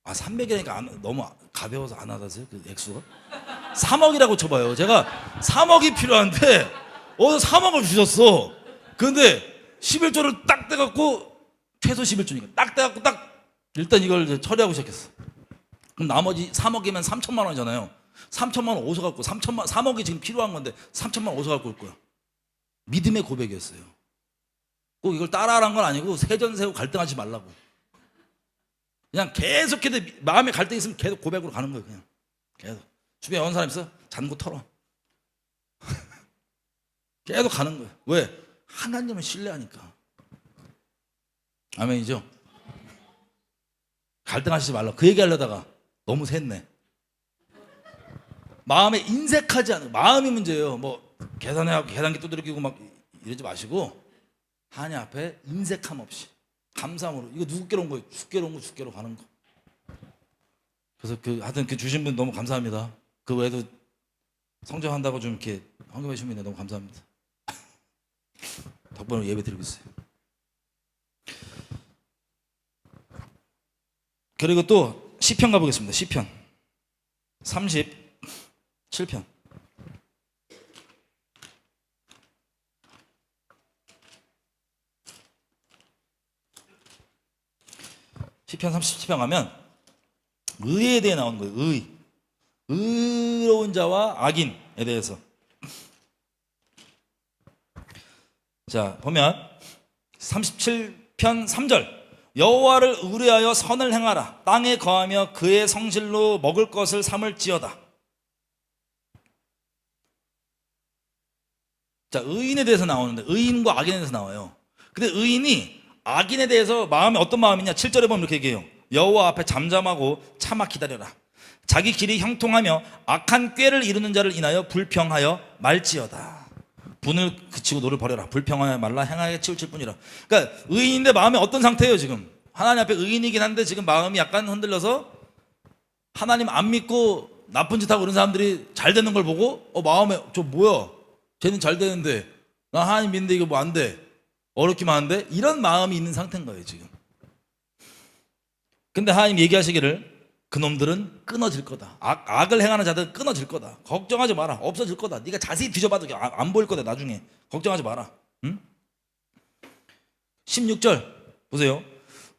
300이니까 너무 가벼워서 안 하다세요? 그 액수가? 3억이라고 쳐봐요. 제가 3억이 필요한데 3억을 주셨어. 근데 11조를 딱 떼갖고, 최소 11조니까 딱 떼갖고 일단 이걸 이제 처리하고 시작했어. 그럼 나머지 3억이면 3천만 원이잖아요. 3천만 원 어디서 갖고, 3억이 지금 필요한 건데 3천만 원 어디서 갖고 올 거야? 믿음의 고백이었어요. 꼭 이걸 따라하라는 건 아니고, 세전세우 갈등하지 말라고. 그냥 계속해서 마음에 갈등이 있으면 계속 고백으로 가는 거예요. 그냥 계속. 주변에 어느 사람 있어? 잔고 털어. 계속 가는 거예요. 왜? 하나님을 신뢰하니까. 아멘이죠? 갈등하시지 말라. 그 얘기 하려다가 너무 샜네. 마음에 인색하지 않은 마음이 문제예요. 뭐 계산해갖고 계산기 두드려 끼고 막 이러지 마시고 하나님 앞에 인색함 없이 감사함으로 이거 누구께로 온 거예요? 주께로 온 거 주께로 가는 거. 그래서 하여튼 주신 분 너무 감사합니다. 그 외에도 성장한다고 좀 이렇게 헌금해 주시면 너무 감사합니다. 덕분에 예배 드리고 있어요. 그리고 또 시편 가보겠습니다. 시편 37편. 시편 37편 가면 의에 대해 나오는 거예요. 의로운 자와 악인에 대해서. 자, 보면 37편 3절. 여호와를 의뢰하여 선을 행하라. 땅에 거하며 그의 성실로 먹을 것을 삼을지어다. 자, 의인에 대해서 나오는데 의인과 악인에 대해서 나와요. 근데 의인이 악인에 대해서 마음이 어떤 마음이냐? 7절에 보면 이렇게 얘기해요. 여호와 앞에 잠잠하고 참아 기다려라. 자기 길이 형통하며 악한 꾀를 이루는 자를 인하여 불평하여 말지어다. 분을 그치고 노를 버려라. 불평하여 말라. 행하게 치우칠 뿐이라. 그러니까 의인인데 마음이 어떤 상태예요 지금? 하나님 앞에 의인이긴 한데 지금 마음이 약간 흔들려서 하나님 안 믿고 나쁜 짓 하고 그런 사람들이 잘 되는 걸 보고 마음에 저 뭐야? 쟤는 잘 되는데 나 하나님 믿는데 이거 뭐 안 돼? 어렵기만 한데? 이런 마음이 있는 상태인 거예요 지금. 근데 하나님 얘기하시기를 그놈들은 끊어질 거다. 악을 행하는 자들은 끊어질 거다. 걱정하지 마라. 없어질 거다. 네가 자세히 뒤져봐도 안 보일 거다 나중에. 걱정하지 마라. 응? 16절 보세요.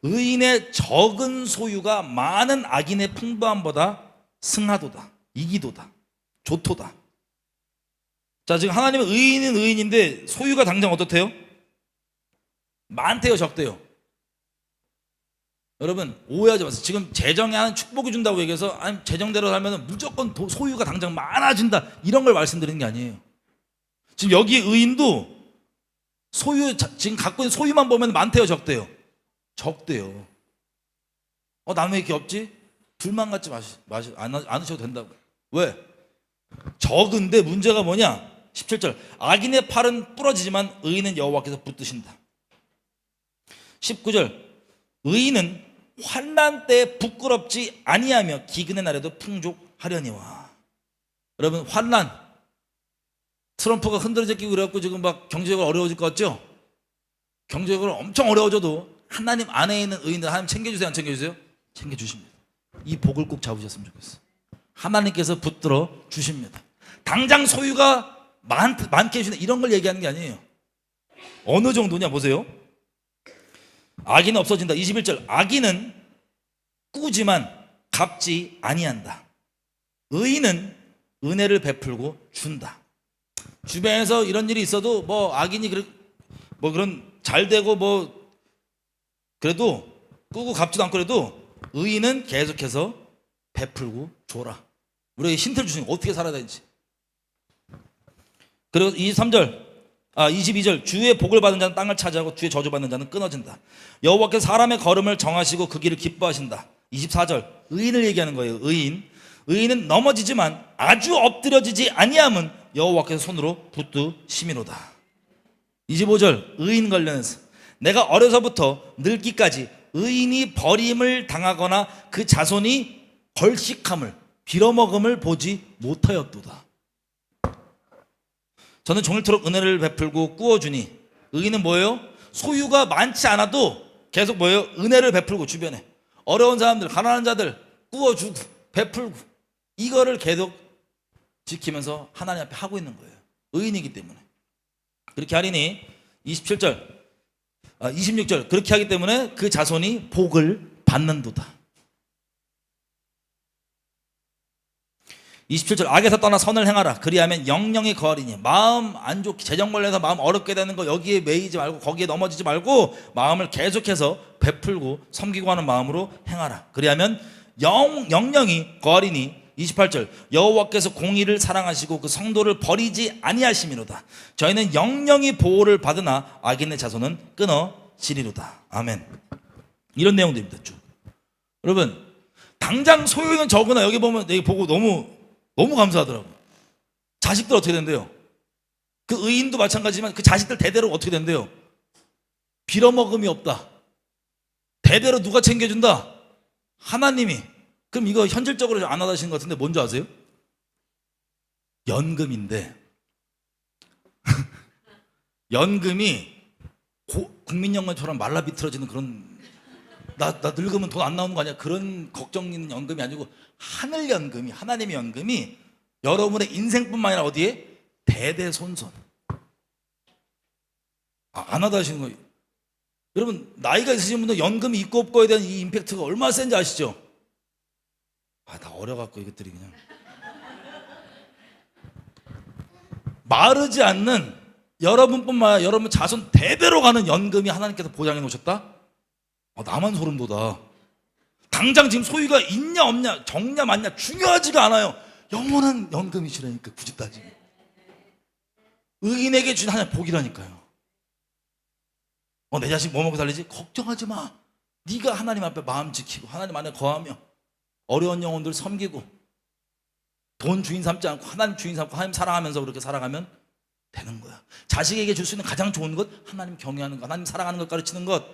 의인의 적은 소유가 많은 악인의 풍부함보다 승하도다. 이기도다. 좋도다. 자, 지금 하나님은 의인은 의인인데 소유가 당장 어떻대요? 많대요, 적대요? 여러분 오해하지 마세요. 지금 재정에 하는 축복이 준다고 얘기해서 아니 재정대로 살면 무조건 소유가 당장 많아진다 이런 걸 말씀드리는 게 아니에요. 지금 여기 의인도 소유 지금 갖고 있는 소유만 보면 많대요, 적대요? 적대요. 나는 왜 이렇게 없지? 불만 갖지 않으셔도 된다고. 왜? 적은데 문제가 뭐냐? 17절. 악인의 팔은 부러지지만 의인은 여호와께서 붙드신다. 19절. 의인은 환난 때 부끄럽지 아니하며 기근의 날에도 풍족하려니와. 여러분 환난, 트럼프가 흔들어져 끼고 그래갖고 지금 막 경제적으로 어려워질 것 같죠? 경제적으로 엄청 어려워져도 하나님 안에 있는 의인들 하나님 챙겨주세요, 안 챙겨주세요? 챙겨주십니다. 이 복을 꼭 잡으셨으면 좋겠어요. 하나님께서 붙들어 주십니다. 당장 소유가 많게 해주는 이런 걸 얘기하는 게 아니에요. 어느 정도냐 보세요. 악인은 없어진다. 21절. 악인은 꾸지만 갚지 아니한다. 의인은 은혜를 베풀고 준다. 주변에서 이런 일이 있어도 뭐 악인이 그런 잘 되고 뭐 그래도 꾸고 갚지도 않고 그래도 의인은 계속해서 베풀고 줘라. 우리에게 힌트를 주시는 어떻게 살아야 되는지. 그리고 22절. 주의 복을 받은 자는 땅을 차지하고 주의 저주받는 자는 끊어진다. 여호와께서 사람의 걸음을 정하시고 그 길을 기뻐하신다. 24절. 의인을 얘기하는 거예요. 의인은 넘어지지만 아주 엎드려지지 아니함은 여호와께서 손으로 붙드심이로다. 25절. 의인 관련해서 내가 어려서부터 늙기까지 의인이 버림을 당하거나 그 자손이 걸식함을 빌어먹음을 보지 못하였도다. 저는 종일토록 은혜를 베풀고 꾸어주니. 의인은 뭐예요? 소유가 많지 않아도 계속 뭐예요? 은혜를 베풀고 주변에 어려운 사람들, 가난한 자들 꾸어주고 베풀고 이거를 계속 지키면서 하나님 앞에 하고 있는 거예요. 의인이기 때문에. 그렇게 하리니 26절 그렇게 하기 때문에 그 자손이 복을 받는도다. 27절. 악에서 떠나 선을 행하라. 그리하면 영영이 거하리니. 마음 안 좋게 재정 관련해서 마음 어렵게 되는 거 여기에 매이지 말고 거기에 넘어지지 말고 마음을 계속해서 베풀고 섬기고 하는 마음으로 행하라. 그리하면 영영이 거하리니. 28절. 여호와께서 공의를 사랑하시고 그 성도를 버리지 아니하심이로다. 저희는 영영이 보호를 받으나 악인의 자손은 끊어지리로다. 아멘. 이런 내용들입니다. 쭉. 여러분 당장 소유는 적으나 여기 보면 여기 보고 너무 너무 감사하더라고. 자식들 어떻게 된대요? 그 의인도 마찬가지지만 그 자식들 대대로 어떻게 된대요? 빌어먹음이 없다. 대대로 누가 챙겨준다? 하나님이. 그럼 이거 현실적으로 안 하시는 것 같은데 뭔지 아세요? 연금인데 연금이 국민연금처럼 말라비틀어지는 그런 나 늙으면 돈 안 나오는 거 아니야? 그런 걱정 있는 연금이 아니고 하늘연금이, 하나님의 연금이 여러분의 인생뿐만 아니라 어디에? 대대손손. 안 하다 하시는 거예요. 여러분 나이가 있으신 분들 연금이 있고 없고에 대한 이 임팩트가 얼마나 센지 아시죠? 다 어려갖고 이것들이 그냥 마르지 않는 여러분뿐만 아니라 여러분 자손 대대로 가는 연금이 하나님께서 보장해 놓으셨다? 나만 소름 돋아. 당장 지금 소유가 있냐 없냐 적냐 많냐 중요하지가 않아요. 영원한 연금이시라니까. 굳이 따지면 의인에게 준 하나님 복이라니까요. 내 자식 뭐 먹고 살리지? 걱정하지 마. 네가 하나님 앞에 마음 지키고 하나님 안에 거하며 어려운 영혼들 섬기고 돈 주인 삼지 않고 하나님 주인 삼고 하나님 사랑하면서 그렇게 살아가면 되는 거야. 자식에게 줄 수 있는 가장 좋은 것, 하나님 경외하는 것, 하나님 사랑하는 것 가르치는 것,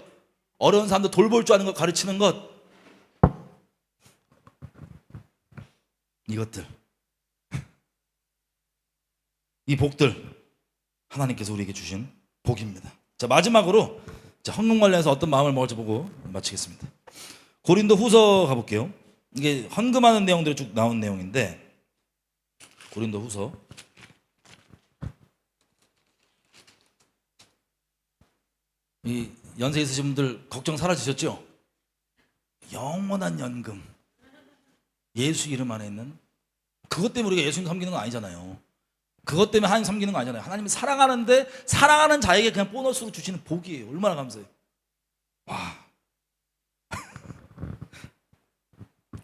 어려운 사람들 돌볼 줄 아는 것 가르치는 것. 이것들, 이 복들 하나님께서 우리에게 주신 복입니다. 자, 마지막으로 헌금 관련해서 어떤 마음을 먹을지 보고 마치겠습니다. 고린도 후서 가볼게요. 이게 헌금하는 내용들이 쭉 나온 내용인데, 고린도 후서 이 연세 있으신 분들 걱정 사라지셨죠? 영원한 연금, 예수 이름 안에 있는, 그것 때문에 우리가 예수님 섬기는 건 아니잖아요. 그것 때문에 하나님 섬기는 거 아니잖아요. 하나님이 사랑하는데 사랑하는 자에게 그냥 보너스로 주시는 복이에요. 얼마나 감사해요. 와.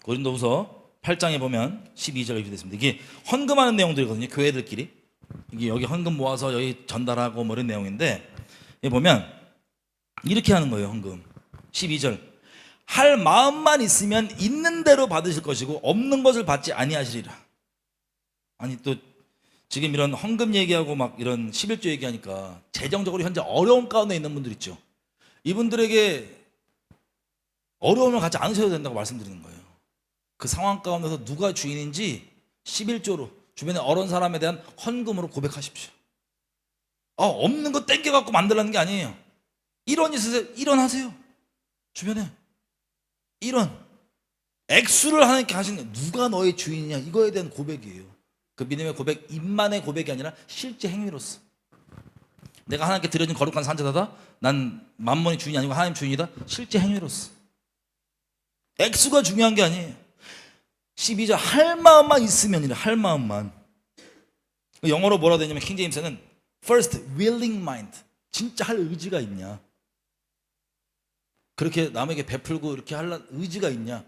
고린도후서 8장에 보면 12절에 이렇게 됐습니다. 이게 헌금하는 내용들이거든요. 교회들끼리 이게 여기 헌금 모아서 여기 전달하고 뭐 이런 내용인데, 여기 보면 이렇게 하는 거예요. 헌금 12절, 할 마음만 있으면 있는 대로 받으실 것이고 없는 것을 받지 아니하시리라. 아니 또 지금 이런 헌금 얘기하고 막 이런 11조 얘기하니까 재정적으로 현재 어려운 가운데 있는 분들 있죠. 이분들에게 어려움을 갖지 않으셔도 된다고 말씀드리는 거예요. 그 상황 가운데서 누가 주인인지 11조로 주변에 어려운 사람에 대한 헌금으로 고백하십시오. 없는 거 땡겨갖고 만들라는 게 아니에요. 1원 있으세요? 1원 하세요. 주변에 1원 액수를 하나님께 하시는, 누가 너의 주인이냐, 이거에 대한 고백이에요. 그 믿음의 고백, 입만의 고백이 아니라 실제 행위로서 내가 하나님께 드려진 거룩한 산자다, 난 만몬이 주인이 아니고 하나님 주인이다, 실제 행위로서. 액수가 중요한 게 아니에요. 12절, 할 마음만 있으면이래. 할 마음만. 영어로 뭐라 되냐면 킹제임스는 first willing mind, 진짜 할 의지가 있냐, 그렇게 남에게 베풀고 이렇게 할 의지가 있냐.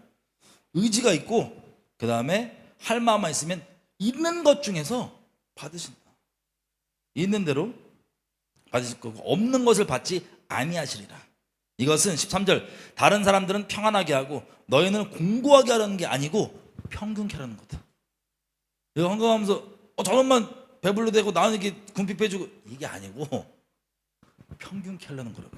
의지가 있고 그 다음에 할 마음만 있으면 있는 것 중에서 받으신다. 있는 대로 받으실 거고 없는 것을 받지 아니하시리라. 이것은 13절, 다른 사람들은 평안하게 하고 너희는 공고하게 하라는 게 아니고 평균케 하라는 거다. 이거 헌금하면서 저놈만 배불러 대고 나는 이렇게 군핍 빼주고, 이게 아니고 평균케 하려는 거라고.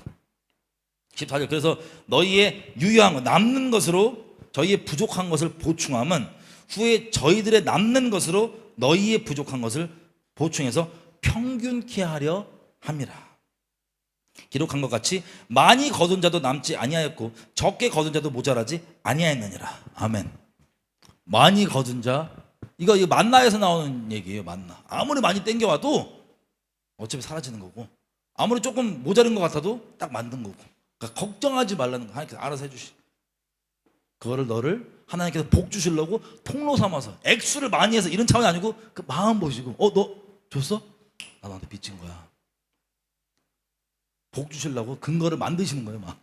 14절, 그래서 너희의 유효한 것, 남는 것으로 저희의 부족한 것을 보충함은 후에 저희들의 남는 것으로 너희의 부족한 것을 보충해서 평균케 하려 함이라. 기록한 것 같이 많이 거둔 자도 남지 아니하였고 적게 거둔 자도 모자라지 아니하였느니라. 아멘. 많이 거둔 자, 이거 만나에서 나오는 얘기예요. 만나. 아무리 많이 땡겨와도 어차피 사라지는 거고, 아무리 조금 모자른 것 같아도 딱 만든 거고. 그러니까 걱정하지 말라는 거. 하나님께서 알아서 해주시. 그거를 너를 하나님께서 복 주시려고 통로 삼아서 액수를 많이 해서 이런 차원이 아니고 그 마음 보시고, 너 줬어? 나 너한테 빚진 거야. 복 주시려고 근거를 만드시는 거예요. 막.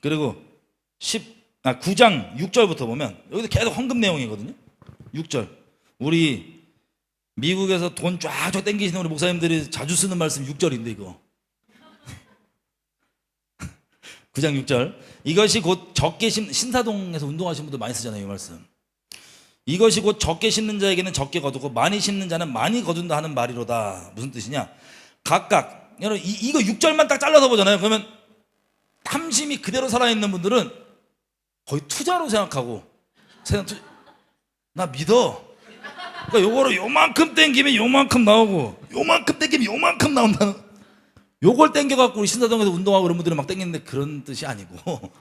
그리고 9장 6절부터 보면 여기도 계속 헌금 내용이거든요. 6절, 우리 미국에서 돈 쫙쫙 땡기시는 우리 목사님들이 자주 쓰는 말씀 6절인데 이거 9장 6절. 이것이 곧 적게 신사동에서 운동하시는 분들 많이 쓰잖아요, 이 말씀. 이것이 곧 적게 심는 자에게는 적게 거두고 많이 심는 자는 많이 거둔다 하는 말이로다. 무슨 뜻이냐? 각각 여러분 이거 6절만 딱 잘라서 보잖아요. 그러면 탐심이 그대로 살아있는 분들은 거의 투자로 생각하고 나 믿어. 그러니까 요거를 요만큼 땡기면 요만큼 나오고 요만큼 땡기면 요만큼 나온다는, 요걸 땡겨갖고 우리 신사동에서 운동하고 그런 분들은 막 땡기는데 그런 뜻이 아니고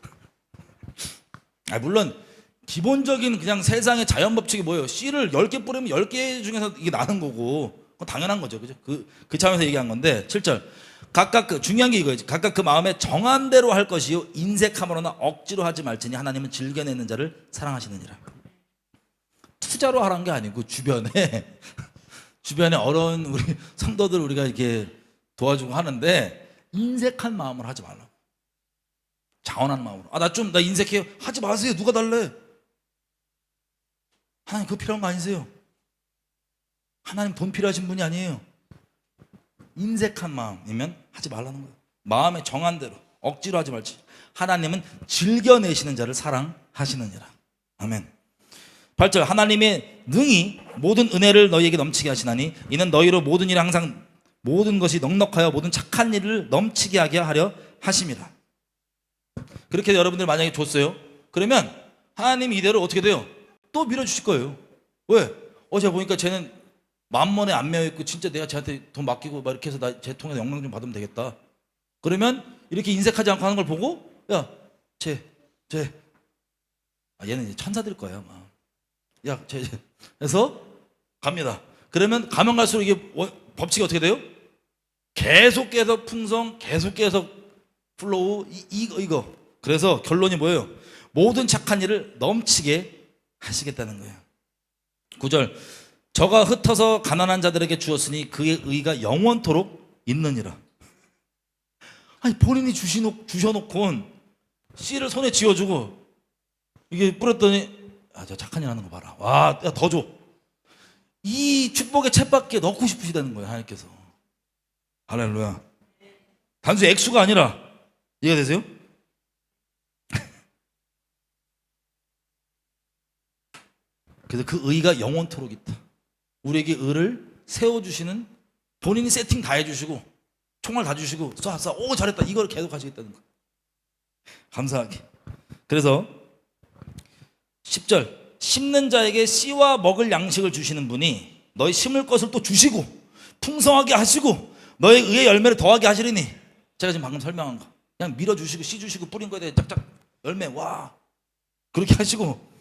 물론 기본적인 그냥 세상의 자연 법칙이 뭐예요? 씨를 10개 뿌리면 10개 중에서 이게 나는 거고 그건 당연한 거죠. 그죠? 그 차원에서 얘기한 건데 7절. 각각 중요한 게 이거예요. 각각 그 마음에 정한 대로 할 것이요 인색함으로나 억지로 하지 말지니 하나님은 즐겨내는 자를 사랑하시느니라. 투자로 하라는 게 아니고 주변에 어려운 우리 성도들 우리가 이렇게 도와주고 하는데 인색한 마음으로 하지 말라고. 자원하는 마음으로. 나 인색해요. 하지 마세요. 누가 달래? 하나님 그거 필요한 거 아니세요? 하나님 돈 필요하신 분이 아니에요. 인색한 마음이면 하지 말라는 거예요. 마음에 정한 대로 억지로 하지 말지. 하나님은 즐겨내시는 자를 사랑하시느니라. 아멘. 8절. 하나님의 능히 모든 은혜를 너희에게 넘치게 하시나니 이는 너희로 모든 일에 항상 모든 것이 넉넉하여 모든 착한 일을 넘치게 하게 하려 하심이라. 그렇게 여러분들 만약에 줬어요. 그러면 하나님이 이대로 어떻게 돼요? 또 밀어주실 거예요. 왜? 제가 보니까 쟤는 만번에 안 메어있고 진짜 내가 쟤한테 돈 맡기고 막 이렇게 해서 쟤 통해서 영광 좀 받으면 되겠다. 그러면 이렇게 인색하지 않고 하는 걸 보고 얘는 이제 천사들 거예요. 그래서 갑니다. 그러면 가면 갈수록 이게 법칙이 어떻게 돼요? 계속해서 풍성, 계속해서 플로우, 이거. 그래서 결론이 뭐예요? 모든 착한 일을 넘치게 하시겠다는 거예요. 9절. 저가 흩어서 가난한 자들에게 주었으니 그의 의가 영원토록 있느니라. 본인이 주셔놓고 씨를 손에 쥐어주고 이게 뿌렸더니 저 착한 일 하는 거 봐라. 와, 더 줘. 이 축복의 챗바퀴에 넣고 싶으시다는 거예요, 하나님께서. 할렐루야. 단순히 액수가 아니라, 이해가 되세요? 그래서 그 의가 영원토록 있다. 우리에게 의를 세워주시는, 본인이 세팅 다 해주시고 총알 다 주시고 쏴 오 잘했다 이걸 계속 하시겠다는 거예요. 감사하게. 그래서 10절. 심는 자에게 씨와 먹을 양식을 주시는 분이 너희 심을 것을 또 주시고 풍성하게 하시고 너의 의의 열매를 더하게 하시리니. 제가 지금 방금 설명한 거 그냥 밀어주시고 씨 주시고 뿌린 거에 대해 짝짝 열매 와 그렇게 하시고.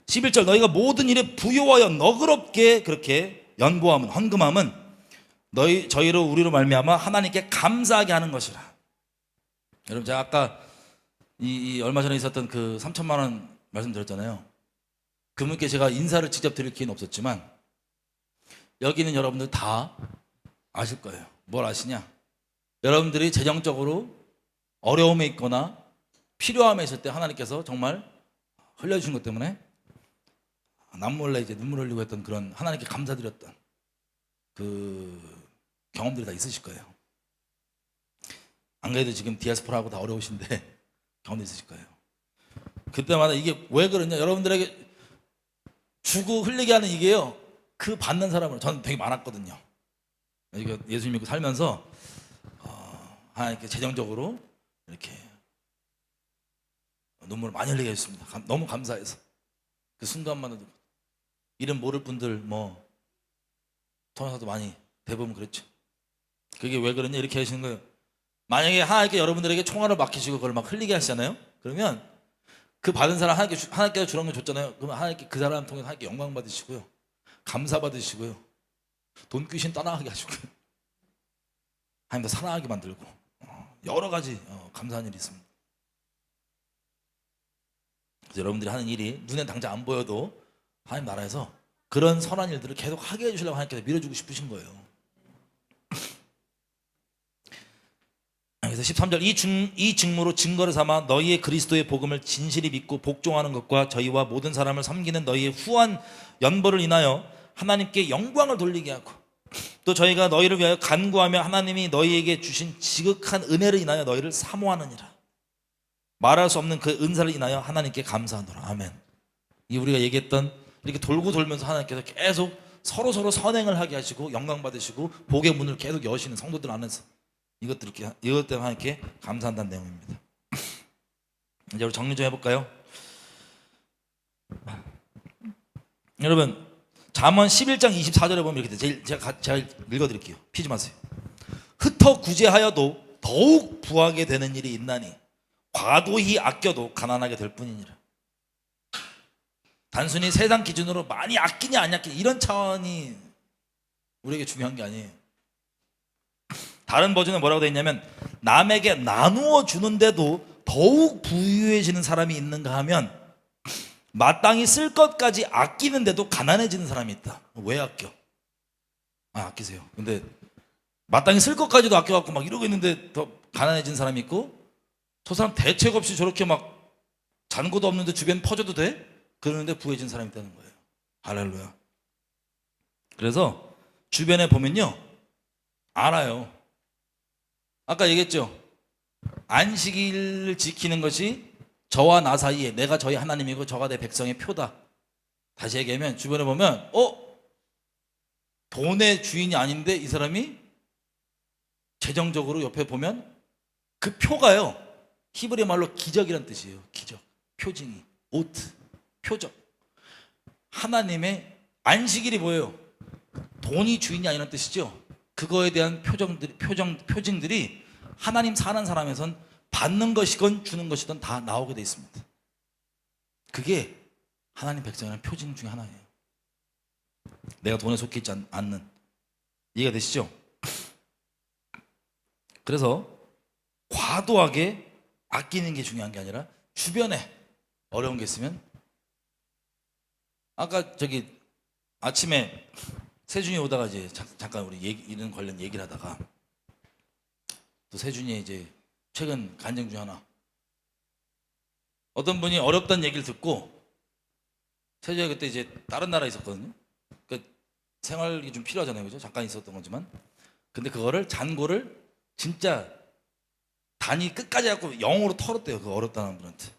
11절. 너희가 모든 일에 부요하여 너그럽게 그렇게 연보함은 헌금함은 저희로 우리로 말미암아 하나님께 감사하게 하는 것이라. 여러분 제가 아까 이 얼마 전에 있었던 그 3천만 원 말씀드렸잖아요. 그분께 제가 인사를 직접 드릴 기회는 없었지만 여기 있는 여러분들 다 아실 거예요. 뭘 아시냐? 여러분들이 재정적으로 어려움에 있거나 필요함에 있을 때 하나님께서 정말 흘려주신 것 때문에 남몰래 이제 눈물 흘리고 했던 그런 하나님께 감사드렸던 그 경험들이 다 있으실 거예요. 안 그래도 지금 디아스포라하고 다 어려우신데 경험도 있으실 거예요. 그때마다 이게 왜 그러냐? 여러분들에게 주고 흘리게 하는 이게요. 그 받는 사람으로 저는 되게 많았거든요. 이게 예수 믿고 살면서 하나님께 재정적으로 이렇게 눈물을 많이 흘리게 해주셨습니다. 너무 감사해서 그 순간만으로도 이름 모를 분들 뭐 통해서도 많이 대부분 그랬죠. 그게 왜 그러냐 이렇게 하시는 거예요. 만약에 하나님께 여러분들에게 총알을 맡기시고 그걸 막 흘리게 하시잖아요. 그러면 그 받은 사람 하나님께서 주라는 거 줬잖아요. 그러면 하나님께 그 사람 통해서 하나님께 영광 받으시고요, 감사 받으시고요, 돈 귀신 떠나가게 하시고요, 하나님 더 사랑하게 만들고 여러 가지 감사한 일이 있습니다. 그래서 여러분들이 하는 일이 눈에 당장 안 보여도 하나님 나라에서 그런 선한 일들을 계속 하게 해주시려고 하나님께서 밀어주고 싶으신 거예요. 그래서 13절. 이 직무로 증거를 삼아 너희의 그리스도의 복음을 진실히 믿고 복종하는 것과 저희와 모든 사람을 섬기는 너희의 후한 연보를 인하여 하나님께 영광을 돌리게 하고 또 저희가 너희를 위하여 간구하며 하나님이 너희에게 주신 지극한 은혜를 인하여 너희를 사모하느니라. 말할 수 없는 그 은사를 인하여 하나님께 감사하노라. 아멘. 이 우리가 얘기했던 이렇게 돌고 돌면서 하나님께서 계속 서로 선행을 하게 하시고 영광 받으시고 복의 문을 계속 여시는 성도들 안에서 이것 때문에 하나님께 감사한다는 내용입니다. 이제 우리 정리 좀 해볼까요? 여러분 잠언 11장 24절에 보면 이렇게 돼. 제가 읽어드릴게요. 피지 마세요. 흩어 구제하여도 더욱 부하게 되는 일이 있나니 과도히 아껴도 가난하게 될 뿐이니라. 단순히 세상 기준으로 많이 아끼냐 안 아끼냐 이런 차원이 우리에게 중요한 게 아니에요. 다른 버전은 뭐라고 되어 있냐면 남에게 나누어 주는데도 더욱 부유해지는 사람이 있는가 하면 마땅히 쓸 것까지 아끼는데도 가난해지는 사람이 있다. 왜 아껴? 아끼세요. 근데 마땅히 쓸 것까지도 아껴갖고 막 이러고 있는데 더 가난해진 사람이 있고, 저 사람 대책 없이 저렇게 막 잔고도 없는데 주변 퍼줘도 돼? 그러는데 부해진 사람이 있다는 거예요. 할렐루야. 그래서 주변에 보면요 알아요. 아까 얘기했죠. 안식일을 지키는 것이 저와 나 사이에 내가 저희 하나님이고 저가 내 백성의 표다. 다시 얘기하면 주변에 보면 돈의 주인이 아닌데 이 사람이 재정적으로 옆에 보면 그 표가요 히브리 말로 기적이란 뜻이에요. 기적, 표징이, 오트, 표적. 하나님의 안식일이 뭐예요? 돈이 주인이 아니라는 뜻이죠. 그거에 대한 표징들이 하나님 사는 사람에선 받는 것이건 주는 것이든 다 나오게 돼 있습니다. 그게 하나님 백성이라는 표징 중에 하나예요. 내가 돈에 속해 있지 않는. 이해가 되시죠? 그래서 과도하게 아끼는 게 중요한 게 아니라 주변에 어려운 게 있으면, 아까 저기 아침에 세준이 오다가 이제 잠깐 우리 이런 관련 얘기를 하다가 또 세준이 이제 최근 간증 중 하나, 어떤 분이 어렵다는 얘기를 듣고, 세준이가 그때 이제 다른 나라에 있었거든요. 그러니까 생활이 좀 필요하잖아요, 그죠? 잠깐 있었던 거지만, 근데 그거를 잔고를 진짜 단위 끝까지 해갖고 영어로 털었대요. 그 어렵다는 분한테.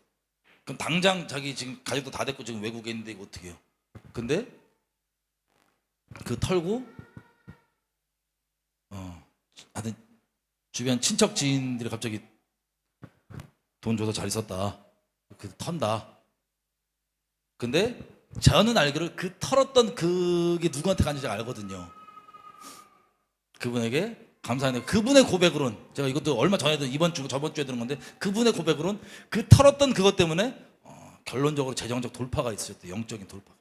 그럼 당장 자기 지금 가족도 다 됐고 지금 외국에 있는데 이거 어떻게 해요? 근데 그 털고 하여튼 주변 친척 지인들이 갑자기 돈 줘서 잘 있었다, 그 턴다. 근데 저는 알기로 그 털었던 그게 누구한테 간지 제가 알거든요. 그분에게 감사하네요. 그분의 고백으로는, 제가 이것도 얼마 전에도 이번 주 저번 주에 들은 건데, 그분의 고백으로는 그 털었던 그것 때문에 결론적으로 재정적 돌파가 있으셨대요. 영적인 돌파.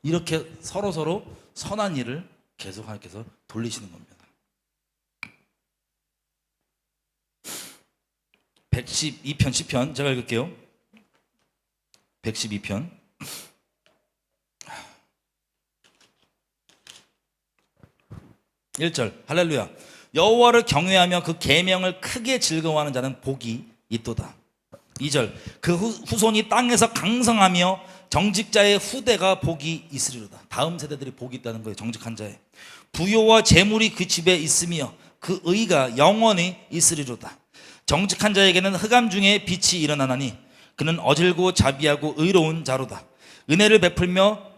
이렇게 서로 선한 일을 계속 하나님께서 돌리시는 겁니다. 112편 시편 제가 읽을게요. 112편 1절 할렐루야. 여호와를 경외하며 그 계명을 크게 즐거워하는 자는 복이 있도다. 2절 그 후손이 땅에서 강성하며 정직자의 후대가 복이 있으리로다. 다음 세대들이 복이 있다는 거예요. 정직한 자의 부요와 재물이 그 집에 있으며 그 의가 영원히 있으리로다. 정직한 자에게는 흑암 중에 빛이 일어나나니 그는 어질고 자비하고 의로운 자로다. 은혜를 베풀며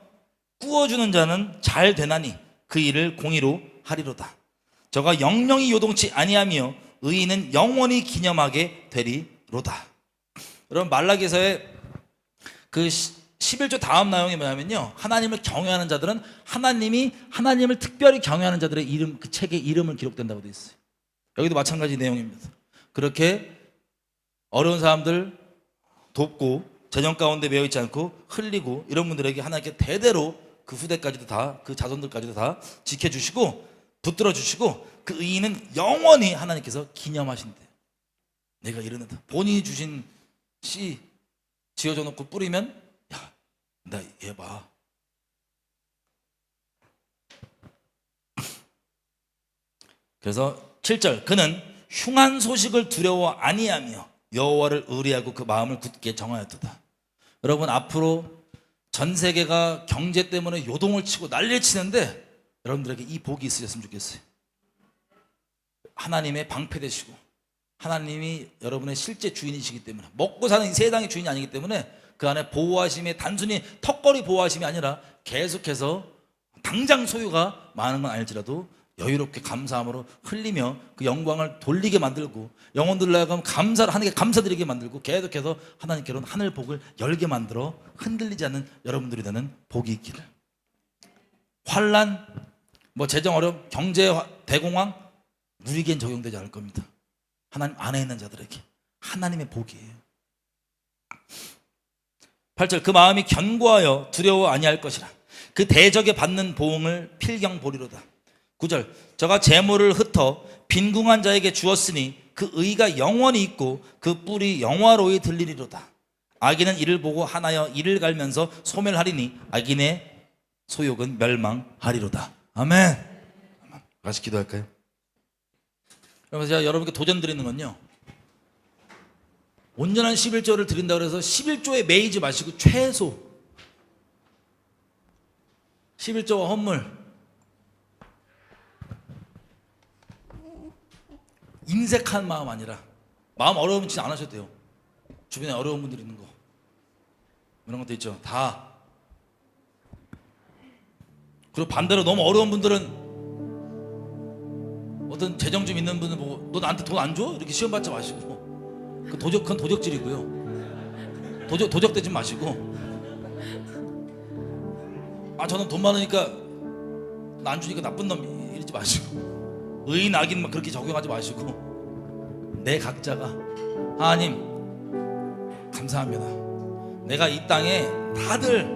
꾸어주는 자는 잘 되나니 그 일을 공의로 하리로다. 저가 영영이 요동치 아니하며 의인은 영원히 기념하게 되리로다. 여러분 말라기서의 그 11조 다음 내용이 뭐냐면요, 하나님을 경외하는 자들은 하나님을 특별히 경외하는 자들의 이름, 그 책에 이름을 기록된다고 되어 있어요. 여기도 마찬가지 내용입니다. 그렇게 어려운 사람들 돕고 재정 가운데 매여 있지 않고 흘리고 이런 분들에게 하나님께 대대로 그 후대까지도 다, 그 자손들까지도 다 지켜주시고 붙들어 주시고 그 의인은 영원히 하나님께서 기념하신대요. 내가 이러는다. 본인이 주신 씨 지어줘 놓고 뿌리면, 야, 나 얘 봐. 그래서 7절 그는 흉한 소식을 두려워 아니하며 여호와를 의뢰하고 그 마음을 굳게 정하였도다. 여러분 앞으로 전 세계가 경제 때문에 요동을 치고 난리를 치는데 여러분들에게 이 복이 있으셨으면 좋겠어요. 하나님의 방패 되시고 하나님이 여러분의 실제 주인이시기 때문에, 먹고 사는 이 세상의 주인이 아니기 때문에 그 안에 보호하심이 단순히 턱걸이 보호하심이 아니라 계속해서 당장 소유가 많은 건 아닐지라도 여유롭게 감사함으로 흘리며 그 영광을 돌리게 만들고, 영혼들로 하여금 감사를 하나님께 감사드리게 만들고, 계속해서 하나님께로는 하늘 복을 열게 만들어 흔들리지 않는 여러분들이 되는 복이 있기를. 환난, 재정 어려움, 경제 대공황 우리에겐 적용되지 않을 겁니다. 하나님 안에 있는 자들에게 하나님의 복이에요. 8절, 그 마음이 견고하여 두려워 아니할 것이라. 그 대적에 받는 보응을 필경 보리로다. 9절, 저가 재물을 흩어 빈궁한 자에게 주었으니 그 의가 영원히 있고 그 뿔이 영화로이 들리리로다. 악인은 이를 보고 하나여 이를 갈면서 소멸하리니 악인의 소욕은 멸망하리로다. 아멘. 같이 기도할까요? 그래서 제가 여러분께 도전 드리는 건요, 온전한 11조를 드린다고 해서 11조에 매이지 마시고 최소 11조와 헌물, 인색한 마음 아니라, 마음 어려우면 진짜 안 하셔도 돼요. 주변에 어려운 분들 있는 거, 이런 것도 있죠. 다. 그리고 반대로 너무 어려운 분들은 어떤 재정 좀 있는 분을 보고 너 나한테 돈 안 줘? 이렇게 시험 받지 마시고, 그건 도적질이고요. 도적되지 마시고, 저는 돈 많으니까 나 안 주니까 나쁜 놈 이러지 마시고, 의인 악인 막 그렇게 적용하지 마시고, 내 각자가 하나님 감사합니다. 내가 이 땅에 다들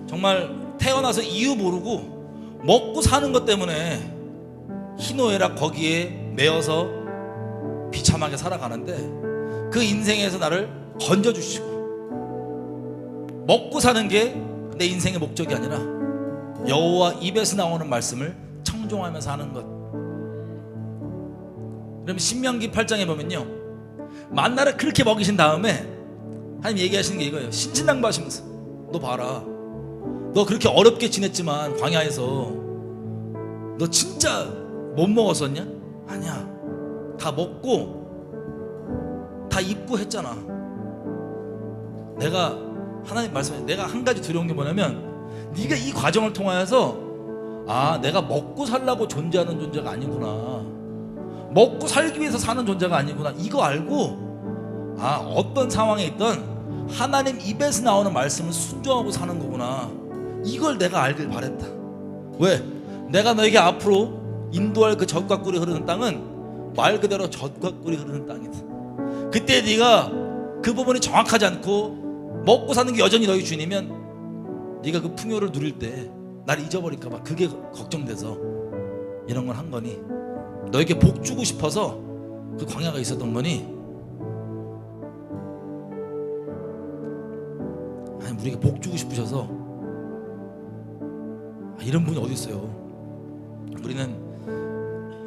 정말 태어나서 이유 모르고 먹고 사는 것 때문에 희노애락 거기에 매여서 비참하게 살아가는데, 그 인생에서 나를 건져주시고, 먹고 사는 게 내 인생의 목적이 아니라 여호와 입에서 나오는 말씀을 청종하면서 하는 것. 그럼 신명기 8장에 보면요, 만나를 그렇게 먹이신 다음에 하나님 얘기하시는 게 이거예요. 신신당부하시면서, 너 봐라, 너 그렇게 어렵게 지냈지만 광야에서 너 진짜 못 먹었었냐? 아니야. 다 먹고 다 입고 했잖아. 내가 하나님 말씀에 내가 한 가지 두려운 게 뭐냐면, 네가 이 과정을 통하여서 내가 먹고 살라고 존재하는 존재가 아니구나, 먹고 살기 위해서 사는 존재가 아니구나, 이거 알고 어떤 상황에 있던 하나님 입에서 나오는 말씀을 순종하고 사는 거구나, 이걸 내가 알길 바랬다. 왜? 내가 너에게 앞으로 인도할 그 젖과 꿀이 흐르는 땅은 말 그대로 젖과 꿀이 흐르는 땅이다. 그때 네가 그 부분이 정확하지 않고 먹고 사는 게 여전히 너희 주인이면, 네가 그 풍요를 누릴 때 나를 잊어버릴까 봐 그게 걱정돼서 이런 걸 한 거니, 너에게 복 주고 싶어서 그 광야가 있었던 거니, 아니 우리에게 복 주고 싶으셔서. 이런 분이 어디 있어요? 우리는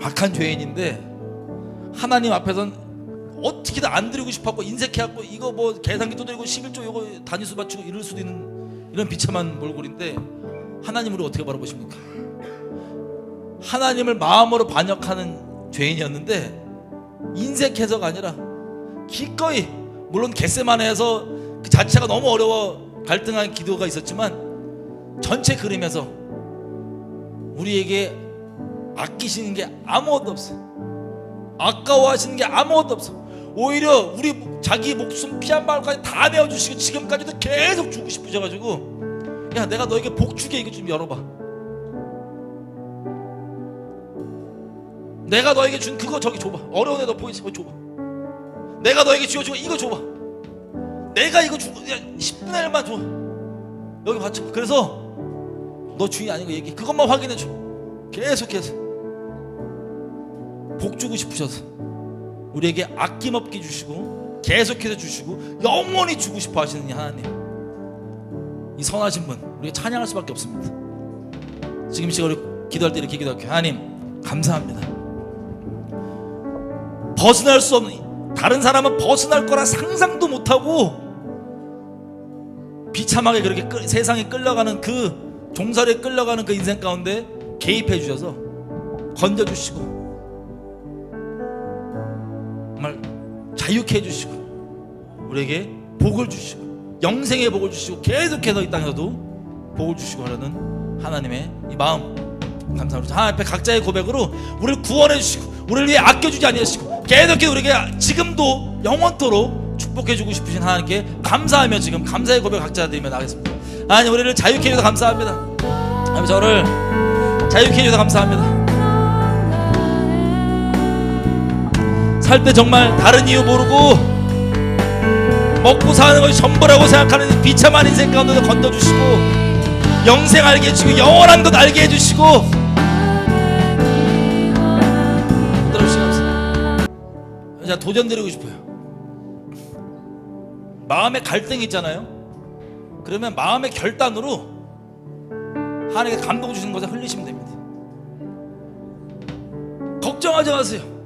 악한 죄인인데 하나님 앞에선 어떻게든 안 드리고 싶었고, 인색해갖고 이거 계산기 두드리고 11조 이거 단위수 맞추고 이럴 수도 있는 이런 비참한 몰골인데, 하나님을 어떻게 바라보십니까? 하나님을 마음으로 반역하는 죄인이었는데, 인색해서가 아니라 기꺼이, 물론 겟세마네에서 그 자체가 너무 어려워 갈등한 기도가 있었지만, 전체 그림에서 우리에게 아끼시는 게 아무것도 없어, 아까워하시는 게 아무것도 없어. 오히려 우리 자기 목숨 피 한 방울까지 다 내어주시고 지금까지도 계속 주고 싶으셔가지고, 야 내가 너에게 복 주게 이거 좀 열어봐, 내가 너에게 준 그거 저기 줘봐, 어려운 애도 보이지, 그거 줘봐, 내가 너에게 쥐어준 거 이거 줘봐, 내가 이거 주고 10분의 1만 줘, 여기 받쳐. 그래서 너 주인 아닌 거 얘기해, 그것만 확인해줘. 계속해서 복 주고 싶으셔서 우리에게 아낌없게 주시고, 계속해서 주시고, 영원히 주고 싶어 하시는 이 하나님, 이 선하신 분, 우리가 찬양할 수밖에 없습니다. 지금 시간 우리 기도할 때 이렇게 기도할게요. 하나님 감사합니다. 벗어날 수 없는, 다른 사람은 벗어날 거라 상상도 못하고 비참하게 그렇게 세상에 끌려가는 그 종살이에 끌려가는 그 인생 가운데 개입해 주셔서 건져주시고, 정말 자유케 해주시고 우리에게 복을 주시고 영생의 복을 주시고 계속해서 이 땅에서도 복을 주시고 하려는 하나님의 이 마음 감사합니다. 하나님 앞에 각자의 고백으로 우리를 구원해 주시고 우리를 위해 아껴주지 아니하시고 계속해서 우리에게 지금도 영원토록 축복해주고 싶으신 하나님께 감사하며 지금 감사의 고백 각자 드리며 나가겠습니다. 하나님 우리를 자유케 해주셔서 감사합니다. 하나님 저를 자유케 해주셔서 감사합니다. 살 때 정말 다른 이유 모르고 먹고 사는 것이 전부라고 생각하는 비참한 인생 가운데서 건져주시고 영생 알게 해주시고 영원한 것 알게 해주시고 제가 도전 드리고 싶어요. 마음의 갈등이 있잖아요. 그러면 마음의 결단으로 하나님께 감동 주시는 것에 흘리시면 됩니다. 걱정하지 마세요.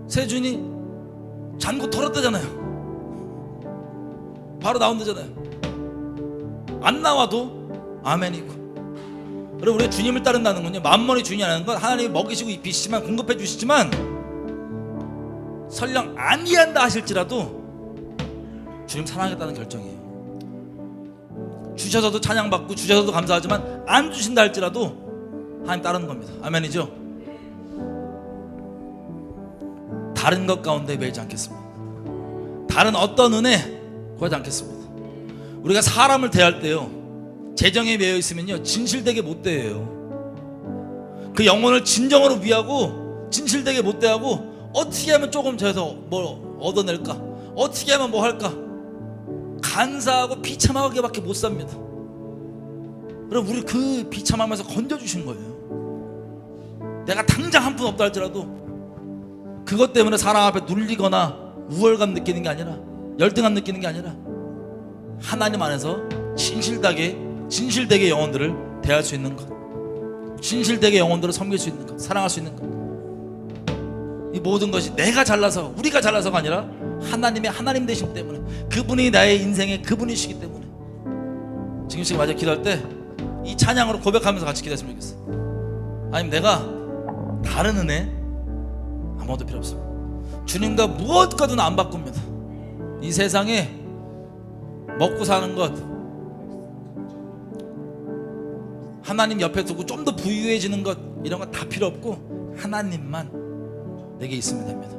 세준이 잔고 털었다잖아요. 바로 나온다잖아요. 안 나와도 아멘이고. 그리고 우리가 주님을 따른다는 건요, 만번의 주인이라는 건 하나님이 먹이시고 입히시지만 공급해 주시지만 설령 아니한다 하실지라도 주님 사랑하겠다는 결정이에요. 주셔서도 찬양받고 주셔서도 감사하지만 안 주신다 할지라도 하나님 따르는 겁니다. 아멘이죠? 다른 것 가운데 매이지 않겠습니다. 다른 어떤 은혜 구하지 않겠습니다. 우리가 사람을 대할 때요, 재정에 매여 있으면요 진실되게 못 대해요. 그 영혼을 진정으로 위하고 진실되게 못 대하고 어떻게 하면 조금 저에서 뭘 얻어낼까, 어떻게 하면 뭐 할까, 간사하고 비참하게밖에 못 삽니다. 그럼 우리 그 비참함에서 건져주신 거예요. 내가 당장 한 푼 없다 할지라도 그것 때문에 사람 앞에 눌리거나 우월감 느끼는 게 아니라 열등감 느끼는 게 아니라 하나님 안에서 진실되게 영혼들을 대할 수 있는 것, 진실되게 영혼들을 섬길 수 있는 것, 사랑할 수 있는 것, 이 모든 것이 내가 잘나서 우리가 잘나서가 아니라 하나님의 하나님 되심 때문에, 그분이 나의 인생의 그분이시기 때문에 지금 시간 마저 기도할 때 이 찬양으로 고백하면서 같이 기도했으면 좋겠어요. 아니면 내가 다른 은혜 아무것도 필요 없습니다. 주님과 무엇과도 안 바꿉니다. 이 세상에 먹고 사는 것 하나님 옆에 두고 좀 더 부유해지는 것 이런 거 다 필요 없고 하나님만 내게 있으면 됩니다.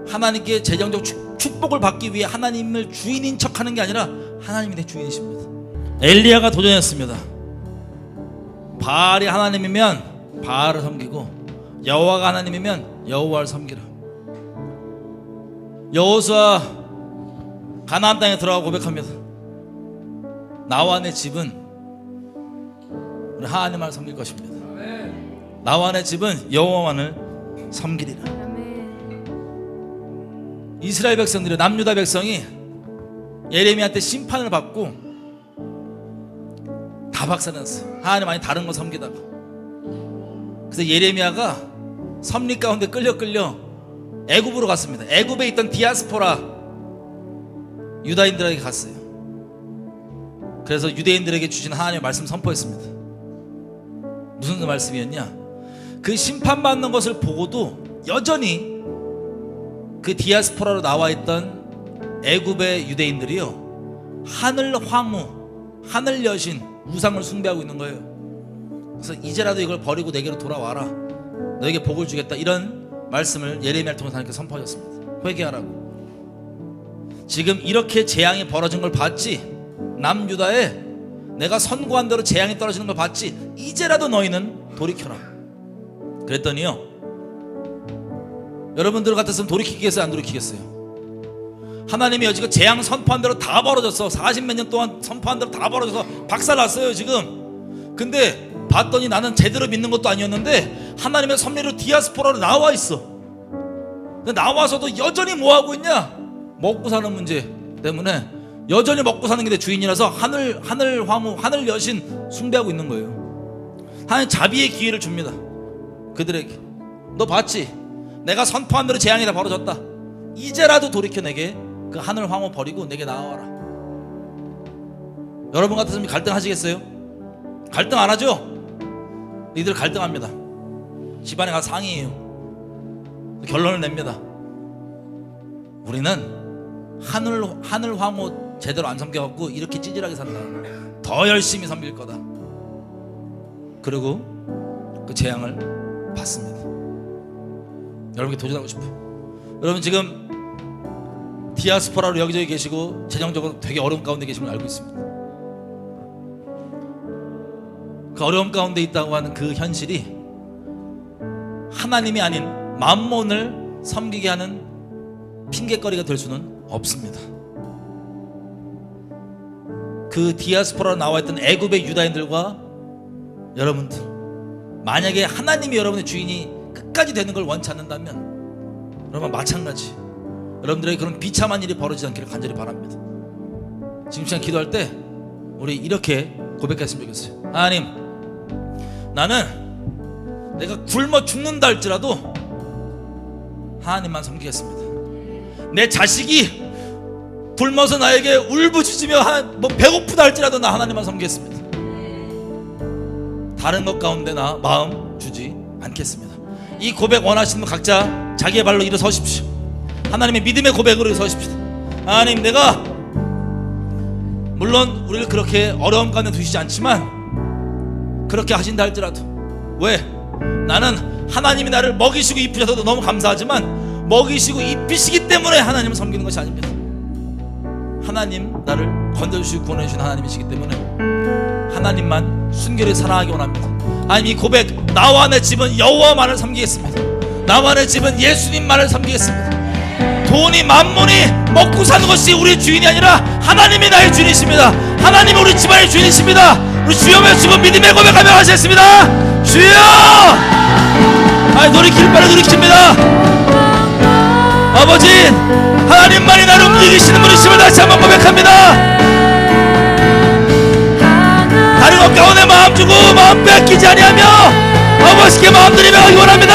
하나님께 재정적 축복을 받기 위해 하나님을 주인인 척하는 게 아니라 하나님이 내 주인이십니다. 엘리야가 도전했습니다. 바알이 하나님이면 바알을 섬기고 여호와가 하나님이면 여호와를 섬기라. 여호수아 가나안 땅에 들어가 고백합니다. 나와 내 집은 우리 하나님을 섬길 것입니다. 나와 내 집은 여호와만을 섬기리라. 이스라엘 백성들이, 남유다 백성이 예레미야한테 심판을 받고 다 박살났어요. 하나님 아니 다른 거 섬기다가. 그래서 예레미야가 섭리 가운데 끌려 애굽으로 갔습니다. 애굽에 있던 디아스포라 유다인들에게 갔어요. 그래서 유대인들에게 주신 하나님의 말씀 선포했습니다. 무슨 말씀이었냐? 그 심판받는 것을 보고도 여전히 그 디아스포라로 나와 있던 애굽의 유대인들이요, 하늘 황후, 하늘 여신 우상을 숭배하고 있는 거예요. 그래서 이제라도 이걸 버리고 내게로 돌아와라, 너에게 복을 주겠다, 이런 말씀을 예레미야를 통해서 하나님께 선포하셨습니다. 회개하라고. 지금 이렇게 재앙이 벌어진 걸 봤지? 남유다에 내가 선고한 대로 재앙이 떨어지는 걸 봤지? 이제라도 너희는 돌이켜라. 그랬더니요, 여러분들 같았으면 돌이키겠어요, 안 돌이키겠어요? 하나님이 여지껏 재앙 선포한 대로 다 벌어졌어. 40몇 년 동안 선포한 대로 다 벌어져서 박살났어요 지금. 근데 봤더니 나는 제대로 믿는 것도 아니었는데 하나님의 섭리로 디아스포라로 나와 있어. 근데 나와서도 여전히 뭐하고 있냐? 먹고 사는 문제 때문에 여전히 먹고 사는 게 내 주인이라서 하늘 황후, 하늘 여신 숭배하고 있는 거예요. 하나님 자비의 기회를 줍니다. 그들에게. 너 봤지? 내가 선포한 대로 재앙이 다 벌어졌다. 이제라도 돌이켜 내게 그 하늘 황후 버리고 내게 나와라. 여러분 같았으면 갈등하시겠어요? 갈등 안 하죠? 이들 갈등합니다. 집안에 가서 상의해요. 결론을 냅니다. 우리는 하늘 황후 제대로 안 섬겨갖고 이렇게 찌질하게 산다. 더 열심히 섬길 거다. 그리고 그 재앙을 받습니다. 여러분께 도전하고 싶어요. 여러분 지금 디아스포라로 여기저기 계시고 재정적으로 되게 어려운 가운데 계심을 알고 있습니다. 그 어려움 가운데 있다고 하는 그 현실이 하나님이 아닌 맘몬을 섬기게 하는 핑계거리가 될 수는 없습니다. 그 디아스포라로 나와 있던 애굽의 유다인들과 여러분들, 만약에 하나님이 여러분의 주인이 끝까지 되는 걸 원치 않는다면 여러분 마찬가지, 여러분들에게 그런 비참한 일이 벌어지지 않기를 간절히 바랍니다. 지금 시간 기도할 때 우리 이렇게 고백했으면 좋겠어요. 하나님, 나는 내가 굶어 죽는다 할지라도 하나님만 섬기겠습니다. 내 자식이 굶어서 나에게 울부짖으며 뭐 배고프다 할지라도 나 하나님만 섬기겠습니다. 다른 것 가운데 나 마음 주지 않겠습니다. 이 고백 원하시는 분 각자 자기의 발로 일어서십시오. 하나님의 믿음의 고백으로 일어서십시오. 하나님, 내가 물론 우리를 그렇게 어려움 가운데 두시지 않지만 그렇게 하신다 할지라도, 왜? 나는 하나님이 나를 먹이시고 입히셔서도 너무 감사하지만 먹이시고 입히시기 때문에 하나님을 섬기는 것이 아닙니다. 하나님 나를 건져주시고 구원해주신 하나님이시기 때문에 하나님만 순결히 사랑하기 원합니다. 하나님, 이 고백, 나와 내 집은 여호와만을 섬기겠습니다. 나와 내 집은 예수님만을 섬기겠습니다. 돈이 만몬이 먹고 사는 것이 우리의 주인이 아니라 하나님이 나의 주인이십니다. 하나님이 우리 집안의 주인이십니다. 우리 주여 외치고 믿음의 고백하며 하셨습니다. 주여! 돌이킬 바를 돌이킵니다. 아버지, 하나님만이 나를 움직이시는 분이심을 다시 한번 고백합니다. 다른 것 가운데 마음 주고 마음 뺏기지 아니하며 아버지께 마음 드리며 가기 원합니다.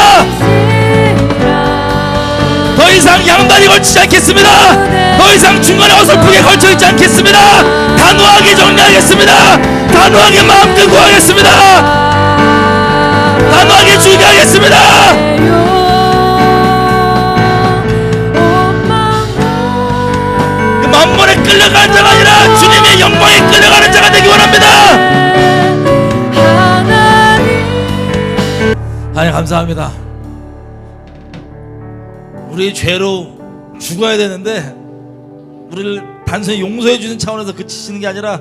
더 이상 양다리 걸치지 않겠습니다. 더 이상 중간에 어설프게 걸쳐있지 않겠습니다. 단호하게 정리하겠습니다. 단호하게 마음껏 구하겠습니다. 단호하게 주게 하겠습니다. 그 만몬에 끌려가는 자가 아니라 주님의 영광에 끌려가는 자가 되기 원합니다. 하나님 감사합니다. 우리의 죄로 죽어야 되는데 우리를 단순히 용서해 주는 차원에서 그치시는 게 아니라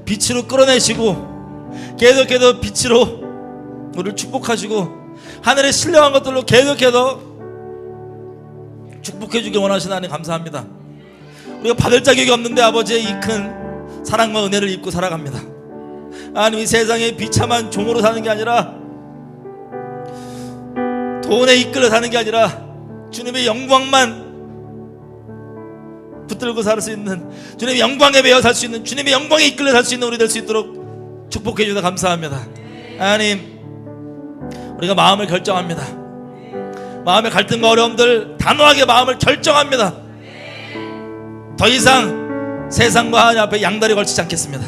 빛으로 끌어내시고 계속해서 빛으로 우리를 축복하시고 하늘의 신령한 것들로 계속해서 축복해 주길 원하시는 하나님 감사합니다. 우리가 받을 자격이 없는데 아버지의 이 큰 사랑과 은혜를 입고 살아갑니다. 하나님, 이 세상에 비참한 종으로 사는 게 아니라 돈에 이끌려 사는 게 아니라 주님의 영광만 붙들고 살 수 있는, 주님의 영광에 매여 살 수 있는, 주님의 영광에 이끌려 살 수 있는 우리 될 수 있도록 축복해 주셔서 감사합니다. 하나님, 우리가 마음을 결정합니다. 마음의 갈등과 어려움들 단호하게 마음을 결정합니다. 더 이상 세상과 하나님 앞에 양다리 걸치지 않겠습니다.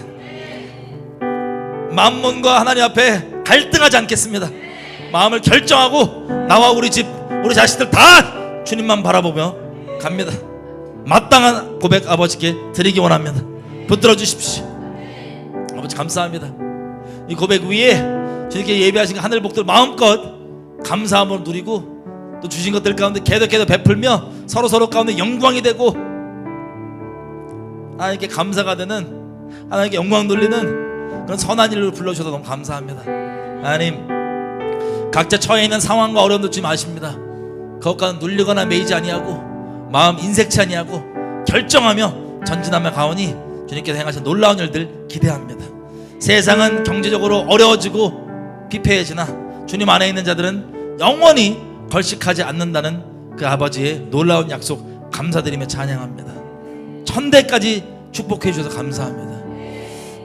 만몬과 하나님 앞에 갈등하지 않겠습니다. 마음을 결정하고 나와 우리 집, 우리 자식들 다 주님만 바라보며 갑니다. 마땅한 고백 아버지께 드리기 원합니다. 붙들어 주십시오. 아버지 감사합니다. 이 고백 위에 주님께 예배하신 하늘 복들 마음껏 감사함으로 누리고 또 주신 것들 가운데 계속해서 베풀며 서로 가운데 영광이 되고 하나님께 감사가 되는, 하나님께 영광 돌리는 그런 선한 일을 불러주셔서 너무 감사합니다. 하나님, 각자 처해 있는 상황과 어려움도 주님 아십니다. 그것과는 눌리거나 매이지 아니하고 마음 인색치 아니하고 결정하며 전진하며 가오니 주님께서 행하신 놀라운 일들 기대합니다. 세상은 경제적으로 어려워지고 피폐해지나 주님 안에 있는 자들은 영원히 걸식하지 않는다는 그 아버지의 놀라운 약속 감사드리며 찬양합니다. 천대까지 축복해 주셔서 감사합니다.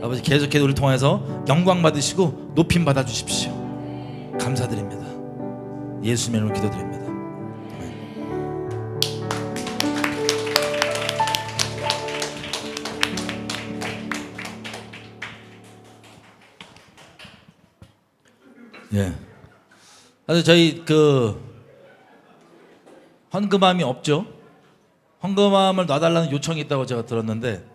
아버지, 계속해서 우리를 통해서 영광 받으시고 높임 받아 주십시오. 감사드립니다. 예수님의 이름으로 기도드립니다. 예. 그래서 저희 헌금함이 없죠. 헌금함을 놔달라는 요청이 있다고 제가 들었는데